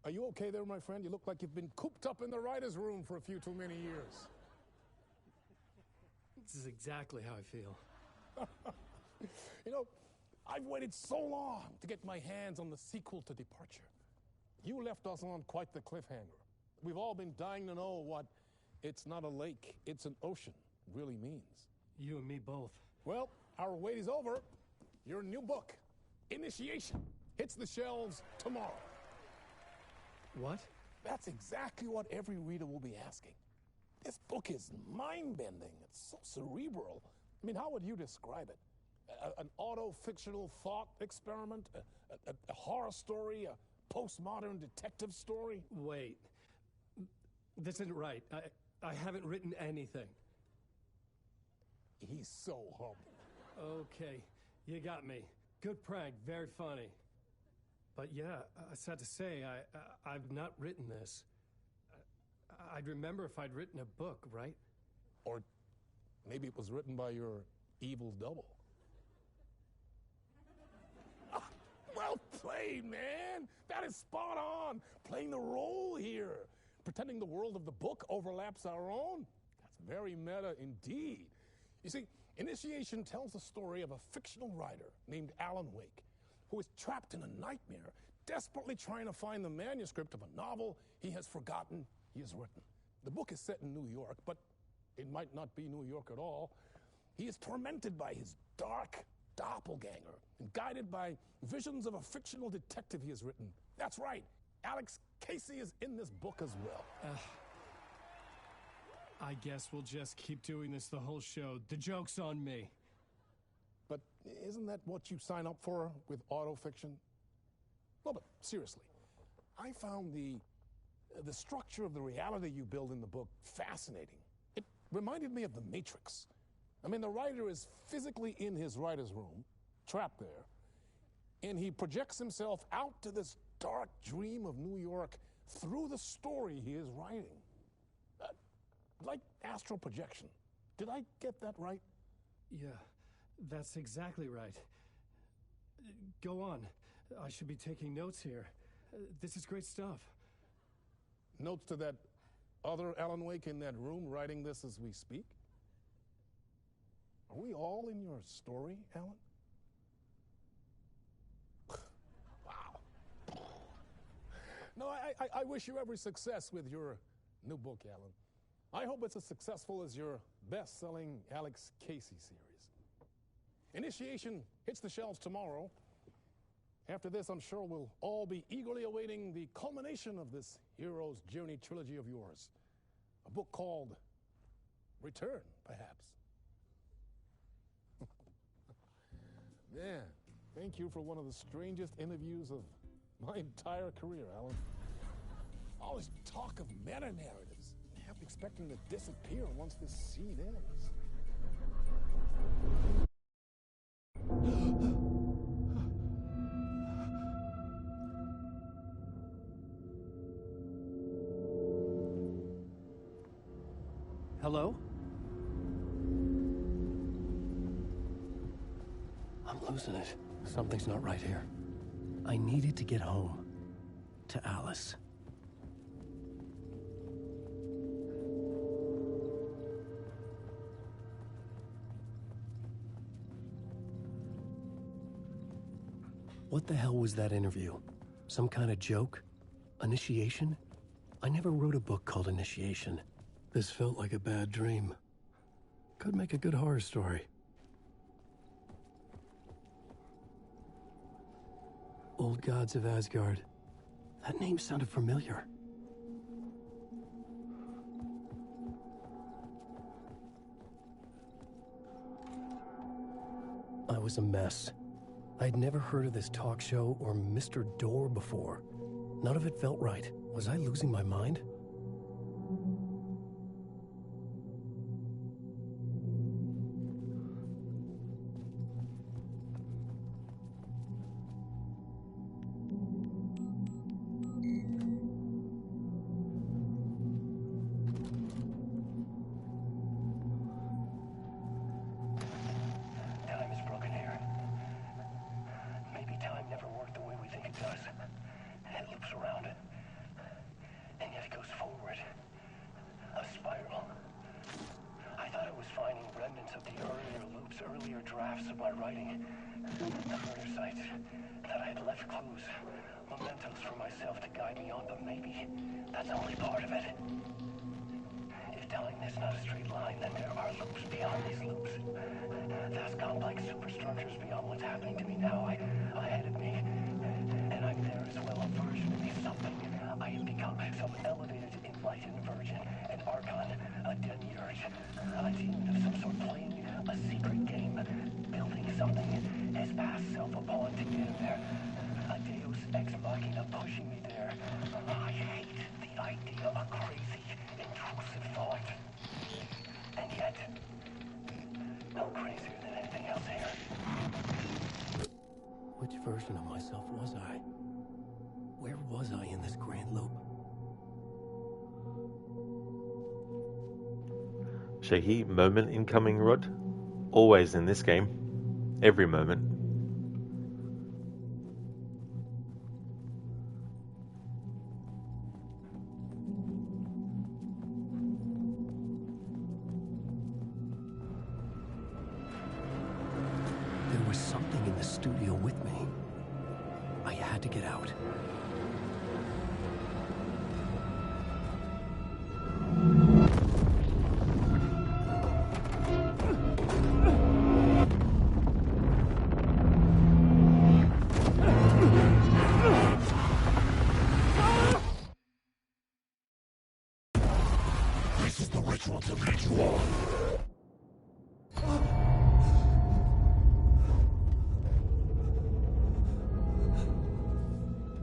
Are you okay there, my friend? You look like you've been cooped up in the writer's room for a few too many years. This is exactly how I feel. You know, I've waited so long to get my hands on the sequel to Departure. You left us on quite the cliffhanger. We've all been dying to know what "it's not a lake, it's an ocean" really means. You and me both. Well, our wait is over. Your new book, Initiation, hits the shelves tomorrow. What? That's exactly what every reader will be asking. This book is mind-bending. It's so cerebral. I mean, how would you describe it? An auto-fictional thought experiment? A horror story? A postmodern detective story? Wait. This isn't right. I haven't written anything. He's so humble. Okay, you got me. Good prank, very funny. But yeah, I sad to say, I've not written this. I'd remember if I'd written a book, right? Or maybe it was written by your evil double. Well played, man! That is spot on! Playing the role here. Pretending the world of the book overlaps our own. That's very meta indeed. You see, Initiation tells the story of a fictional writer named Alan Wake, who is trapped in a nightmare, desperately trying to find the manuscript of a novel he has forgotten he has written. The book is set in New York, but it might not be New York at all. He is tormented by his dark doppelganger and guided by visions of a fictional detective he has written. That's right, Alex Casey is in this book as well. I guess we'll just keep doing this the whole show. The joke's on me. But isn't that what you sign up for with autofiction? No, but seriously, I found the structure of the reality you build in the book fascinating. It reminded me of The Matrix. I mean, the writer is physically in his writer's room, trapped there, and he projects himself out to this dark dream of New York through the story he is writing. Like astral projection. Did I get that right? Yeah, that's exactly right. Go on. I should be taking notes here. This is great stuff. Notes to that other Alan Wake in that room writing this as we speak? Are we all in your story, Alan? Wow. No, I wish you every success with your new book, Alan. I hope it's as successful as your best-selling Alex Casey series. Initiation hits the shelves tomorrow. After this, I'm sure we'll all be eagerly awaiting the culmination of this hero's journey trilogy of yours. A book called Return, perhaps. Man, thank you for one of the strangest interviews of my entire career, Alan. All this talk of meta-narratives, half expecting to disappear once this scene ends. Hello? I'm losing it. Something's not right here. I needed to get home. To Alice. What the hell was that interview? Some kind of joke? Initiation? I never wrote a book called Initiation. This felt like a bad dream. Could make a good horror story. Old Gods of Asgard. That name sounded familiar. was a mess. I'd never heard of this talk show or Mr. Door before. None of it felt right. Was I losing my mind? Time is broken here. Maybe time never worked the way we think it does. It loops around, and yet it goes forward. A spiral. I thought I was finding remnants of the earlier loops, earlier drafts of my writing. The murder sites, that I had left clues, mementos for myself to guide me on, but maybe that's only part of it. If time is not a straight line, then there are loops beyond these loops. Vast complex superstructures beyond what's happening to me now, ahead of me. And I'm there as well, a version of me, something. I have become some elevated, enlightened version, an archon, a demiurge, a demon of some sort, playing a secret game, building something, his past self upon to get him there. A deus ex machina pushing me there. I hate the idea of crazy, intrusive thought. And yet, no crazier than anything else here. Which version of myself was I? Where was I in this grand loop? Shaky moment incoming, Rod. Always in this game. Every moment. There was something in the studio with me. I had to get out. This is the ritual to lead you on.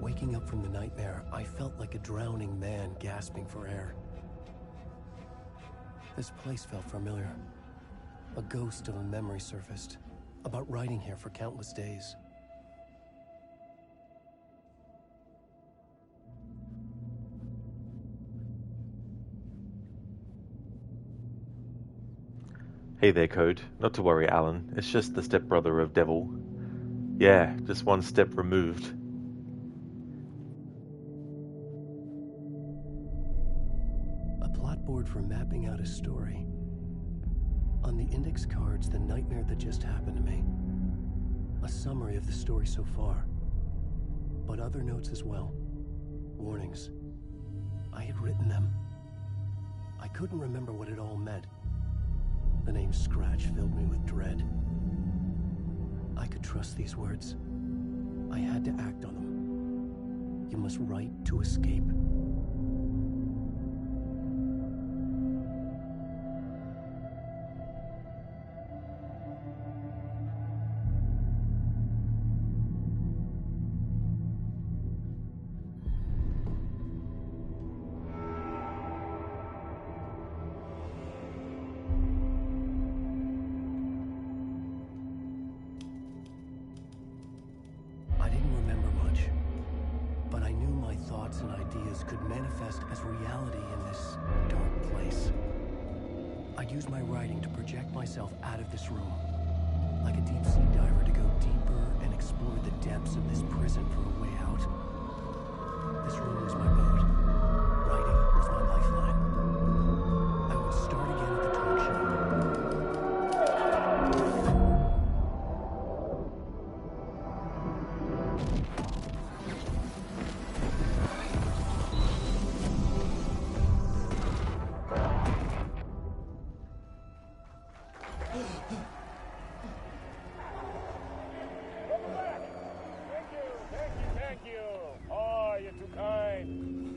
Waking up from the nightmare, I felt like a drowning man gasping for air. This place felt familiar. A ghost of a memory surfaced, about riding here for countless days. Hey there, Code. Not to worry, Alan. It's just the stepbrother of Devil. Yeah, just one step removed. A plot board for mapping out a story. On the index cards, the nightmare that just happened to me. A summary of the story so far. But other notes as well. Warnings. I had written them. I couldn't remember what it all meant. The name Scratch filled me with dread. I could trust these words. I had to act on them. You must write to escape. And ideas could manifest as reality in this dark place. I'd use my writing to project myself out of this room, like a deep sea diver to go deeper and explore the depths of this prison for a way out. This room was my boat. Writing was my lifeline. I would start again at the talk show.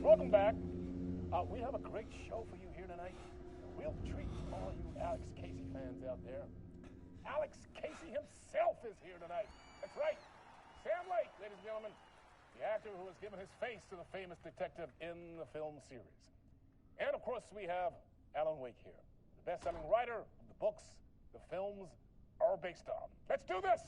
Welcome back. We have a great show for you here tonight. We'll treat all you Alex Casey fans out there. Alex Casey himself is here tonight. That's right. Sam Lake, ladies and gentlemen. The actor who has given his face to the famous detective in the film series. And of course, we have Alan Wake here, the best-selling writer of the books the films are based on. Let's do this!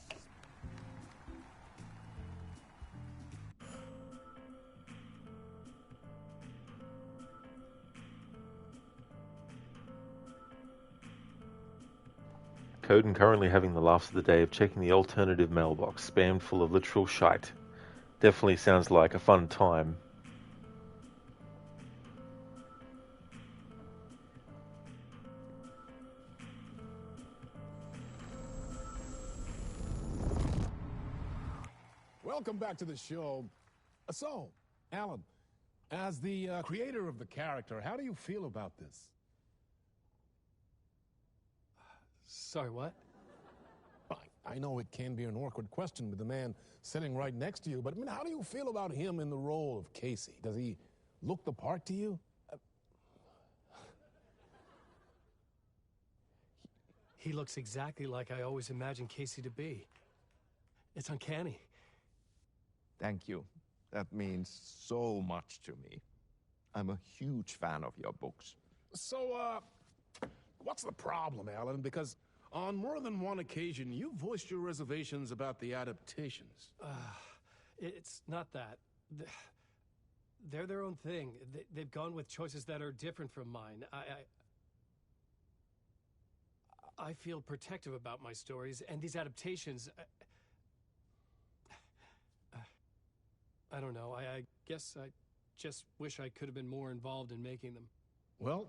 Coden currently having the laughs of the day of checking the alternative mailbox, spammed full of literal shite. Definitely sounds like a fun time. Welcome back to the show. So, Alan, as the creator of the character, how do you feel about this? Sorry, what? I know it can be an awkward question with the man sitting right next to you, but I mean, how do you feel about him in the role of Casey? Does he look the part to you? He looks exactly like I always imagined Casey to be. It's uncanny. Thank you. That means so much to me. I'm a huge fan of your books. So, what's the problem, Alan? Because on more than one occasion, you voiced your reservations about the adaptations. It's not that. They're their own thing. They've gone with choices that are different from mine. I feel protective about my stories, and these adaptations... I don't know. I guess I just wish I could have been more involved in making them. Well,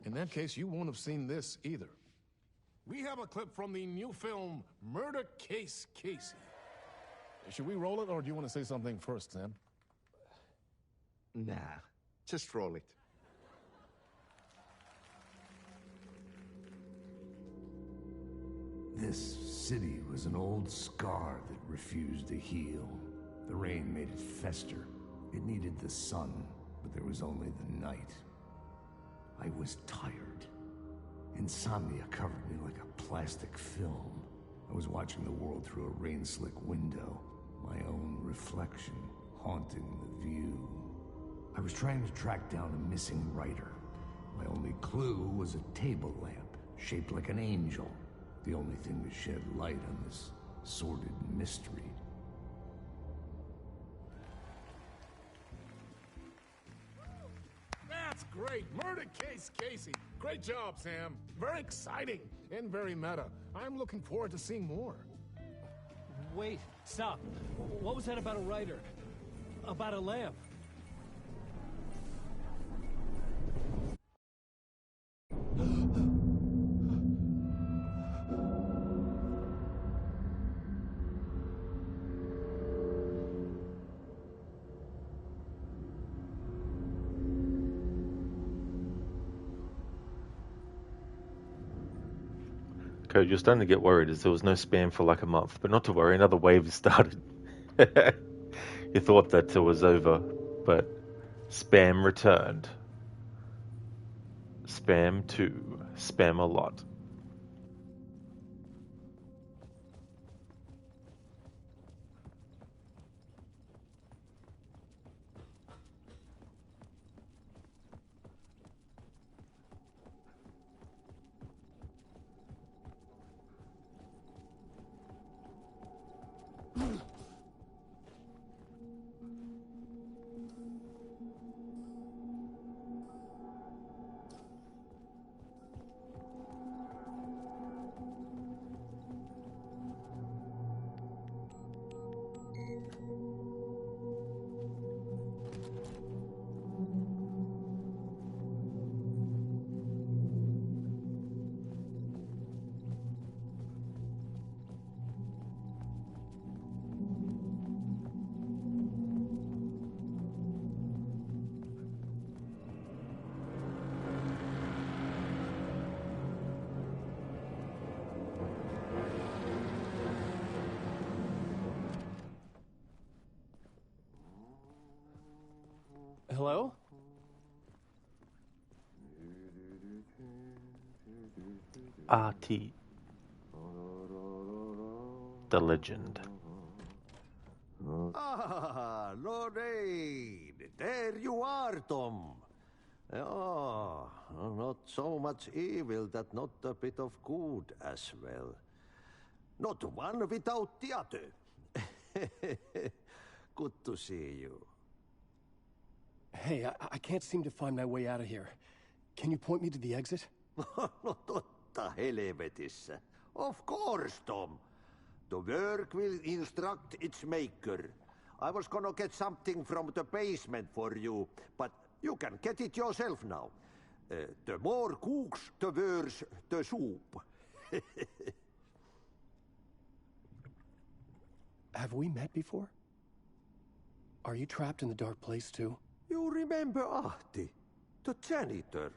in that case, you won't have seen this either. We have a clip from the new film, Murder Case Casey. Should we roll it, or do you want to say something first, Sam? Nah, just roll it. This city was an old scar that refused to heal. The rain made it fester. It needed the sun, but there was only the night. I was tired. Insomnia covered me like a plastic film. I was watching the world through a rain-slick window, my own reflection haunting the view. I was trying to track down a missing writer. My only clue was a table lamp, shaped like an angel. The only thing to shed light on this sordid mystery. That's great! Murder Case Casey! Great job, Sam. Very exciting and very meta. I'm looking forward to seeing more. Wait, stop. What was that about a writer? About a lamp? Code, you're starting to get worried as there was no spam for like a month, but not to worry, another wave has started. You thought that it was over, but spam returned. Spam 2. Spam a lot. Hello? RT. the legend. Ah, Lorraine! There you are, Tom. Oh, not so much evil that not a bit of good as well. Not one without the other. Good to see you. Hey, I can't seem to find my way out of here. Can you point me to the exit? No totta helvetissä. Of course, Tom. The work will instruct its maker. I was gonna get something from the basement for you, but you can get it yourself now. The more cooks, the worse the soup. Have we met before? Are you trapped in the dark place too? You remember Ahti, the janitor.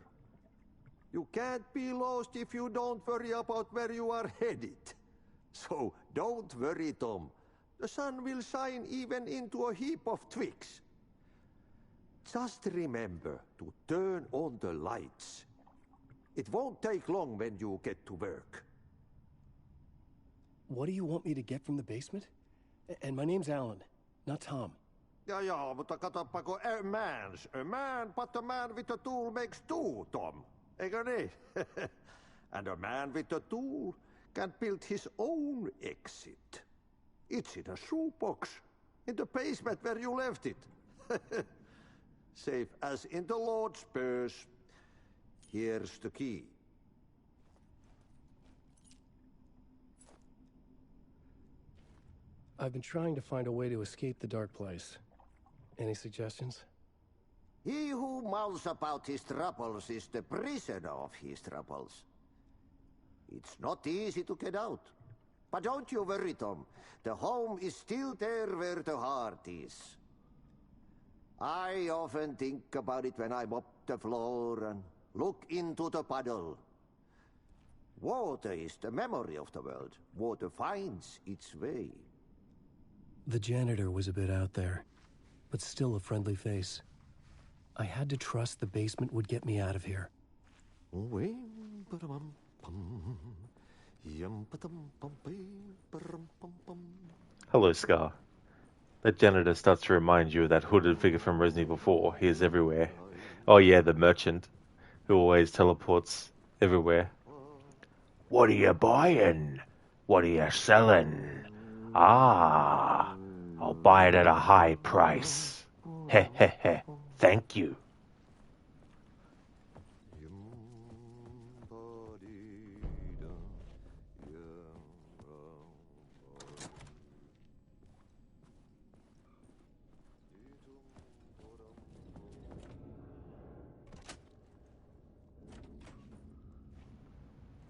You can't be lost if you don't worry about where you are headed. So don't worry, Tom. The sun will shine even into a heap of twigs. Just remember to turn on the lights. It won't take long when you get to work. What do you want me to get from the basement? And my name's Alan, not Tom. Ja, mutta katsopako a man, but a man with a tool makes two, Tom. Eikö niin? And a man with a tool can build his own exit. It's in a shoebox, in the basement where you left it. Safe as in the Lord's purse. Here's the key. I've been trying to find a way to escape the dark place. Any suggestions? He who mouths about his troubles is the prisoner of his troubles. It's not easy to get out. But don't you worry, Tom. The home is still there where the heart is. I often think about it when I mop the floor and look into the puddle. Water is the memory of the world. Water finds its way. The janitor was a bit out there, but still a friendly face. I had to trust the basement would get me out of here. Hello, Scar. That janitor starts to remind you of that hooded figure from Resident Evil 4. He is everywhere. Oh yeah, the merchant, who always teleports everywhere. What are you buying? What are you selling? Ah, I'll buy it at a high price. Heh heh heh. Thank you.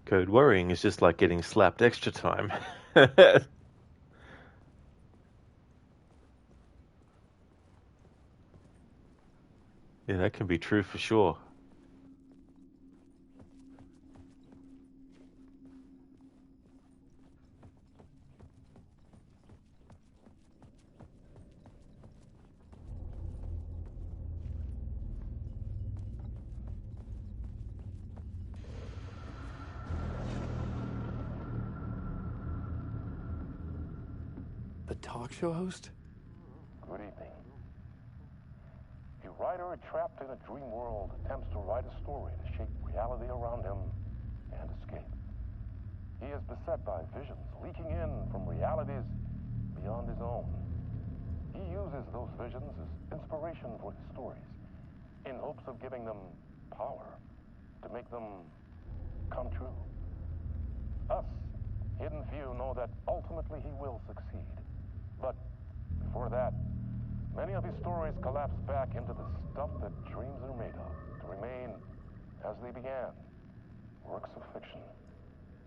Code worrying is just like getting slapped extra time. Yeah, that can be true for sure. The talk show host? Good evening. A writer trapped in a dream world attempts to write a story to shape reality around him and escape. He is beset by visions leaking in from realities beyond his own. He uses those visions as inspiration for his stories, in hopes of giving them power, to make them come true. Us, hidden few, know that ultimately he will succeed. But before that, many of his stories collapse back into the stuff that dreams are made of, to remain as they began, works of fiction.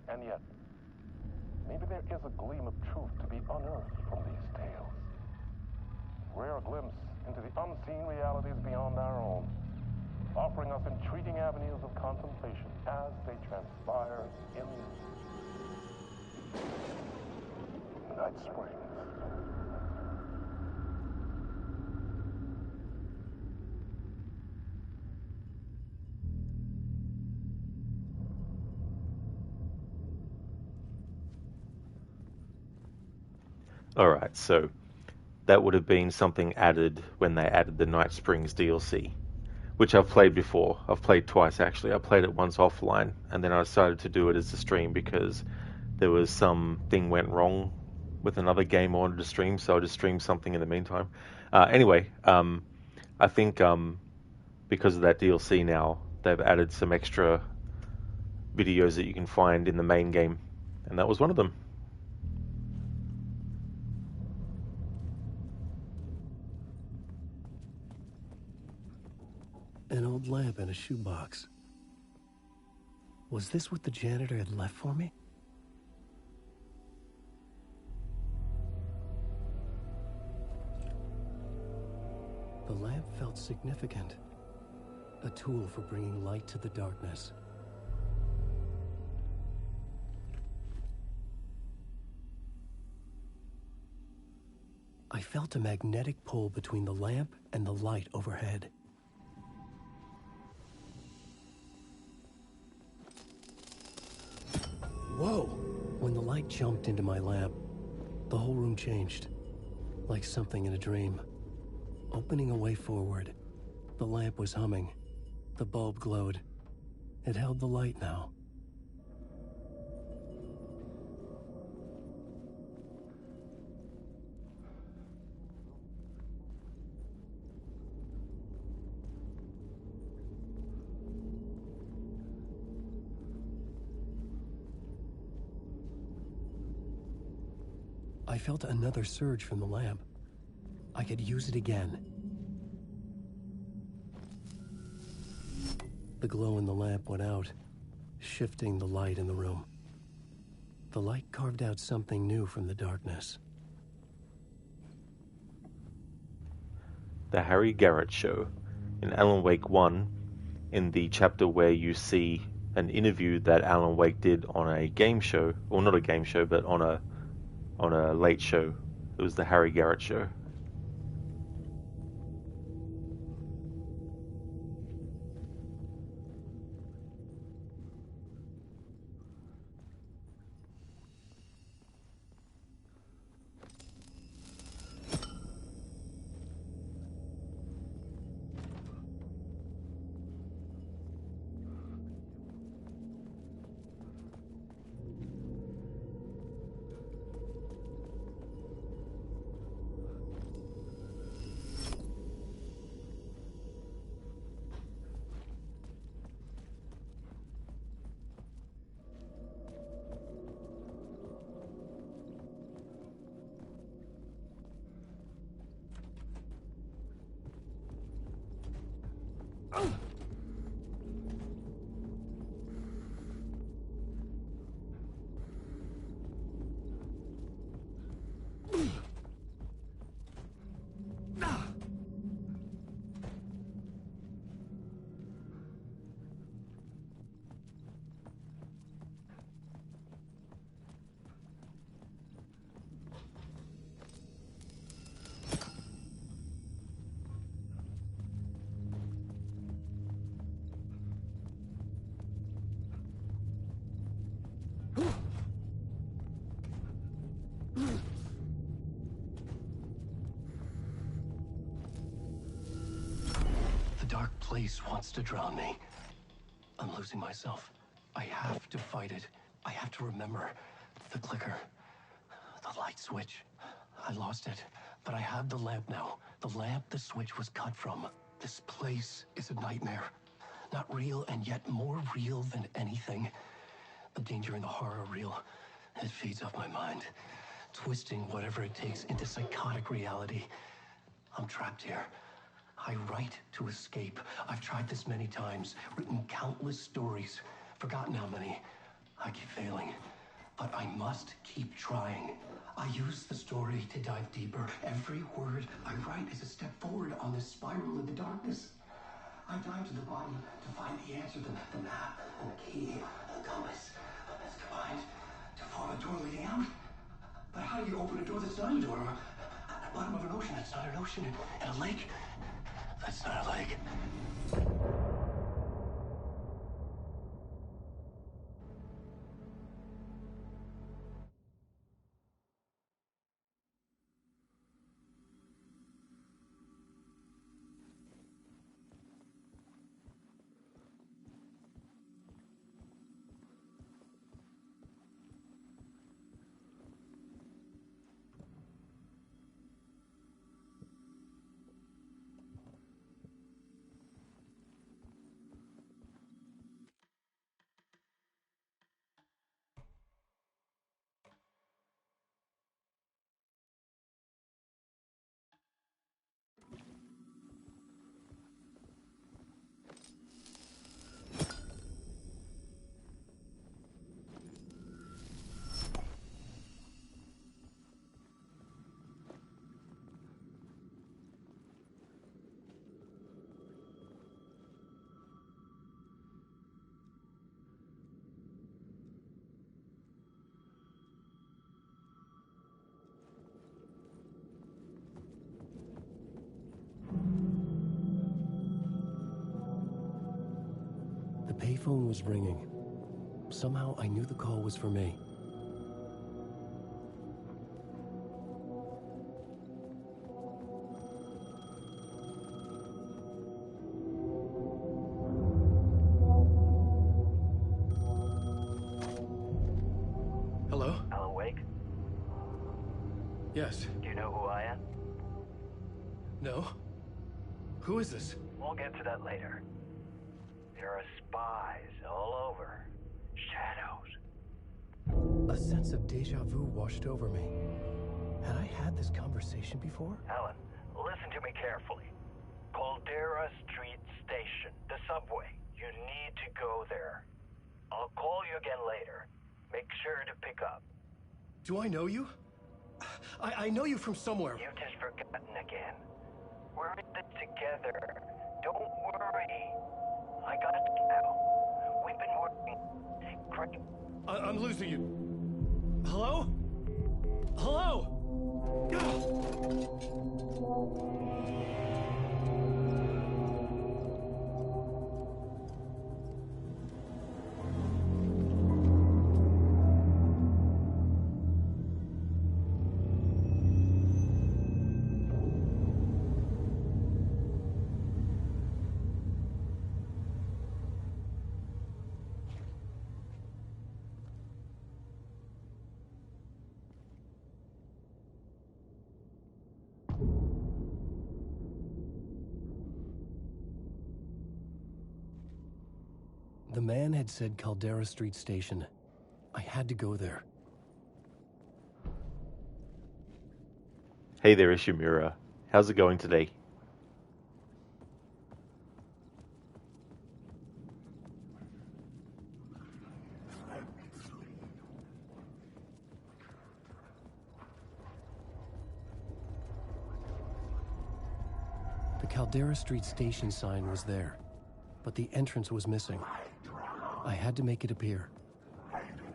And yet, maybe there is a gleam of truth to be unearthed from these tales. Rare glimpse into the unseen realities beyond our own, offering us intriguing avenues of contemplation as they transpire in Night Springs. Alright, so that would have been something added when they added the Night Springs DLC, which I've played before. I've played twice actually. I played it once offline, and then I decided to do it as a stream because there was something went wrong with another game I wanted to stream, so I just streamed something in the meantime. Anyway, I think because of that DLC now, they've added some extra videos that you can find in the main game, and that was one of them. An old lamp in a shoebox. Was this what the janitor had left for me? The lamp felt significant. A tool for bringing light to the darkness. I felt a magnetic pull between the lamp and the light overhead. Whoa! When the light jumped into my lamp, the whole room changed, like something in a dream. Opening a way forward, the lamp was humming. The bulb glowed. It held the light now. I felt another surge from the lamp. I could use it again. The glow in the lamp went out, shifting the light in the room. The light carved out something new from the darkness. The Harry Garrett Show. In Alan Wake 1, in the chapter where you see an interview that Alan Wake did on a game show, or not a game show, but on a late show. It was the Harry Garrett Show. The dark place wants to drown me. I'm losing myself. I have to fight it. I have to remember. The clicker. The light switch. I lost it. But I have the lamp now. The lamp the switch was cut from. This place is a nightmare. Not real, and yet more real than anything. The danger and the horror are real. It feeds off my mind, twisting whatever it takes into psychotic reality. I'm trapped here. I write to escape. I've tried this many times, written countless stories, forgotten how many. I keep failing, but I must keep trying. I use the story to dive deeper. Every word I write is a step forward on this spiral in the darkness. I dive to the bottom to find the answer, the map, and the key, the compass. It's combined to form a door leading out. But how do you open a door that's not a door? At the bottom of an ocean that's not an ocean, and a lake that's not a lake. phone was ringing. Somehow I knew the call was for me. Hello? Alan Wake? Yes. Do you know who I am? No? Who is this? We'll get to that later. There are spies all over. Shadows. A sense of deja vu washed over me. Had I had this conversation before? Alan, listen to me carefully. Caldera Street Station, the subway. You need to go there. I'll call you again later. Make sure to pick up. Do I know you? I know you from somewhere. You've just forgotten again. We're in this together. Don't worry. I got you now. We've been working. Great. I'm losing you. Hello? Hello? The man had said Caldera Street Station. I had to go there. Hey there, Ishimura. How's it going today? The Caldera Street Station sign was there, but the entrance was missing. I had to make it appear.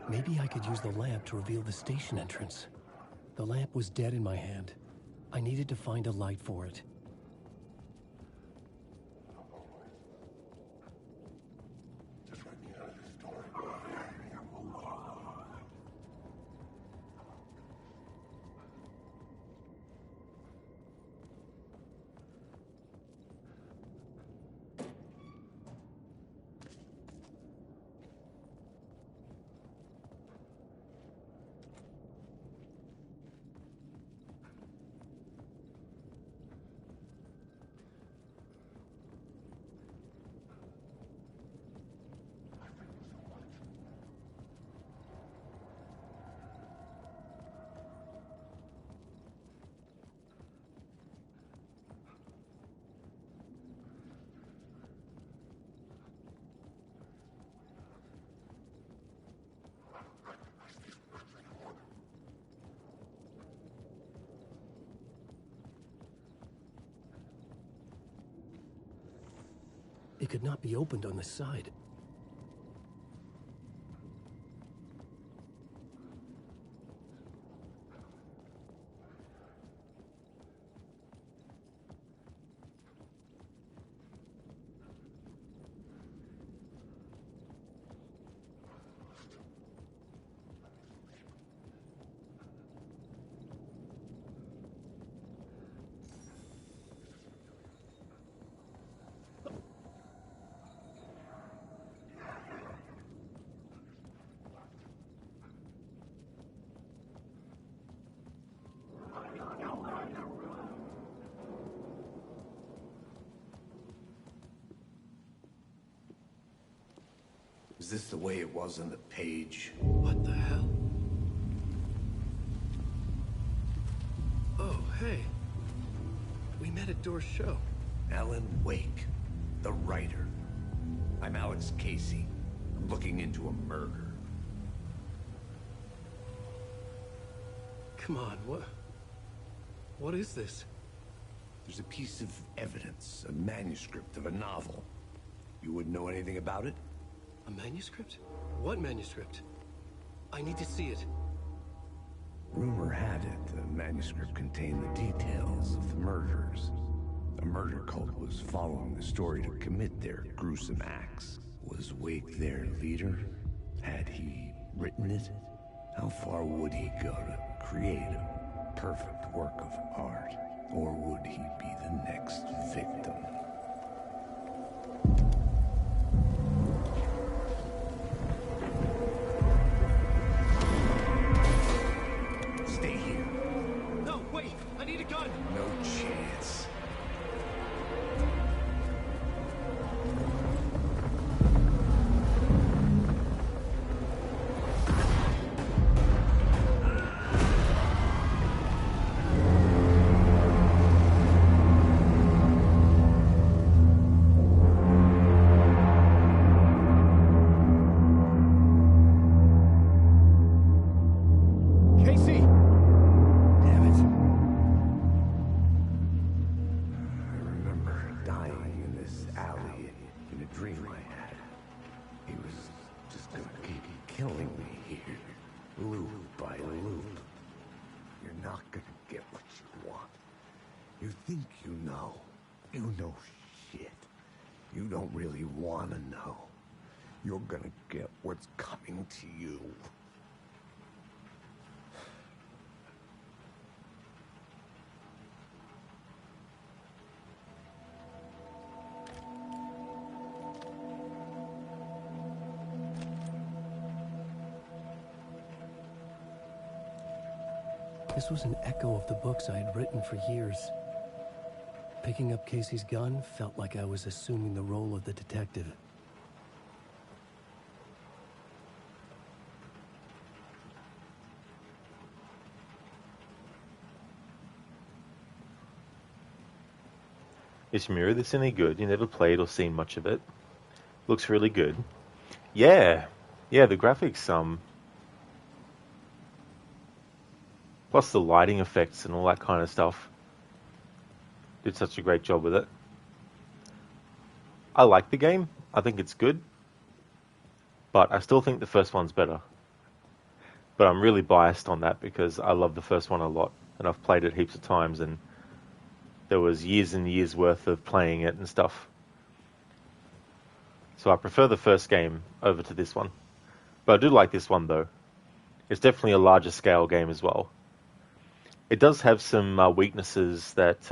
Maybe I could use the lamp to reveal the station entrance. The lamp was dead in my hand. I needed to find a light for it. It could not be opened on the side. Is this the way it was on the page? What the hell? Oh, hey. We met at Door's show. Alan Wake, the writer. I'm Alex Casey. I'm looking into a murder. Come on, what is this? There's a piece of evidence, a manuscript of a novel. You wouldn't know anything about it? A manuscript? What manuscript? I need to see it. Rumor had it the manuscript contained the details of the murders. A murder cult was following the story to commit their gruesome acts. Was Wake their leader? Had he written it? How far would he go to create a perfect work of art? Or would he be the next victim? Stay here. No, wait! I need a gun! No chance. Casey! Damn it. I remember dying in this alley in a dream I had. He was just gonna keep killing me here, loop by loop. You're not gonna get what you want. You think you know. You know shit. You don't really want to know. You're gonna get what's coming to you. This was an echo of the books I had written for years. Picking up Casey's gun felt like I was assuming the role of the detective. Is Mirror this any good? You never played or seen much of it. Looks really good. Yeah, the graphics, plus the lighting effects and all that kind of stuff. Did such a great job with it. I like the game. I think it's good. But I still think the first one's better. But I'm really biased on that because I love the first one a lot. And I've played it heaps of times and there was years and years worth of playing it and stuff. So I prefer the first game over to this one. But I do like this one though. It's definitely a larger scale game as well. It does have some weaknesses that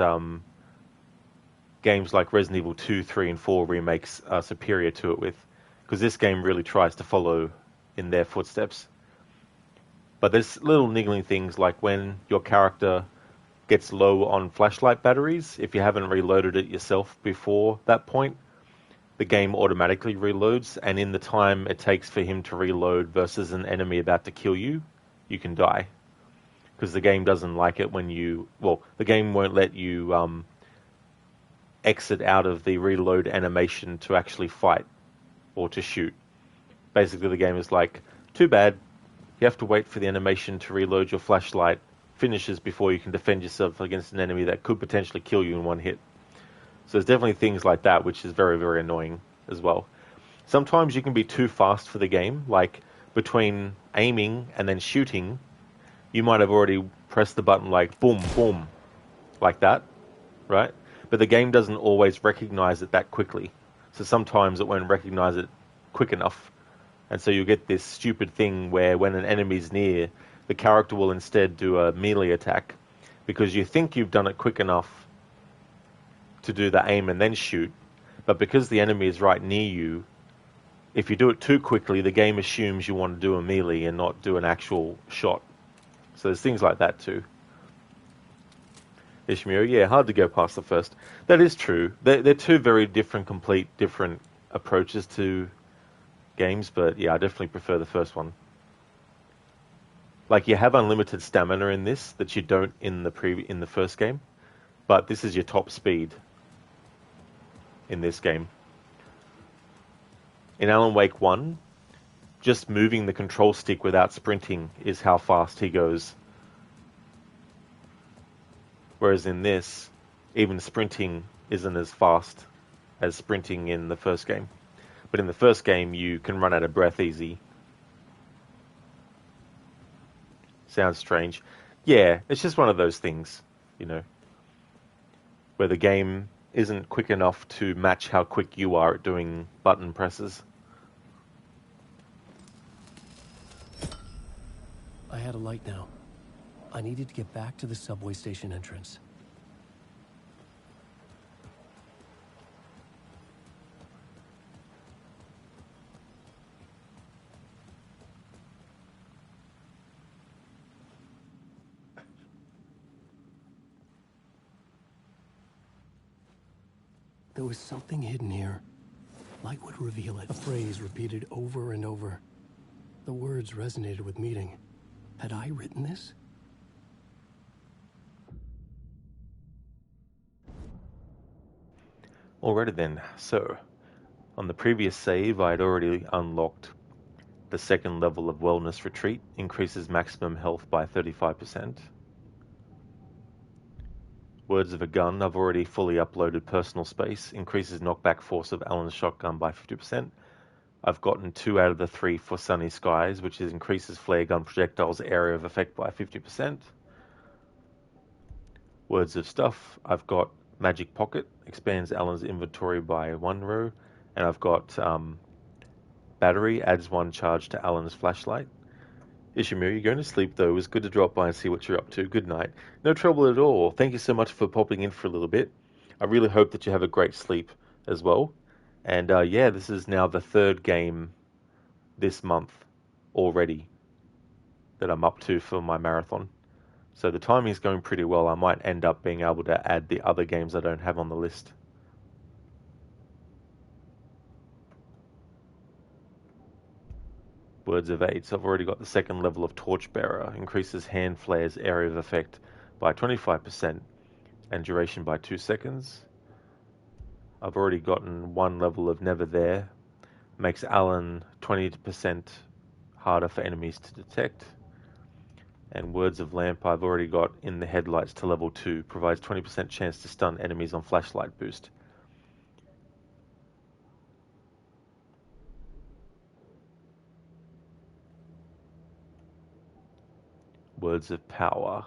games like Resident Evil 2, 3, and 4 remakes are superior to it with. Because this game really tries to follow in their footsteps. But there's little niggling things like when your character gets low on flashlight batteries, if you haven't reloaded it yourself before that point, the game automatically reloads, and in the time it takes for him to reload versus an enemy about to kill you, you can die. Because the game doesn't like it when you... Well, the game won't let you exit out of the reload animation to actually fight or to shoot. Basically, the game is like, too bad, you have to wait for the animation to reload your flashlight finishes before you can defend yourself against an enemy that could potentially kill you in one hit. So there's definitely things like that, which is very, very annoying as well. Sometimes you can be too fast for the game, like between aiming and then shooting, you might have already pressed the button like boom, boom, like that, right? But the game doesn't always recognize it that quickly. So sometimes it won't recognize it quick enough. And so you get this stupid thing where when an enemy's near, the character will instead do a melee attack because you think you've done it quick enough to do the aim and then shoot, but because the enemy is right near you, if you do it too quickly, the game assumes you want to do a melee and not do an actual shot. So there's things like that too. Ishimura, yeah, hard to go past the first. That is true. They're two very different approaches to games, but yeah, I definitely prefer the first one. Like, you have unlimited stamina in this that you don't in the first game, but this is your top speed in this game. In Alan Wake 1, just moving the control stick without sprinting is how fast he goes. Whereas in this, even sprinting isn't as fast as sprinting in the first game. But in the first game, you can run out of breath easy. Sounds strange. Yeah, it's just one of those things, you know, where the game isn't quick enough to match how quick you are at doing button presses. had a light now. I needed to get back to the subway station entrance. There was something hidden here. Light would reveal it. A phrase repeated over and over. The words resonated with meaning. Had I written this? Alrighty then, so on the previous save I had already unlocked the second level of Wellness Retreat, increases maximum health by 35%. Words of a Gun, I've already fully uploaded personal space, increases knockback force of Alan's shotgun by 50%. I've gotten 2 out of the 3 for Sunny Skies, which is increases flare gun projectiles area of effect by 50%. Words of Stuff, I've got Magic Pocket, expands Alan's inventory by 1 row, and I've got Battery, adds 1 charge to Alan's flashlight. Ishimura, you're going to sleep though. It was good to drop by and see what you're up to. Good night. No trouble at all. Thank you so much for popping in for a little bit. I really hope that you have a great sleep as well. And yeah, this is now the 3rd game this month already that I'm up to for my marathon. So the timing is going pretty well. I might end up being able to add the other games I don't have on the list. Words of Aid. So I've already got the second level of Torchbearer. Increases hand flares area of effect by 25% and duration by 2 seconds. I've already gotten 1 level of Never There. Makes Alan 20% harder for enemies to detect. And Words of Lamp I've already got in the headlights to level 2. Provides 20% chance to stun enemies on flashlight boost. Words of Power.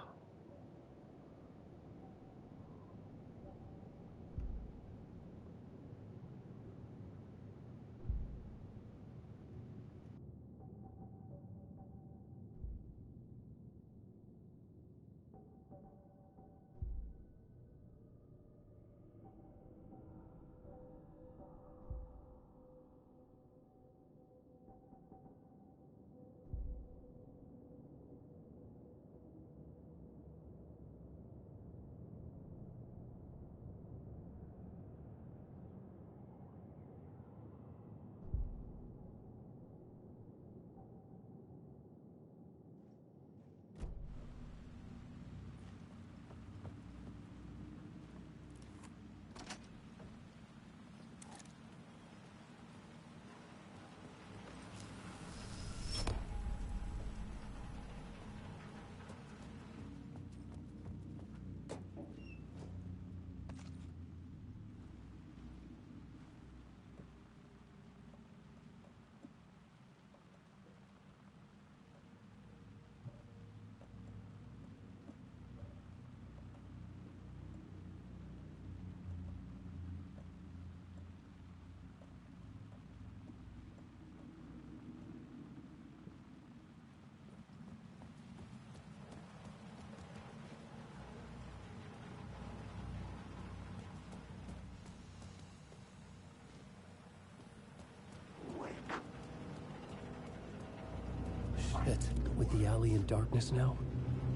Shit. With the alley in darkness now,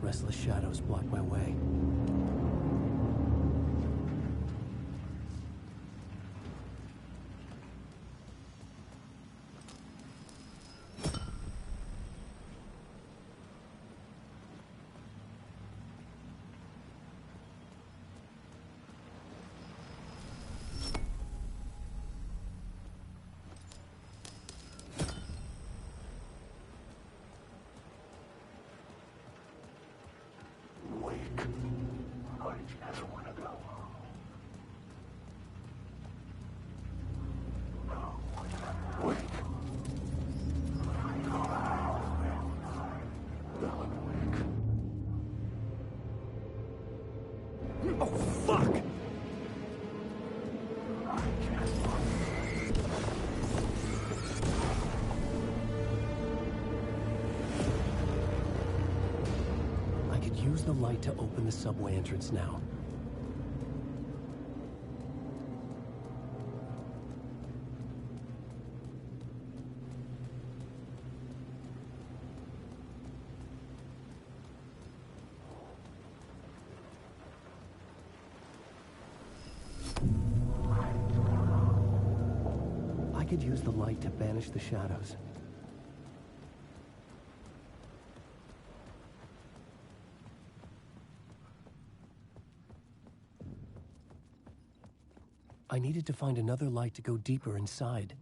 restless shadows block my way. Oh, fuck! use the light to open the subway entrance now. I could use the light to banish the shadows. I needed to find another light to go deeper inside.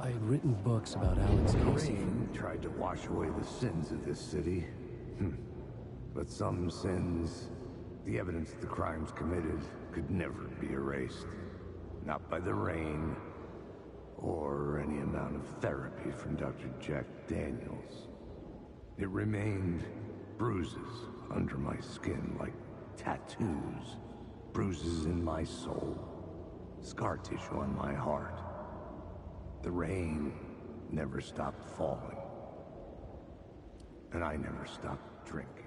I had written books about Alex Casey. Rain tried to wash away the sins of this city. But some sins, the evidence of the crimes committed, could never be erased. Not by the rain, or any amount of therapy from Dr. Jack Daniels. It remained bruises under my skin, like tattoos. Bruises in my soul. Scar tissue on my heart. The rain never stopped falling. And I never stopped drinking.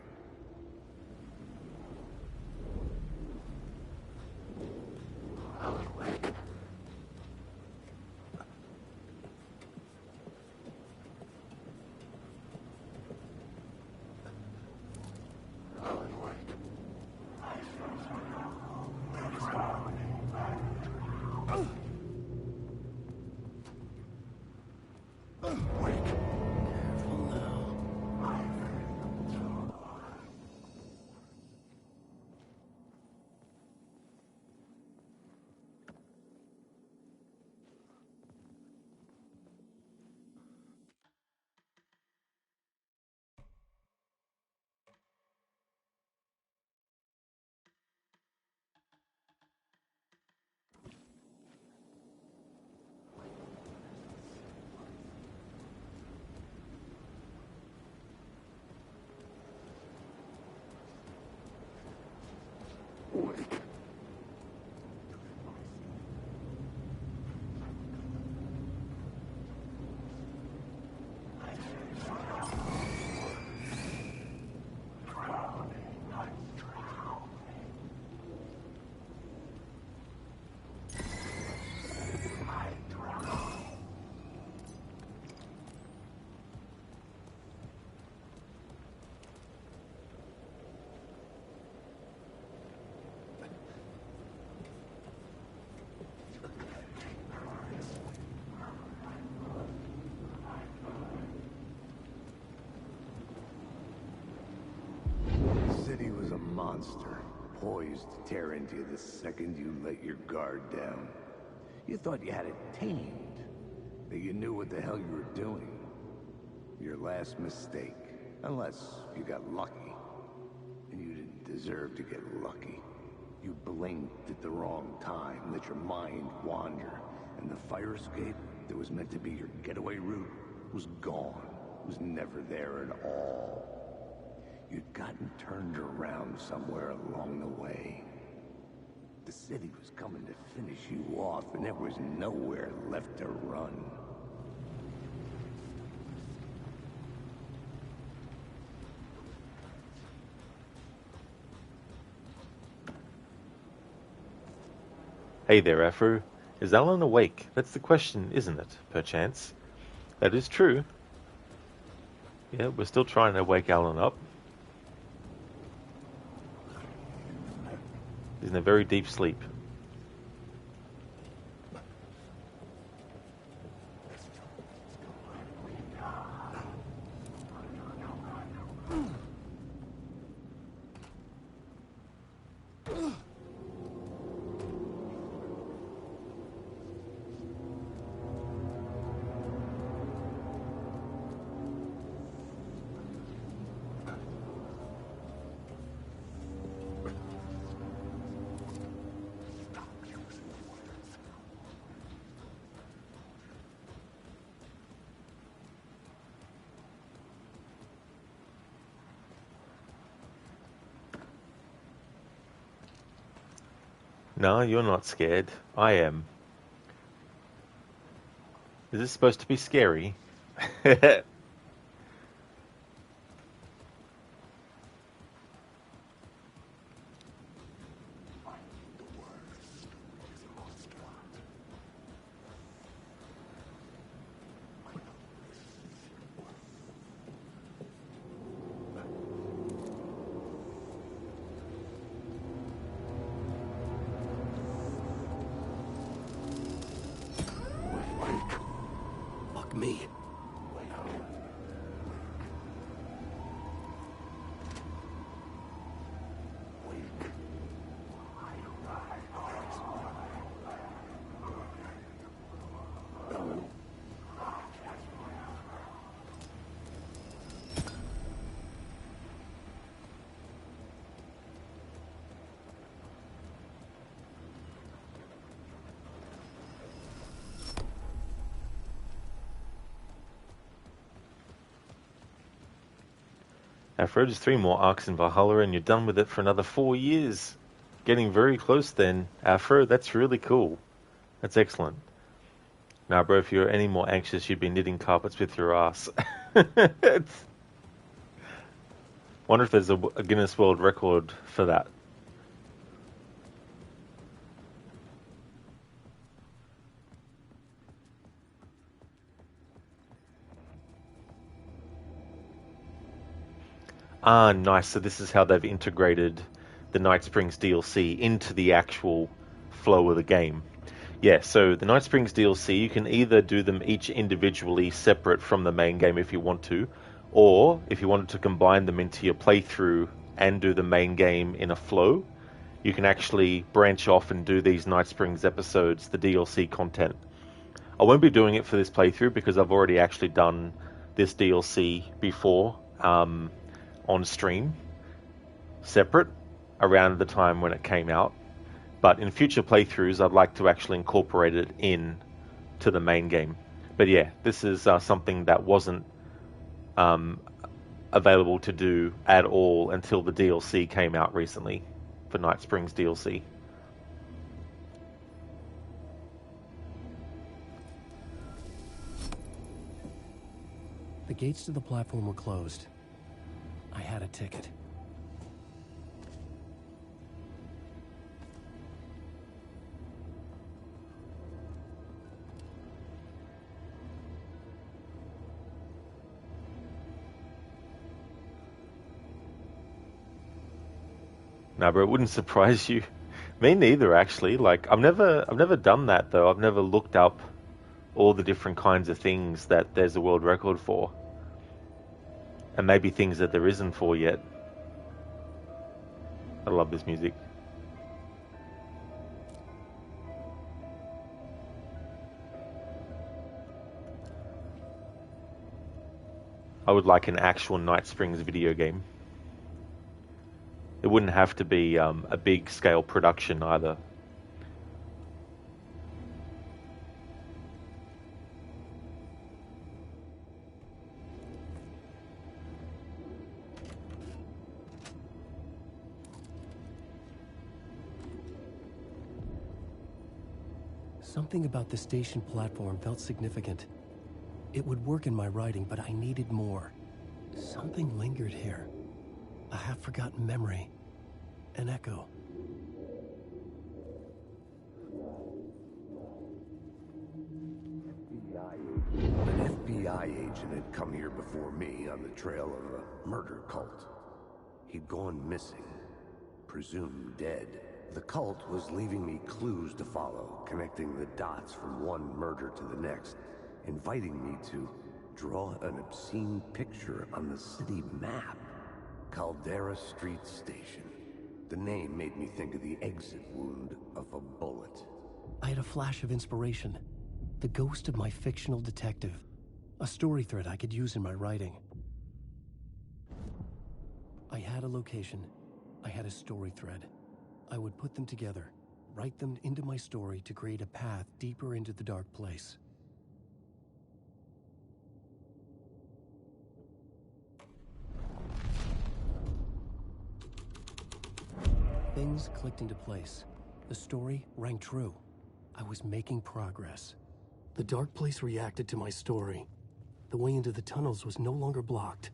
The city was a monster, poised to tear into you the second you let your guard down. You thought you had it tamed. that you knew what the hell you were doing. Your last mistake. Unless you got lucky. And you didn't deserve to get lucky. You blinked at the wrong time, let your mind wander, and the fire escape that was meant to be your getaway route was gone. Was never there at all. You'd gotten turned around somewhere along the way. The city was coming to finish you off, and there was nowhere left to run. Hey there, Afro. Is Alan awake? That's the question, isn't it, perchance? That is true. Yeah, we're still trying to wake Alan up. He's in a very deep sleep. No, you're not scared. I am. Is this supposed to be scary? Fuck me. Afro, just 3 more arcs in Valhalla and you're done with it for another 4 years. Getting very close then, Afro. That's really cool. That's excellent. Now, bro, if you're any more anxious, you'd be knitting carpets with your ass. Wonder if there's a Guinness World Record for that. Ah, nice. So this is how they've integrated the Night Springs DLC into the actual flow of the game. Yeah, so the Night Springs DLC, you can either do them each individually separate from the main game if you want to, or if you wanted to combine them into your playthrough and do the main game in a flow, you can actually branch off and do these Night Springs episodes, the DLC content. I won't be doing it for this playthrough because I've already actually done this DLC before, on stream, separate, around the time when it came out. But in future playthroughs, I'd like to actually incorporate it in to the main game. But yeah, this is something that wasn't available to do at all until the DLC came out recently for Night Springs DLC. The gates to the platform were closed. I had a ticket. No, but it wouldn't surprise you. Me neither, actually. Like, I've never done that though. I've never looked up all the different kinds of things that there's a world record for, and maybe things that there isn't for yet. I love this music. I would like an actual Night Springs video game. It wouldn't have to be a big scale production either. Something about the station platform felt significant. It would work in my writing, but I needed more. Something lingered here. A half-forgotten memory. An echo. An FBI agent had come here before me on the trail of a murder cult. He'd gone missing, presumed dead. The cult was leaving me clues to follow, connecting the dots from one murder to the next, inviting me to draw an obscene picture on the city map. Caldera Street Station. The name made me think of the exit wound of a bullet. I had a flash of inspiration. The ghost of my fictional detective. A story thread I could use in my writing. I had a location. I had a story thread. I would put them together, write them into my story to create a path deeper into the dark place. Things clicked into place. The story rang true. I was making progress. The dark place reacted to my story. The way into the tunnels was no longer blocked.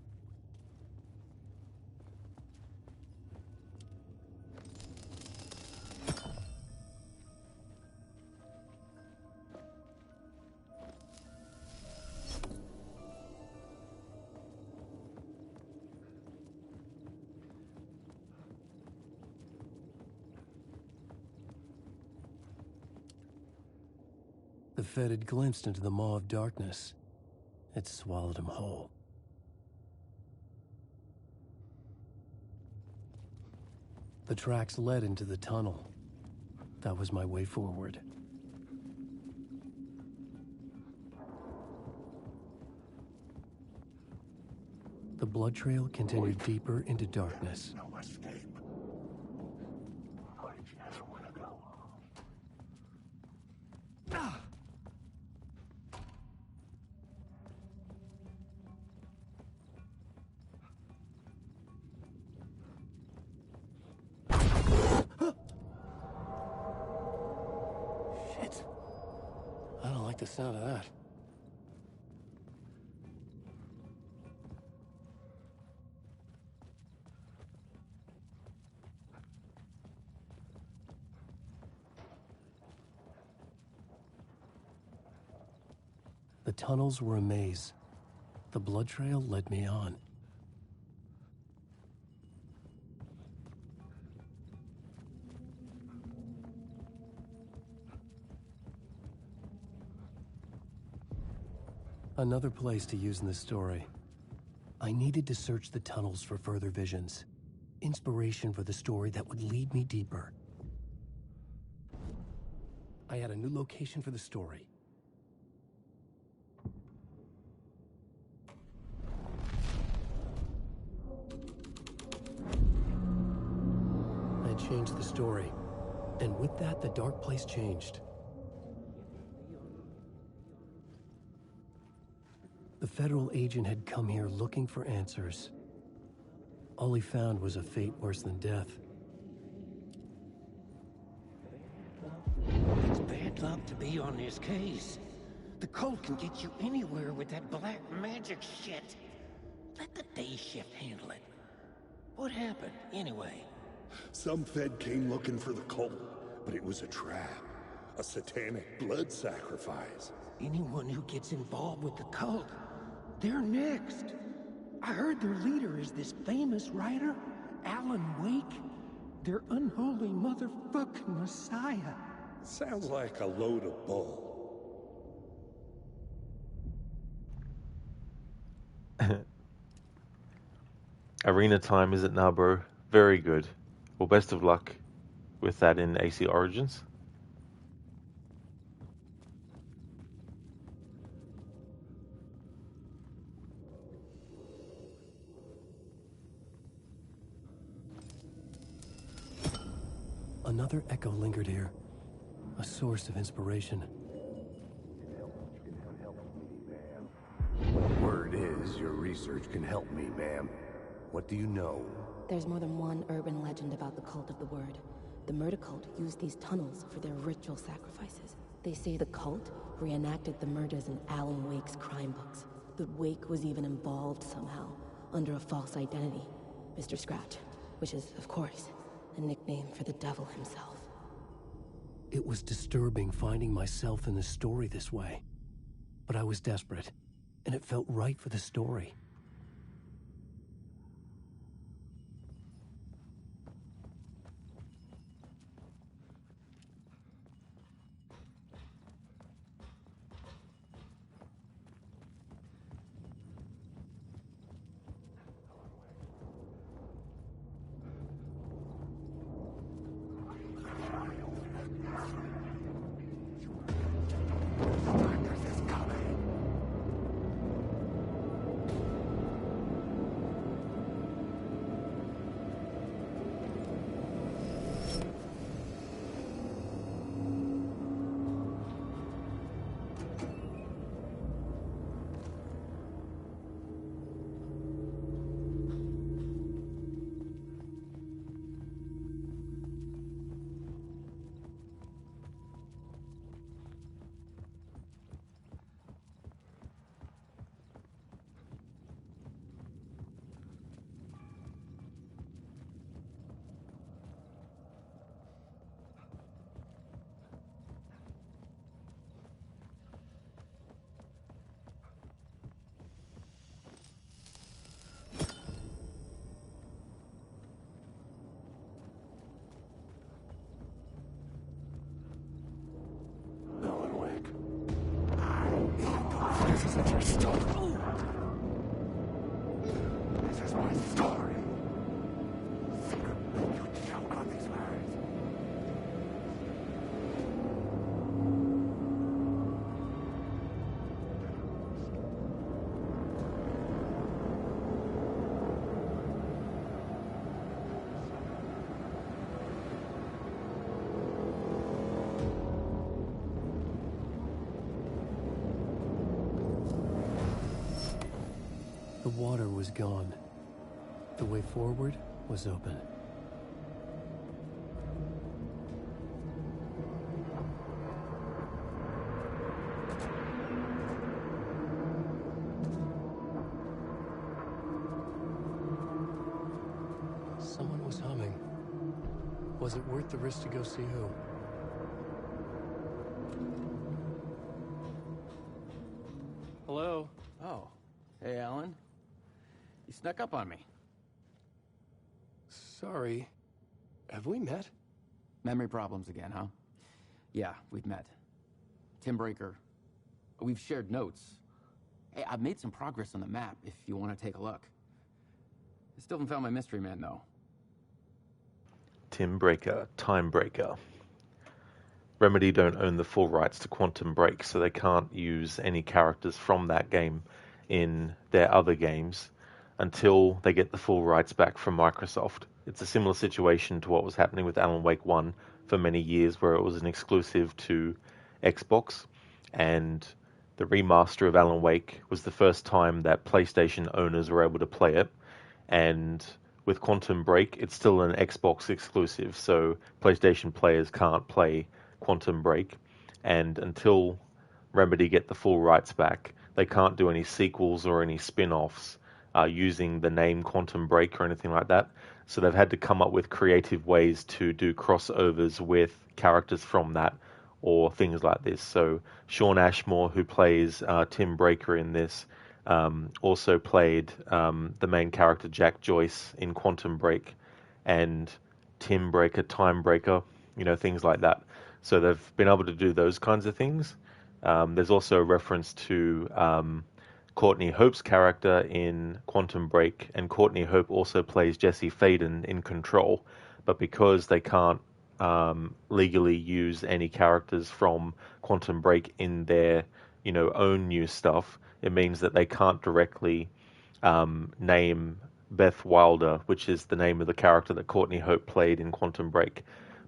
The Fed had glimpsed into the maw of darkness. It swallowed him whole. The tracks led into the tunnel. That was my way forward. The blood trail continued deeper into darkness. No escape. Why did you ever want to go? Shit. I don't like the sound of that. The tunnels were a maze. The blood trail led me on. Another place to use in the story. I needed to search the tunnels for further visions. Inspiration for the story that would lead me deeper. I had a new location for the story. I had changed the story. And with that, the dark place changed. The federal agent had come here looking for answers. All he found was a fate worse than death. It's bad luck to be on this case. The cult can get you anywhere with that black magic shit. Let the day shift handle it. What happened, anyway? Some Fed came looking for the cult, but it was a trap. A satanic blood sacrifice. Anyone who gets involved with the cult, they're next. I heard their leader is this famous writer, Alan Wake. Their unholy motherfucking messiah. Sounds like a load of bull. Arena time, is it now, bro? Very good. Well, best of luck with that in AC Origins. Another echo lingered here. A source of inspiration. Word is, your research can help me, ma'am. What do you know? There's more than one urban legend about the Cult of the Word. The murder cult used these tunnels for their ritual sacrifices. They say the cult reenacted the murders in Alan Wake's crime books. That Wake was even involved somehow, under a false identity. Mr. Scratch, which is, of course, a nickname for the devil himself. It was disturbing finding myself in the story this way. But I was desperate, and it felt right for the story. This isn't your story. This is my story. You choke on these words. The water was gone. The way forward was open. Someone was humming. Was it worth the risk to go see who? Hello? Oh. Hey, Alan. You snuck up on me. Sorry. Have we met? Memory problems again, huh? Yeah, we've met. Tim Breaker. We've shared notes. Hey, I've made some progress on the map if you want to take a look. I still haven't found my mystery man, though. Tim Breaker, Time Breaker. Remedy don't own the full rights to Quantum Break, so they can't use any characters from that game in their other games until they get the full rights back from Microsoft. It's a similar situation to what was happening with Alan Wake 1 for many years, where it was an exclusive to Xbox, and the remaster of Alan Wake was the first time that PlayStation owners were able to play it, and with Quantum Break, it's still an Xbox exclusive, so PlayStation players can't play Quantum Break, and until Remedy get the full rights back, they can't do any sequels or any spin-offs using the name Quantum Break or anything like that. So they've had to come up with creative ways to do crossovers with characters from that or things like this. So Sean Ashmore, who plays Tim Breaker in this, also played the main character Jack Joyce in Quantum Break, and Tim Breaker, Time Breaker, things like that. So they've been able to do those kinds of things. There's also a reference to Courtney Hope's character in Quantum Break, and Courtney Hope also plays Jesse Faden in Control, but because they can't legally use any characters from Quantum Break in their own new stuff, it means that they can't directly name Beth Wilder, which is the name of the character that Courtney Hope played in Quantum Break.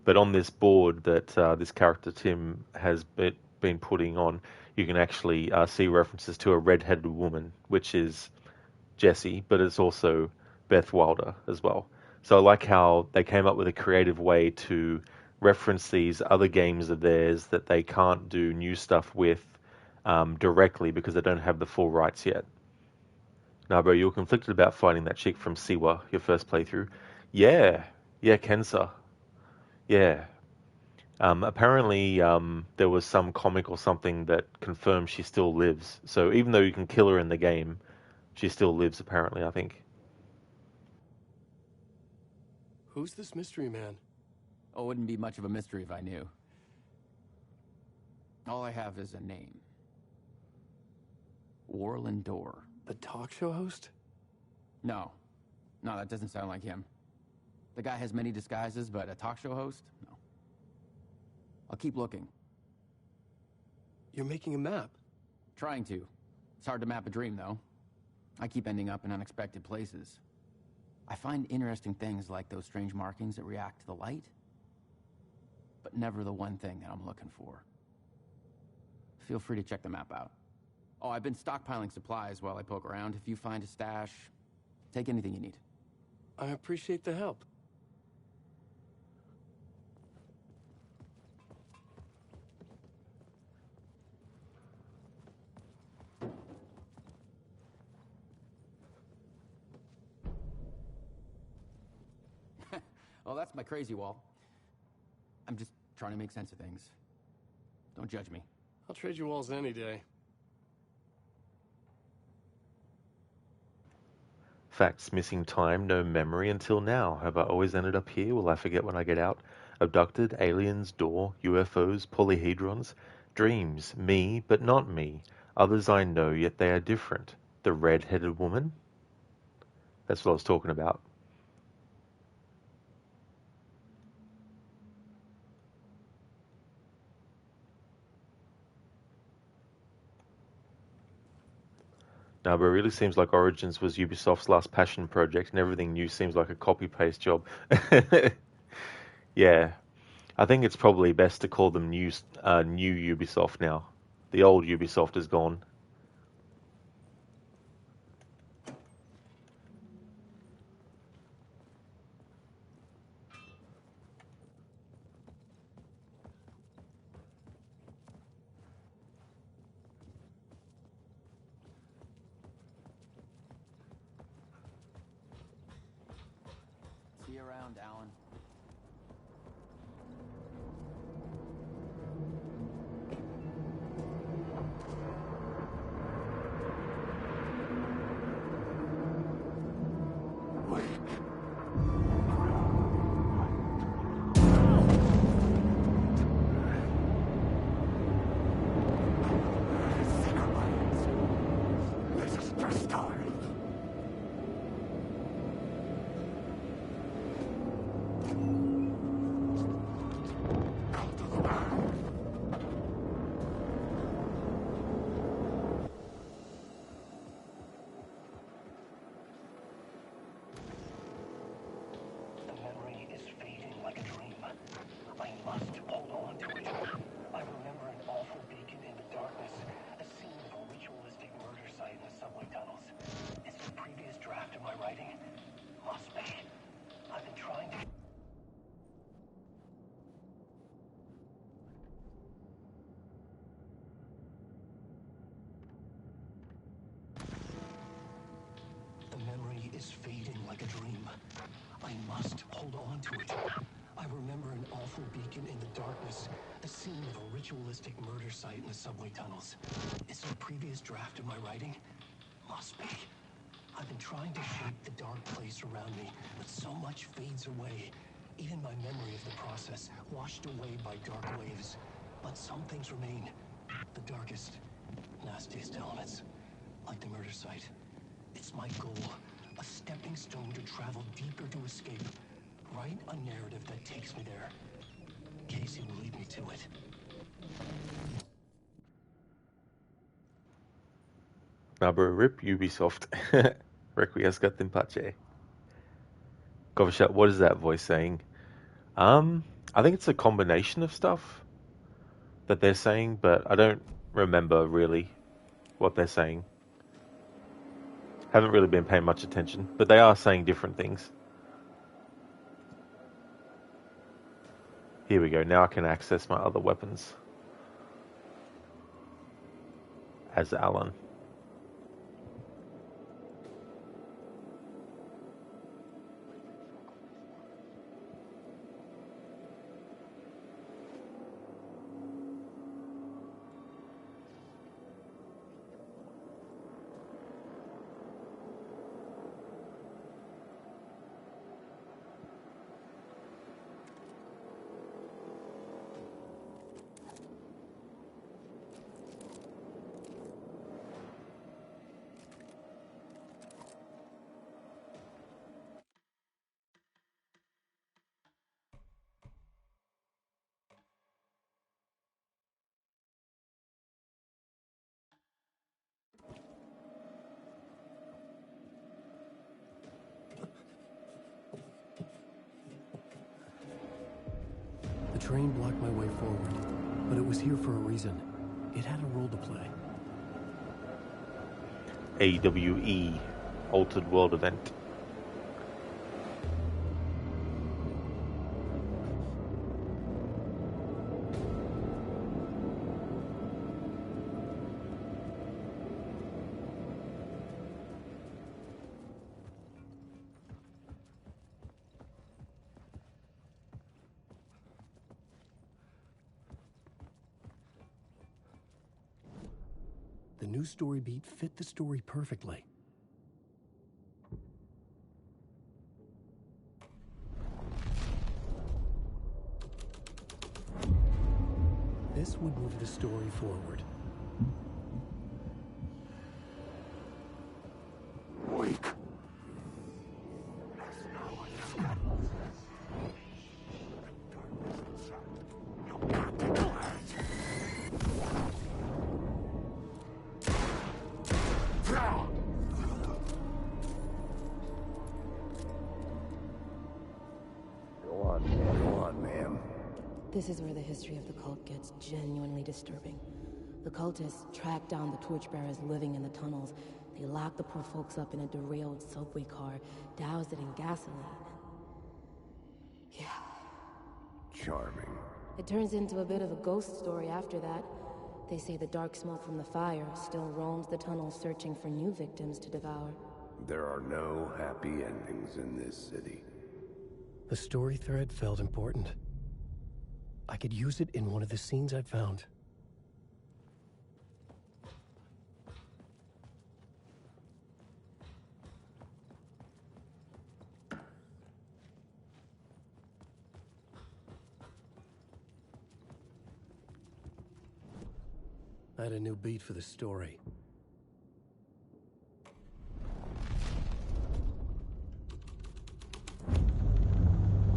But on this board that this character Tim has been putting on, you can actually see references to a red-headed woman, which is Jessie, but it's also Beth Wilder as well. So I like how they came up with a creative way to reference these other games of theirs that they can't do new stuff with directly because they don't have the full rights yet. Now, bro, you were conflicted about fighting that chick from Siwa, your first playthrough. Yeah, Kensa. Yeah. Apparently, there was some comic or something that confirms she still lives. So even though you can kill her in the game, she still lives, apparently, I think. Who's this mystery man? Oh, it wouldn't be much of a mystery if I knew. All I have is a name. Warland Dorr. The talk show host? No, that doesn't sound like him. The guy has many disguises, but a talk show host? No. I'll keep looking. You're making a map? Trying to. It's hard to map a dream, though. I keep ending up in unexpected places. I find interesting things like those strange markings that react to the light, but never the one thing that I'm looking for. Feel free to check the map out. Oh, I've been stockpiling supplies while I poke around. If you find a stash, take anything you need. I appreciate the help. Well, that's my crazy wall. I'm just trying to make sense of things. Don't judge me. I'll trade you walls any day. Facts: missing time, no memory until now. Have I always ended up here? Will I forget when I get out? Abducted, aliens, door, UFOs, polyhedrons, dreams, me, but not me. Others I know, yet they are different. The red-headed woman? That's what I was talking about. No, but it really seems like Origins was Ubisoft's last passion project, and everything new seems like a copy-paste job. Yeah, I think it's probably best to call them new Ubisoft now. The old Ubisoft is gone. See you around, Alan. This is the start. The memory is fading like a dream. I must hold on to it. I remember an awful beacon in the darkness, a scene of a ritualistic murder site in the subway tunnels. It's the previous draft of my writing. Must be. I've been trying to... The memory is fading like a dream. I must hold on to it. I remember an awful beacon in the darkness, a scene of a ritualistic murder site in the subway tunnels. It's the previous draft of my writing. Must be. I've been trying to shape the dark place around me, but so much fades away. Even my memory of the process washed away by dark waves. But some things remain. The darkest, nastiest elements, like the murder site. It's my goal, a stepping stone to travel deeper to escape. Write a narrative that takes me there. Casey will lead me to it. Nabro rip Ubisoft. Requiescat in pace. Coffee shop, what is that voice saying? I think it's a combination of stuff that they're saying, but I don't remember really what they're saying. Haven't really been paying much attention, but they are saying different things. Here we go. Now I can access my other weapons as Alan. The train blocked my way forward, but it was here for a reason. It had a role to play. AWE, Altered World Event. The new story beat fit the story perfectly. This would move the story forward. Wake. Go on, ma'am. This is where the history of the cult gets genuinely disturbing. The cultists tracked down the torchbearers living in the tunnels. They locked the poor folks up in a derailed subway car, doused it in gasoline. Yeah. Charming. It turns into a bit of a ghost story after that. They say the dark smoke from the fire still roams the tunnels searching for new victims to devour. There are no happy endings in this city. The story thread felt important. I could use it in one of the scenes I'd found. I had a new beat for the story.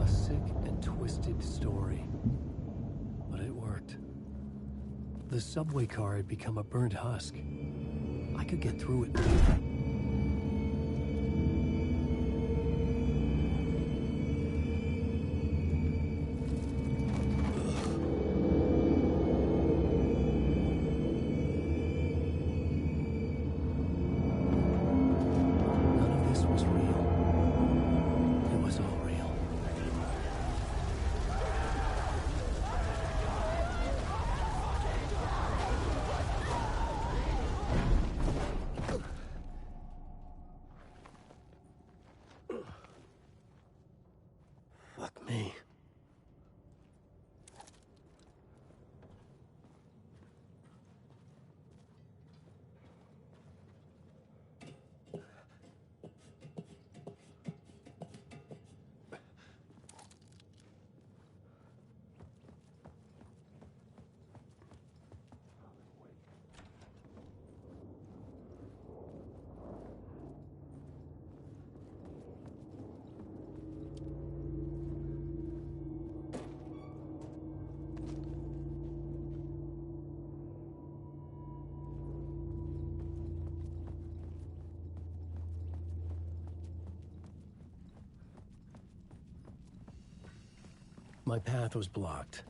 A sick and twisted story. But it worked. The subway car had become a burnt husk. I could get through it. None of this was real. It was all real. My path was blocked.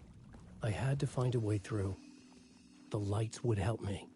I had to find a way through. The lights would help me.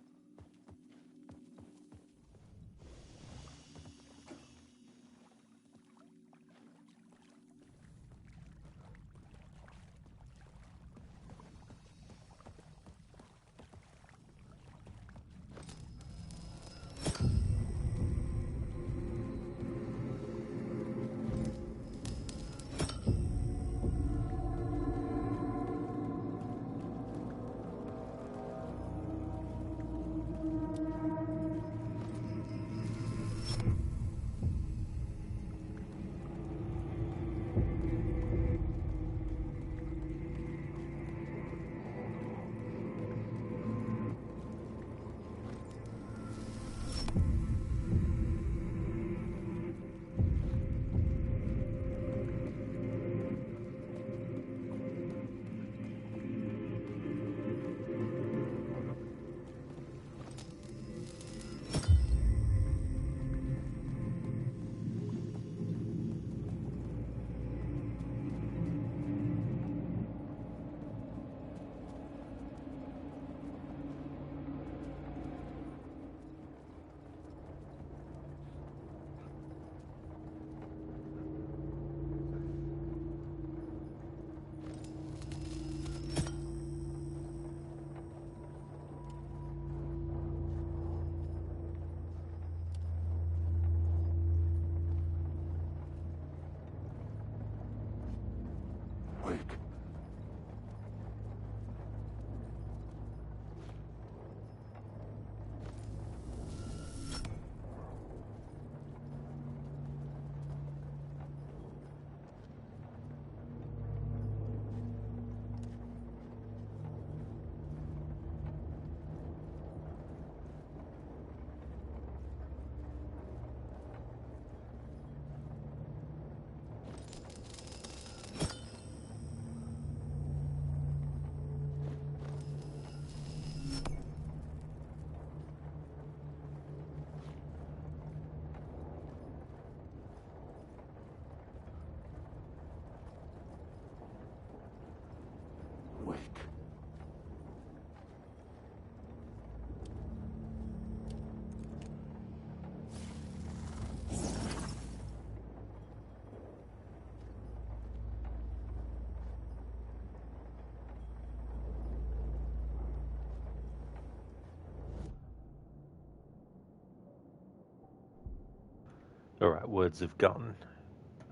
Alright, words of gun.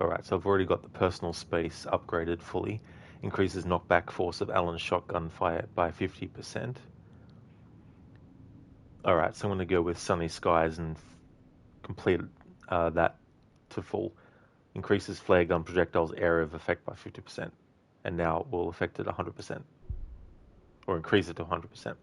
Alright, so I've already got the personal space upgraded fully. Increases knockback force of Allen's shotgun fire by 50%. Alright, so I'm going to go with Sunny Skies and complete that to full. Increases flare gun projectiles area of effect by 50%. And now will affect it 100%. Or increase it to 100%.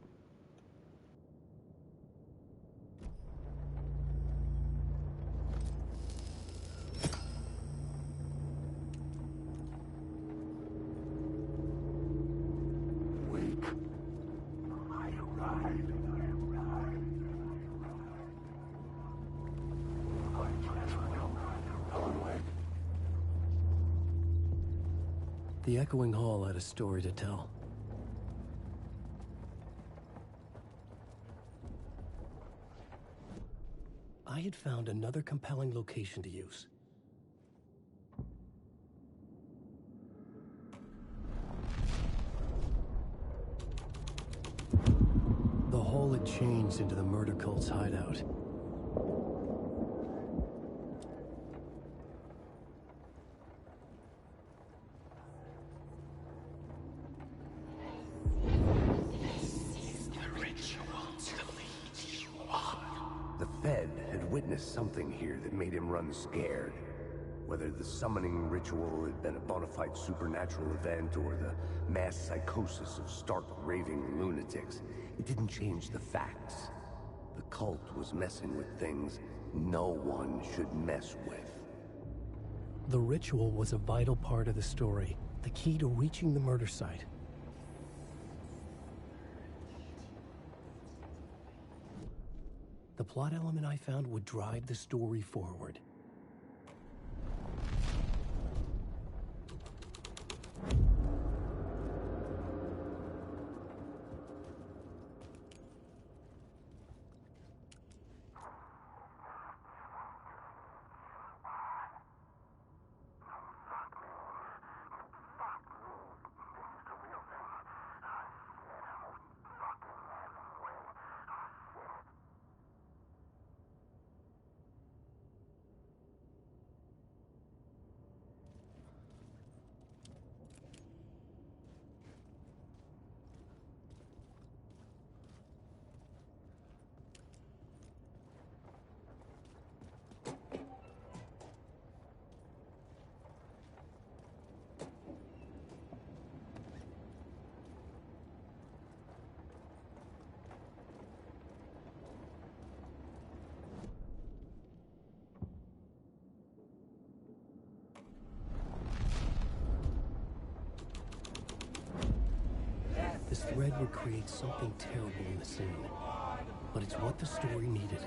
The echoing hall had a story to tell. I had found another compelling location to use. The hall had changed into the murder cult's hideout. The Fed had witnessed something here that made him run scared. Whether the summoning ritual had been a bona fide supernatural event or the mass psychosis of stark raving lunatics, it didn't change the facts. The cult was messing with things no one should mess with. The ritual was a vital part of the story, the key to reaching the murder site. The plot element I found would drive the story forward. dread would create something terrible in the scene. But it's what the story needed.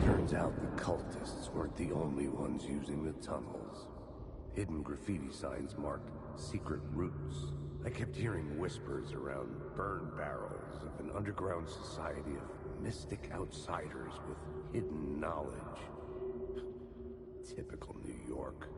Turns out the cultists weren't the only ones using the tunnels. Hidden graffiti signs marked secret routes. I kept hearing whispers around burn barrels of an underground society of mystic outsiders with hidden knowledge. Typical New York.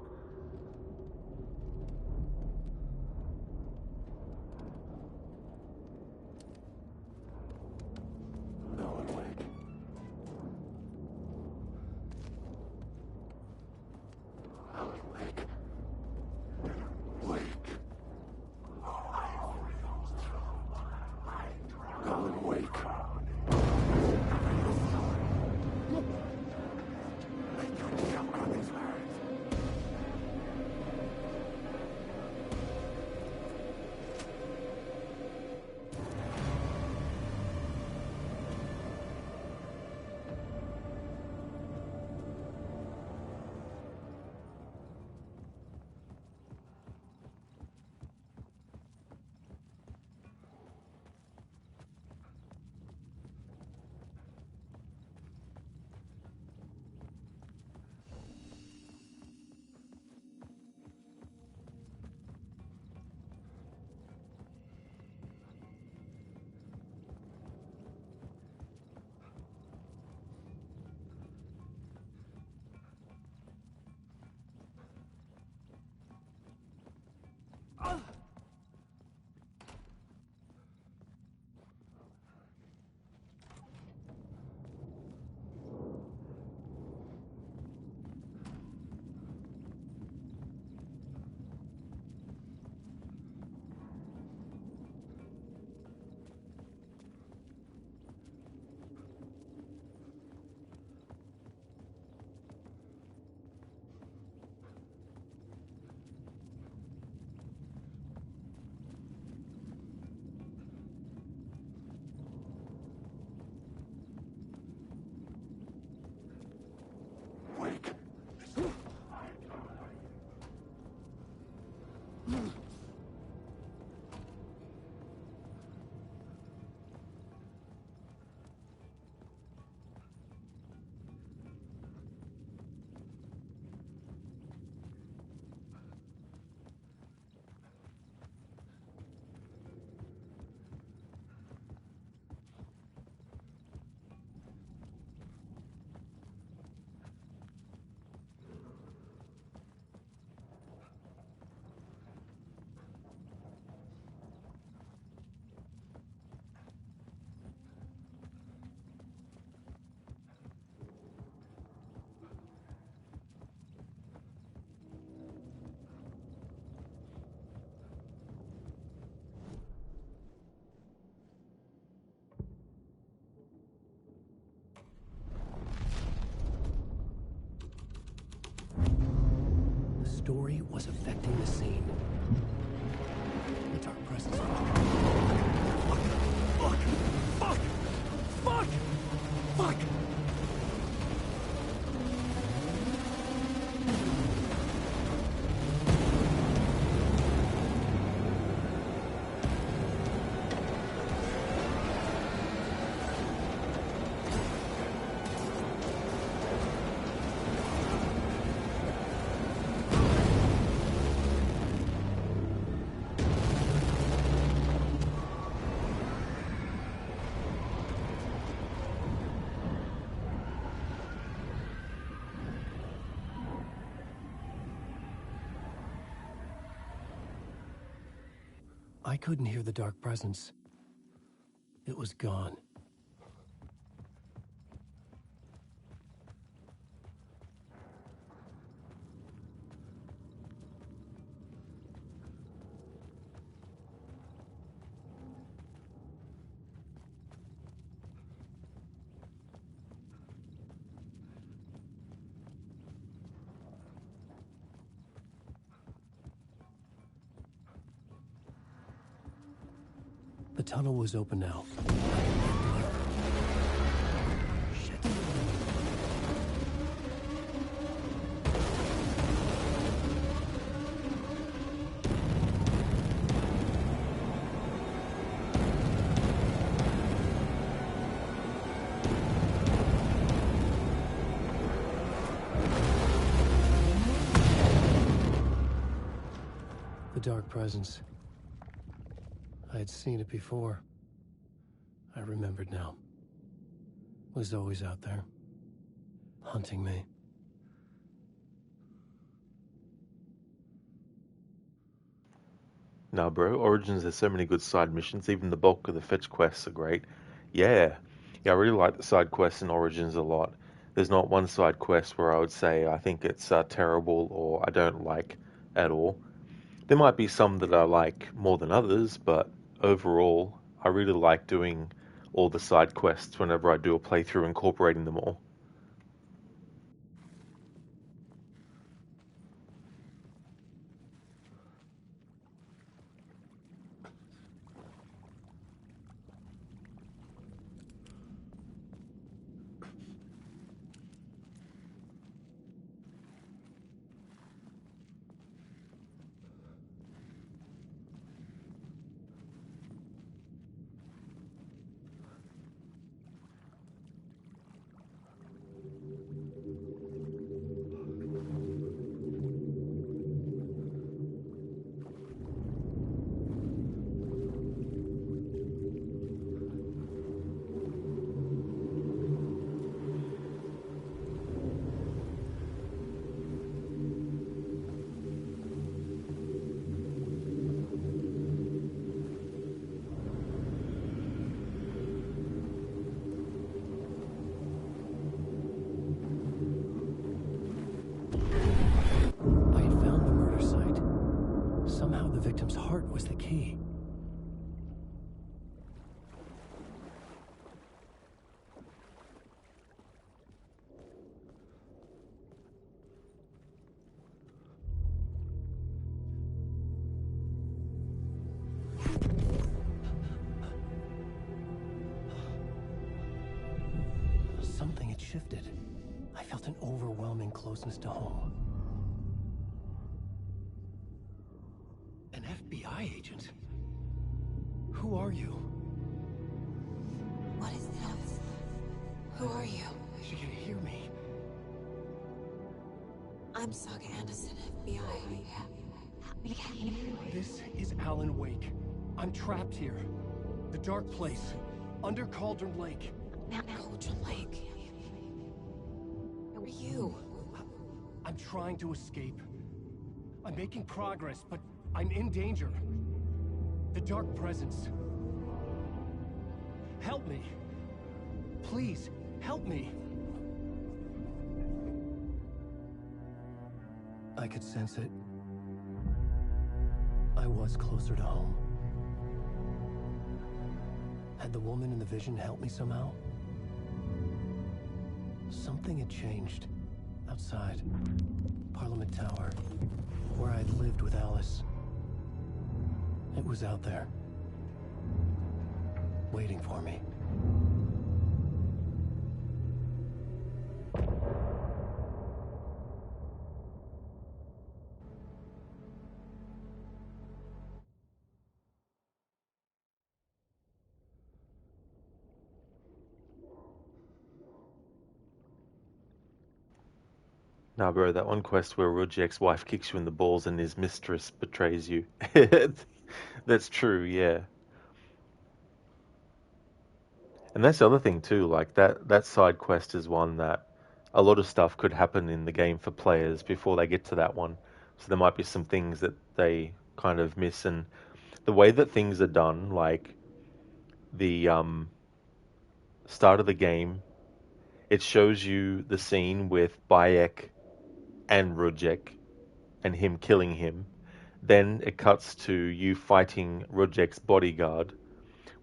was affecting the scene. The dark presence. Fuck! Fuck! Fuck! Fuck! I couldn't hear the dark presence. It was gone. The tunnel was open now. Shit. The dark presence. I had seen it before. I remembered now. It was always out there, hunting me. Nah, bro. Origins has so many good side missions. Even the bulk of the fetch quests are great. Yeah. Yeah, I really like the side quests in Origins a lot. There's not one side quest where I would say I think it's terrible or I don't like at all. There might be some that I like more than others, but overall, I really like doing all the side quests whenever I do a playthrough, incorporating them all. The victim's heart was the key. Something had shifted. I felt an overwhelming closeness to home. An FBI agent? Who are you? What is this? Who are you? She can hear me. I'm Saga Anderson, FBI. This is Alan Wake. I'm trapped here. The dark place. Under Cauldron Lake. Cauldron Lake? Who are you? I'm trying to escape. I'm making progress, but I'm in danger. The dark presence. Help me. Please, help me. I could sense it. I was closer to home. Had the woman in the vision helped me somehow? Something had changed. Outside. Parliament Tower. Where I'd lived with Alice. It was out there. Waiting for me. Nah, bro, that one quest where Rudjak's wife kicks you in the balls and his mistress betrays you. That's true, yeah. And that's the other thing too, like that side quest is one that a lot of stuff could happen in the game for players before they get to that one. So there might be some things that they kind of miss, and the way that things are done, like the start of the game, it shows you the scene with Bayek and Rudjek and him killing him. Then it cuts to you fighting Rudjak's bodyguard,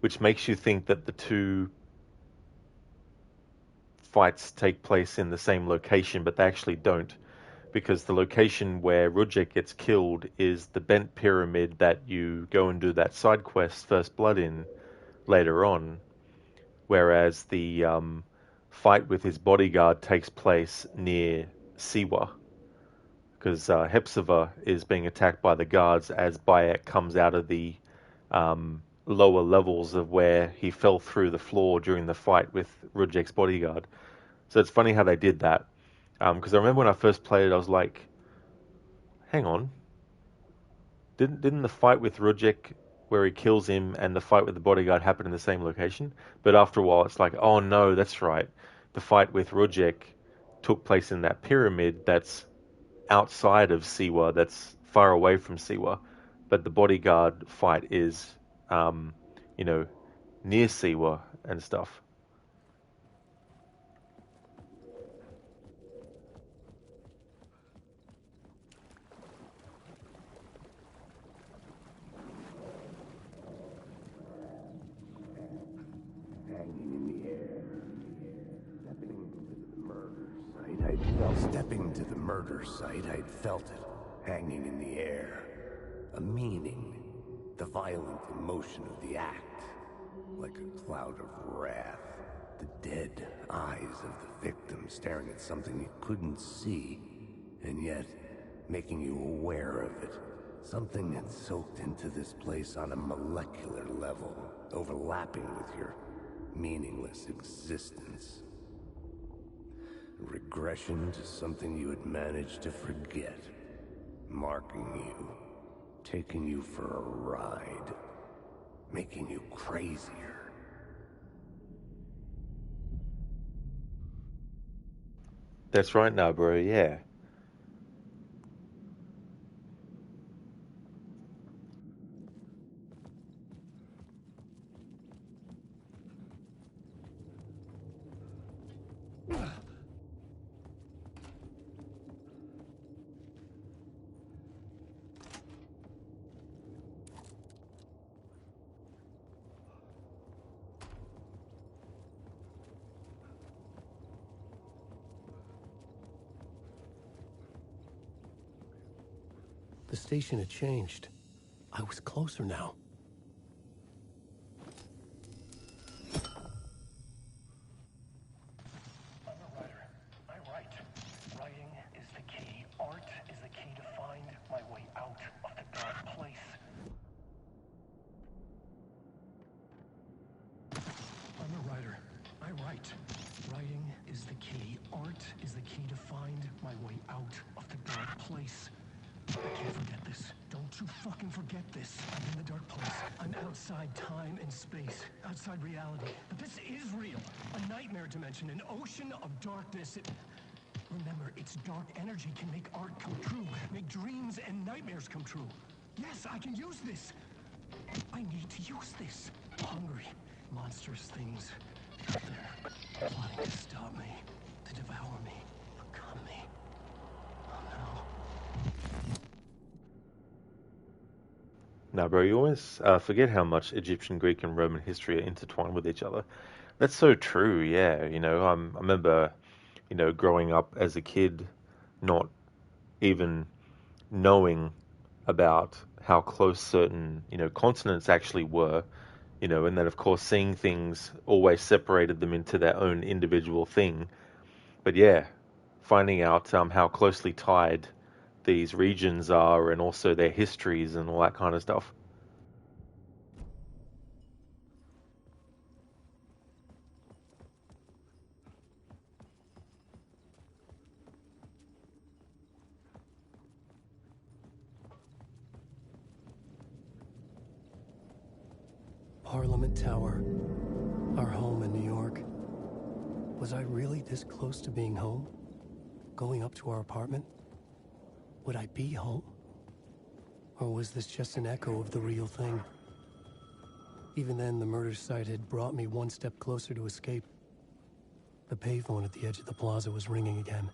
which makes you think that the two fights take place in the same location, but they actually don't, because the location where Rudjek gets killed is the bent pyramid that you go and do that side quest First Blood in later on, whereas the fight with his bodyguard takes place near Siwa, because Hepzibah is being attacked by the guards as Bayek comes out of the lower levels of where he fell through the floor during the fight with Rudjak's bodyguard. So it's funny how they did that, because I remember when I first played it, I was like, hang on, didn't the fight with Rudjek where he kills him and the fight with the bodyguard happen in the same location? But after a while, it's like, oh no, that's right. The fight with Rudjek took place in that pyramid that's outside of Siwa, that's far away from Siwa, but the bodyguard fight is, near Siwa and stuff. Stepping to the murder site, I'd felt it, hanging in the air. A meaning, the violent emotion of the act, like a cloud of wrath. The dead eyes of the victim staring at something you couldn't see, and yet making you aware of it. Something had soaked into this place on a molecular level, overlapping with your meaningless existence. Regression to something you had managed to forget. Marking you. Taking you for a ride. Making you crazier. That's right now, bro, yeah. The station had changed. I was closer now. I'm a writer. I write. Writing is the key. Art is the key to find my way out of the dark place. I'm a writer. I write. Writing is the key. Art is the key to find my way out of the dark place. I can't forget this. Don't you fucking forget this. I'm in the dark place. I'm outside time and space. Outside reality. But this is real. A nightmare dimension. An ocean of darkness. Remember, its dark energy can make art come true. Make dreams and nightmares come true. Yes, I can use this. I need to use this. Hungry, monstrous things out there. Plotting to stop me. To devour me. Become me. Oh no. Now, bro, you always forget how much Egyptian, Greek, and Roman history are intertwined with each other. That's so true, yeah. I remember, growing up as a kid, not even knowing about how close certain, continents actually were, and then of course seeing things always separated them into their own individual thing. But yeah, finding out how closely tied these regions are and also their histories and all that kind of stuff. Parliament Tower, our home in New York. Was I really this close to being home? Going up to our apartment? Would I be home? Or was this just an echo of the real thing? Even then, the murder site had brought me one step closer to escape. The payphone at the edge of the plaza was ringing again.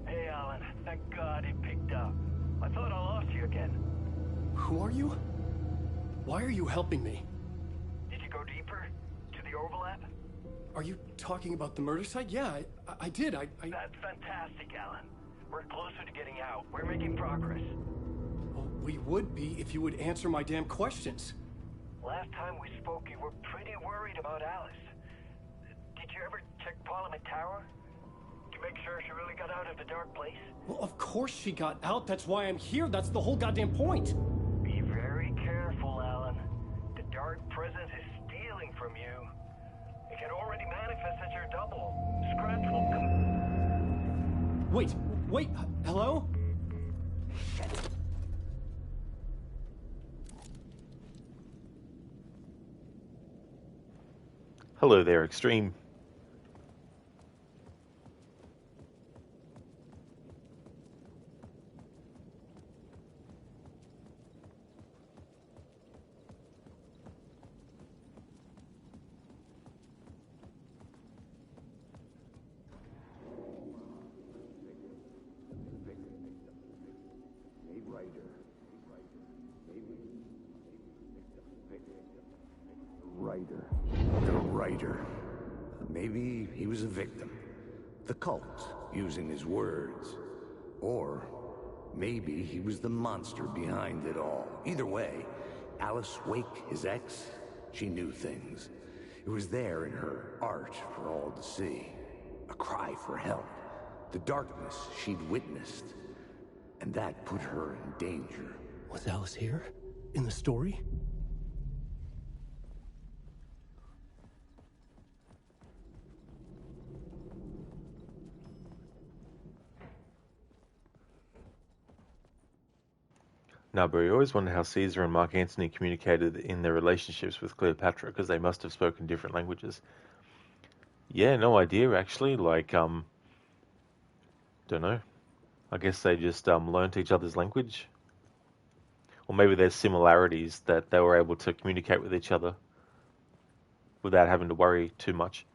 Hey, Alan. Thank God he picked up. I thought I lost you again. Who are you? Why are you helping me? Did you go deeper? To the overlap? Are you talking about the murder site? Yeah, I did. That's fantastic, Alan. We're closer to getting out. We're making progress. Well, we would be if you would answer my damn questions. Last time we spoke, you were pretty worried about Alice. Did you ever check Parliament Tower? To make sure she really got out of the dark place? Well, of course she got out. That's why I'm here. That's the whole goddamn point. Be very careful, Alan. The dark presence is stealing from you. It can already manifest as your double. Scratch will come... Wait, hello? Hello there, Extreme. The writer. Maybe he was a victim. The cult, using his words. Or maybe he was the monster behind it all. Either way, Alice Wake, his ex, she knew things. It was there in her art for all to see. A cry for help. The darkness she'd witnessed. And that put her in danger. Was Alice here? In the story? Now, but you always wonder how Caesar and Mark Antony communicated in their relationships with Cleopatra, because they must have spoken different languages. Yeah, no idea, actually. Don't know. I guess they just learnt each other's language. Or maybe there's similarities that they were able to communicate with each other without having to worry too much.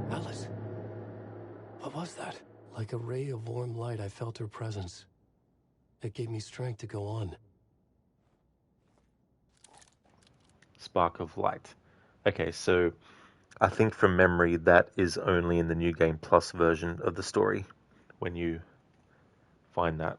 Alice. What was that? Like a ray of warm light, I felt her presence. It gave me strength to go on. Spark of light. Okay, so I think from memory that is only in the New Game Plus version of the story when you find that.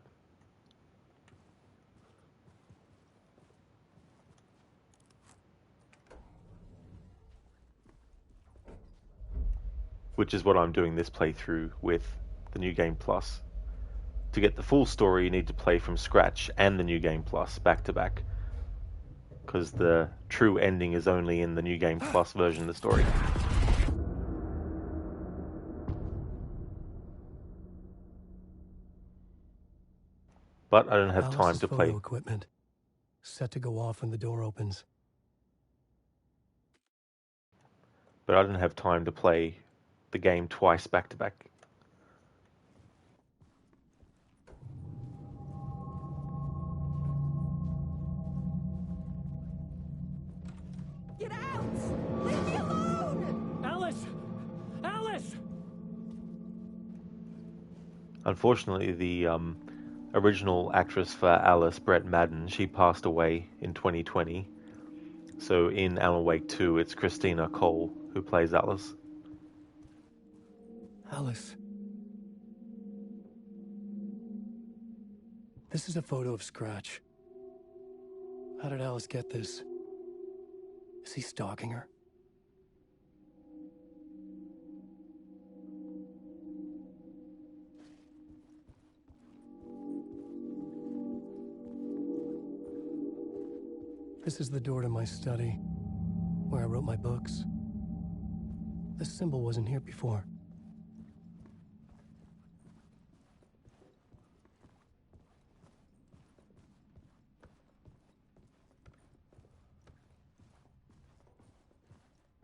Which is what I'm doing this playthrough with the New Game Plus. To get the full story, you need to play from scratch and the New Game Plus back to back. Because the true ending is only in the New Game Plus version of the story. But I don't have time to play. Equipment set to go off when the door opens. But I don't have time to play the game twice back to back. Get out! Leave me alone! Alice! Alice! Unfortunately, the original actress for Alice, Brett Madden, she passed away in 2020. So in Alan Wake 2, it's Christina Cole who plays Alice. Alice. This is a photo of Scratch. How did Alice get this? Is he stalking her? This is the door to my study, where I wrote my books. This symbol wasn't here before.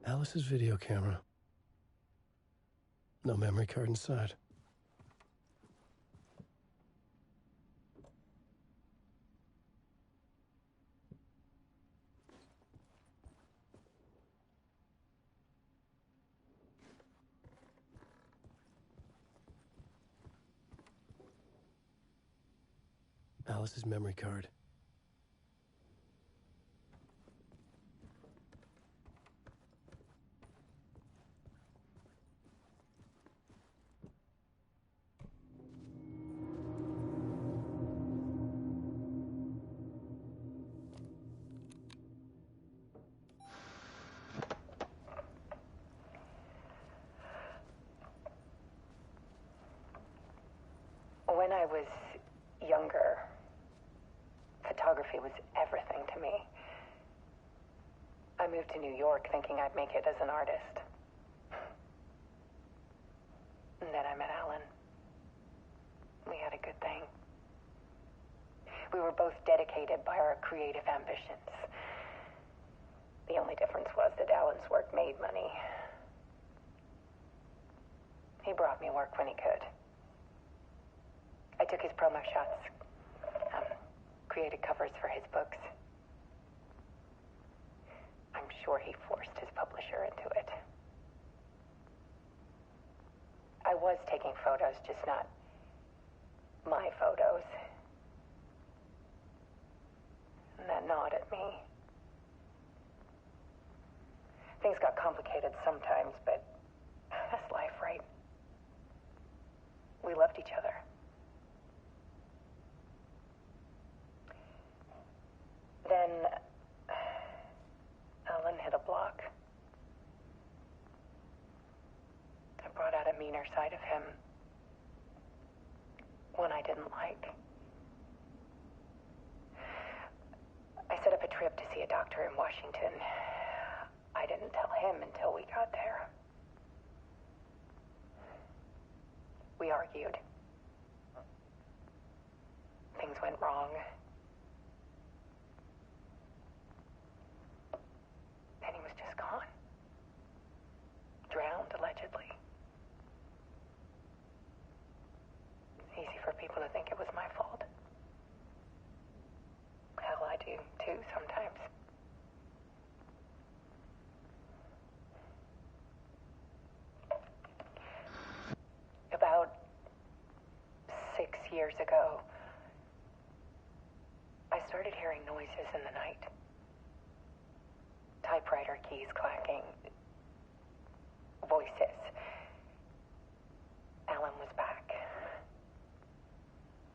Alice's video camera. No memory card inside. Alice's memory card. When I was younger, photography was everything to me. I moved to New York thinking I'd make it as an artist. And then I met Alan. We had a good thing. We were both dedicated by our creative ambitions. The only difference was that Alan's work made money. He brought me work when he could. I took his promo shots, created covers for his books. I'm sure he forced his publisher into it. I was taking photos, just not my photos. And that gnawed at me. Things got complicated sometimes, but that's life, right? We loved each other. Then Alan hit a block. I brought out a meaner side of him. One I didn't like. I set up a trip to see a doctor in Washington. I didn't tell him until we got there. We argued. Things went wrong. And he was just gone. Drowned, allegedly. Easy for people to think it was my fault. Hell, I do too sometimes. About 6 years ago, I started hearing noises in the night. Typewriter keys clacking. Voices. Alan was back.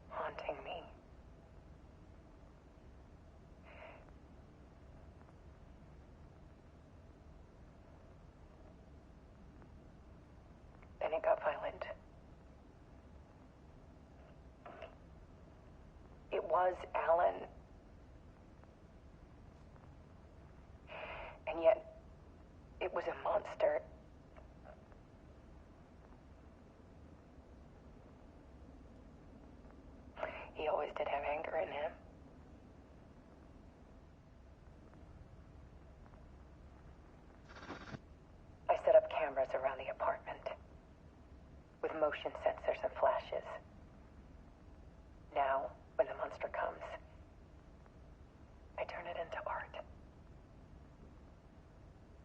Haunting me. Then it got violent. It was Alan. And yet, it was a monster. He always did have anger in him. I set up cameras around the apartment with motion sensors and flashes. Now, when the monster comes, I turn it into art.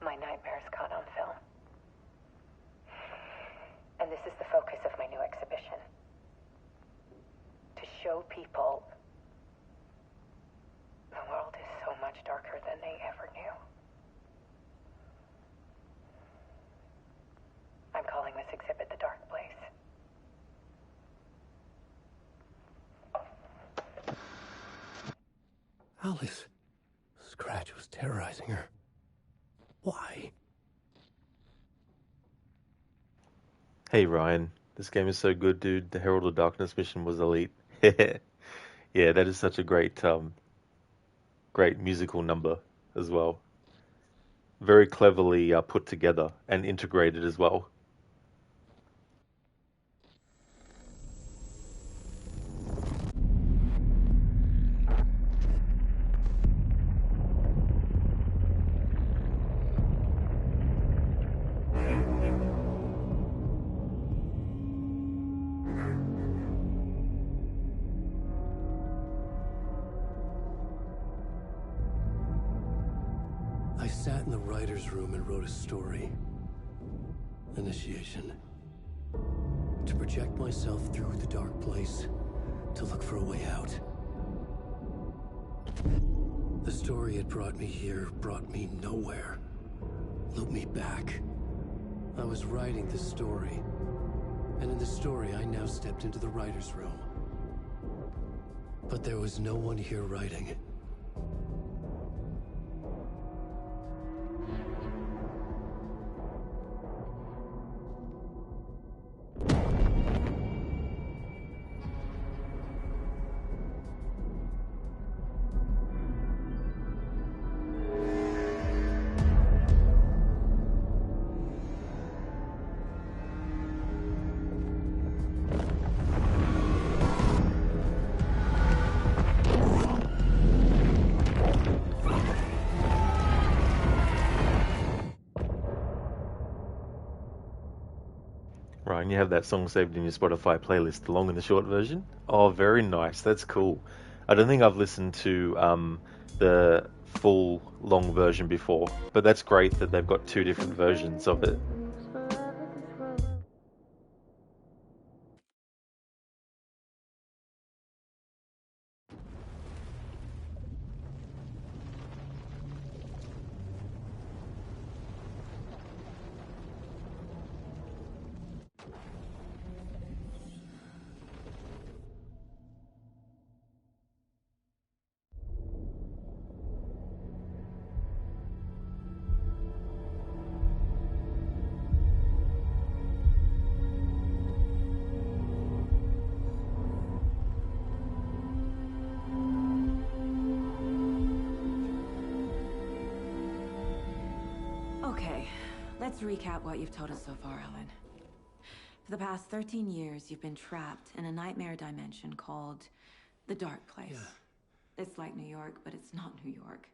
My nightmares caught on film. And this is the focus of my new exhibition. people. The world is so much darker than they ever knew. I'm calling this exhibit The Dark Place. Alice. Scratch was terrorizing her. Why? Hey Ryan, this game is so good, dude. The Herald of Darkness mission was elite. Yeah, that is such a great musical number as well. Very cleverly put together and integrated as well. I sat in the writer's room and wrote a story. Initiation. To project myself through the dark place, to look for a way out. The story had brought me here, brought me nowhere. Looped me back. I was writing the story. And in the story, I now stepped into the writer's room. But there was no one here writing. Ryan, you have that song saved in your Spotify playlist, the long and the short version? Oh, very nice. That's cool. I don't think I've listened to the full long version before, but that's great that they've got two different versions of it. Okay, let's recap what you've told us so far, Alan. For the past 13 years, you've been trapped in a nightmare dimension called the Dark Place. Yeah. It's like New York, but it's not New York.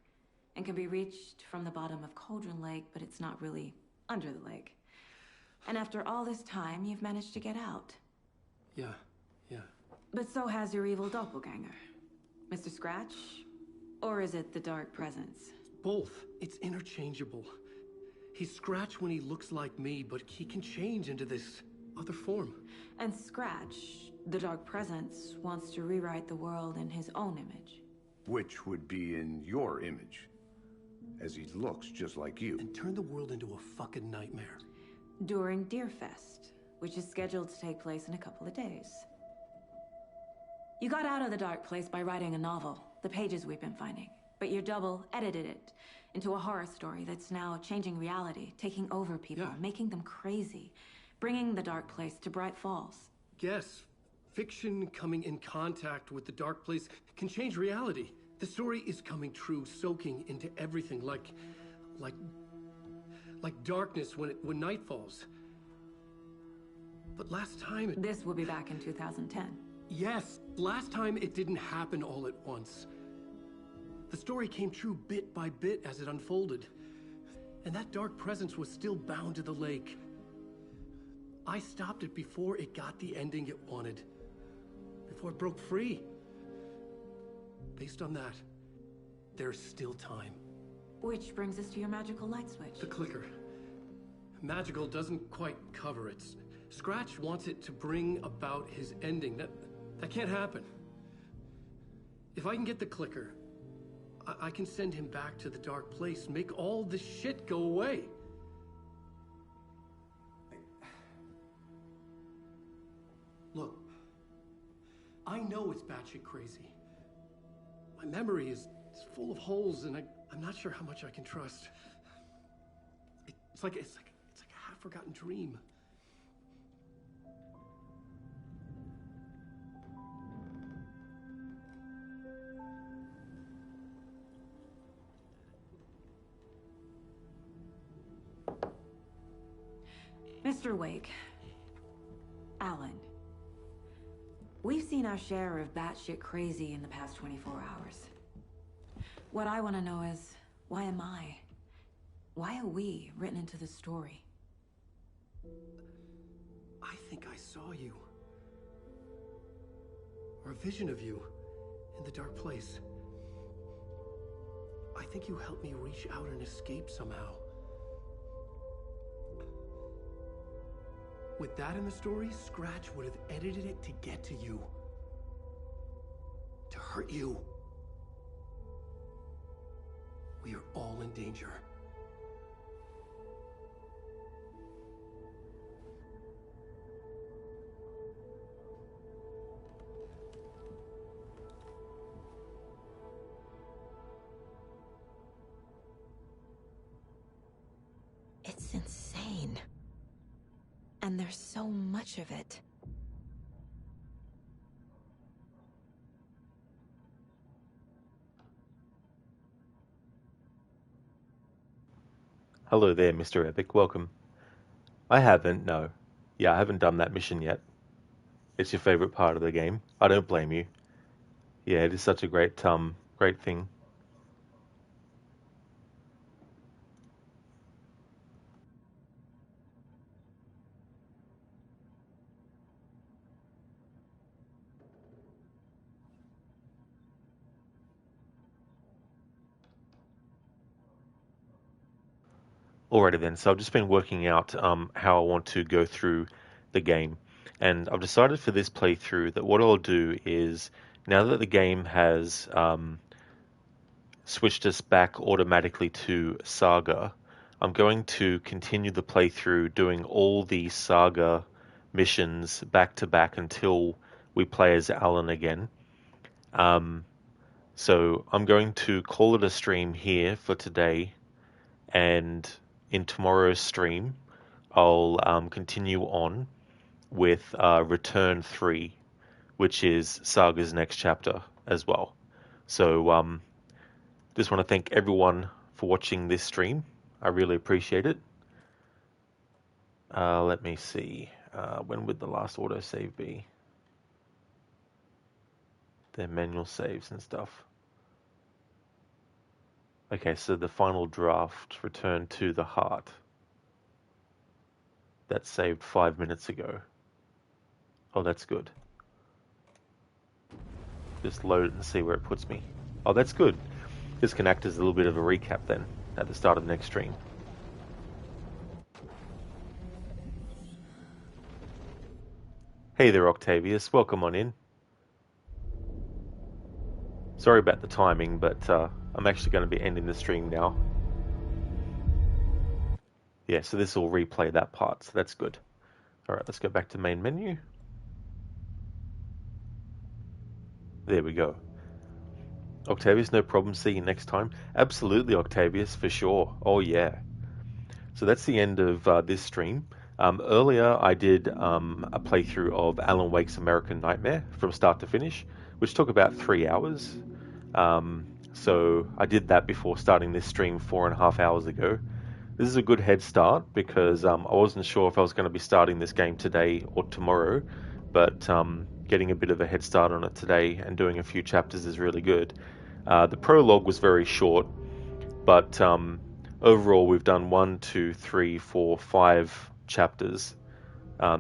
And can be reached from the bottom of Cauldron Lake, but it's not really under the lake. And after all this time, you've managed to get out. Yeah. But so has your evil doppelganger. Mr. Scratch? Or is it the Dark Presence? Both. It's interchangeable. He's Scratch when he looks like me, but he can change into this other form. And Scratch, the Dark Presence, wants to rewrite the world in his own image. Which would be in your image. As he looks just like you. And turn the world into a fucking nightmare. During Deerfest, which is scheduled to take place in a couple of days. You got out of the Dark Place by writing a novel, the pages we've been finding. But your double edited it into a horror story that's now changing reality, taking over people, making them crazy, bringing the Dark Place to Bright Falls. Yes, fiction coming in contact with the Dark Place can change reality. The story is coming true, soaking into everything, like darkness when night falls. But last time This will be back in 2010. Yes, last time it didn't happen all at once. The story came true bit by bit as it unfolded. And that dark presence was still bound to the lake. I stopped it before it got the ending it wanted. Before it broke free. Based on that, there's still time. Which brings us to your magical light switch. The clicker. Magical doesn't quite cover it. Scratch wants it to bring about his ending. That can't happen. If I can get the clicker, I can send him back to the dark place, make all this shit go away. Look, I know it's batshit crazy. My memory is full of holes, and I'm not sure how much I can trust. It's like a half-forgotten dream. Mr. Wake. Alan. We've seen our share of batshit crazy in the past 24 hours. What I want to know is, why am I? Why are we written into the story? I think I saw you. Or a vision of you in the dark place. I think you helped me reach out and escape somehow. With that in the story, Scratch would have edited it to get to you. To hurt you. We are all in danger. It's insane. And there's so much of it. Hello there, Mr. Epic. Welcome. I haven't, no. Yeah, I haven't done that mission yet. It's your favorite part of the game. I don't blame you. Yeah, it is such a great thing. Alrighty then, so I've just been working out how I want to go through the game. And I've decided for this playthrough that what I'll do is, now that the game has switched us back automatically to Saga, I'm going to continue the playthrough doing all the Saga missions back to back until we play as Alan again. So I'm going to call it a stream here for today, and in tomorrow's stream I'll continue on with Return 3, which is Saga's next chapter as well. So just want to thank everyone for watching this stream. I really appreciate it. Let me see. When would the last autosave be? Their manual saves and stuff. Okay, so the final draft, Return to the Heart. That saved 5 minutes ago. Oh, that's good. Just load it and see where it puts me. Oh, that's good. This can act as a little bit of a recap then, at the start of the next stream. Hey there, Octavius. Welcome on in. Sorry about the timing, but I'm actually going to be ending the stream now. Yeah, so this will replay that part, so that's good. Alright, let's go back to main menu. There we go. Octavius, no problem. See you next time. Absolutely, Octavius, for sure. Oh, yeah. So that's the end of this stream. Earlier, I did a playthrough of Alan Wake's American Nightmare from start to finish, which took about 3 hours. So I did that before starting this stream 4.5 hours ago. This is a good head start because I wasn't sure if I was going to be starting this game today or tomorrow, but getting a bit of a head start on it today and doing a few chapters is really good. The prologue was very short, but overall we've done 1, 2, 3, 4, 5 chapters,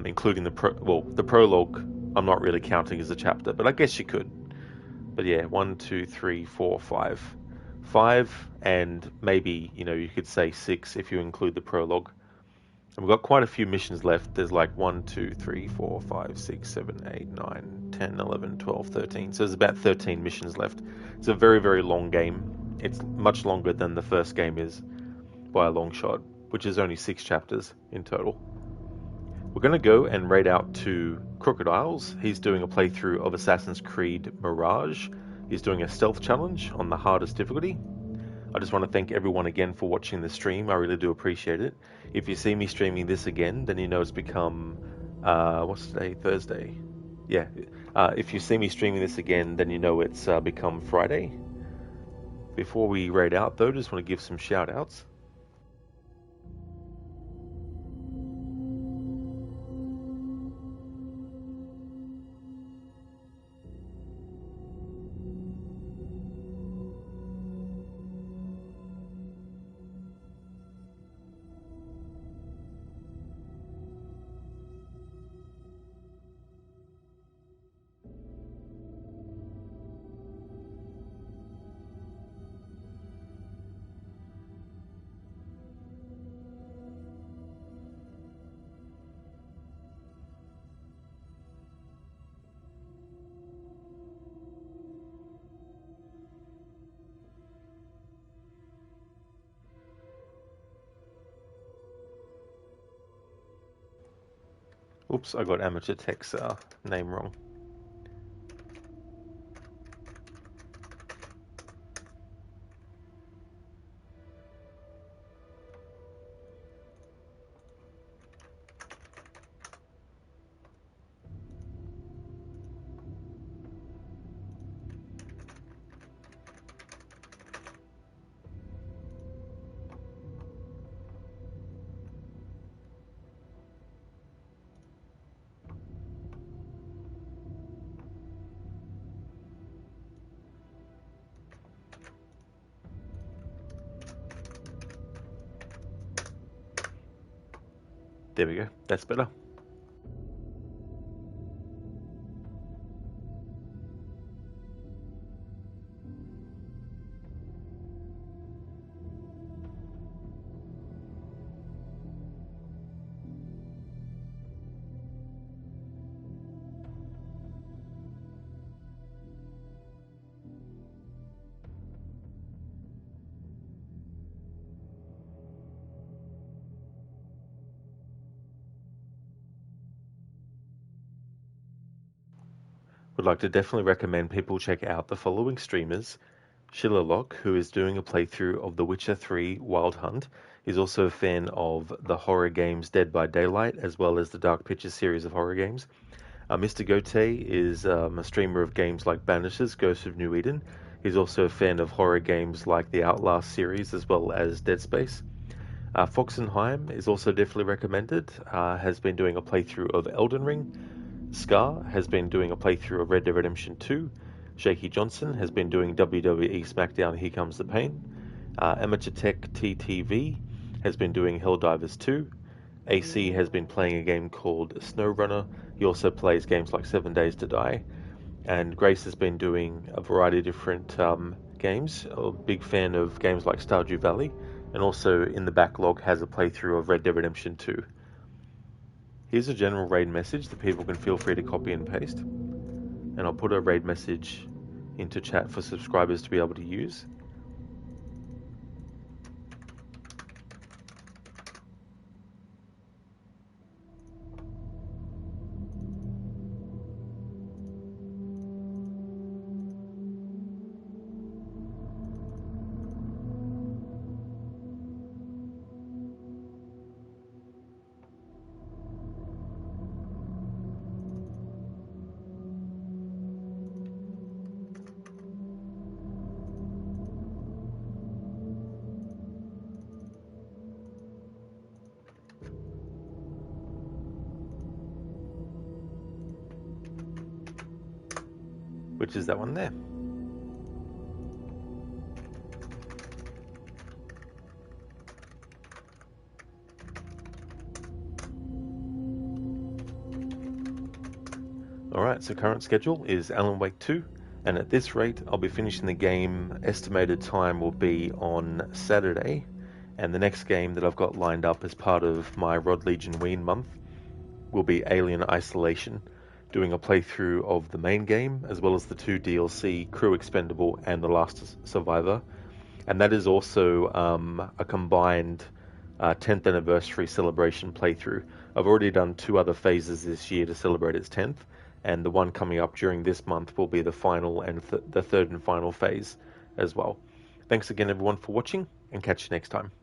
including the prologue. I'm not really counting as a chapter, but I guess you could. But yeah, 1, 2, 3, 4, 5. 5, and maybe, you could say 6 if you include the prologue. And we've got quite a few missions left. There's like 1, 2, 3, 4, 5, 6, 7, 8, 9, 10, 11, 12, 13. So there's about 13 missions left. It's a very, very long game. It's much longer than the first game is by a long shot, which is only 6 chapters in total. We're going to go and raid out to Crocodiles. He's doing a playthrough of Assassin's Creed Mirage. He's doing a stealth challenge on the hardest difficulty. I just want to thank everyone again for watching the stream. I really do appreciate it. If you see me streaming this again, then you know it's become, what's today? Thursday. Yeah. If you see me streaming this again, then you know it's become Friday. Before we raid out, though, just want to give some shout outs. Oops, I got Amateur Tech's name wrong. There we go. That's better. Would like to definitely recommend people check out the following streamers. Shillerlock, who is doing a playthrough of The Witcher 3 Wild Hunt. He's also a fan of the horror games Dead by Daylight, as well as the Dark Pictures series of horror games. Mr. Gote is a streamer of games like Banishers, Ghost of New Eden. He's also a fan of horror games like the Outlast series, as well as Dead Space. Foxenheim is also definitely recommended, has been doing a playthrough of Elden Ring. Scar has been doing a playthrough of Red Dead Redemption 2. Shaky Johnson has been doing WWE SmackDown Here Comes the Pain. Amateur Tech TTV has been doing Helldivers 2. AC has been playing a game called SnowRunner. He also plays games like 7 Days to Die. And Grace has been doing a variety of different games. A big fan of games like Stardew Valley. And also in the backlog has a playthrough of Red Dead Redemption 2. Here's a general raid message that people can feel free to copy and paste. And I'll put a raid message into chat for subscribers to be able to use. Which is that one there. Alright, so current schedule is Alan Wake 2, and at this rate I'll be finishing the game. Estimated time will be on Saturday, And the next game that I've got lined up as part of my Rod-Legion-Ween month will be Alien Isolation, doing a playthrough of the main game, as well as the 2 DLC, Crew Expendable and The Last Survivor. And that is also a combined 10th anniversary celebration playthrough. I've already done 2 other phases this year to celebrate its 10th, and the one coming up during this month will be the final and the third and final phase as well. Thanks again everyone for watching, and catch you next time.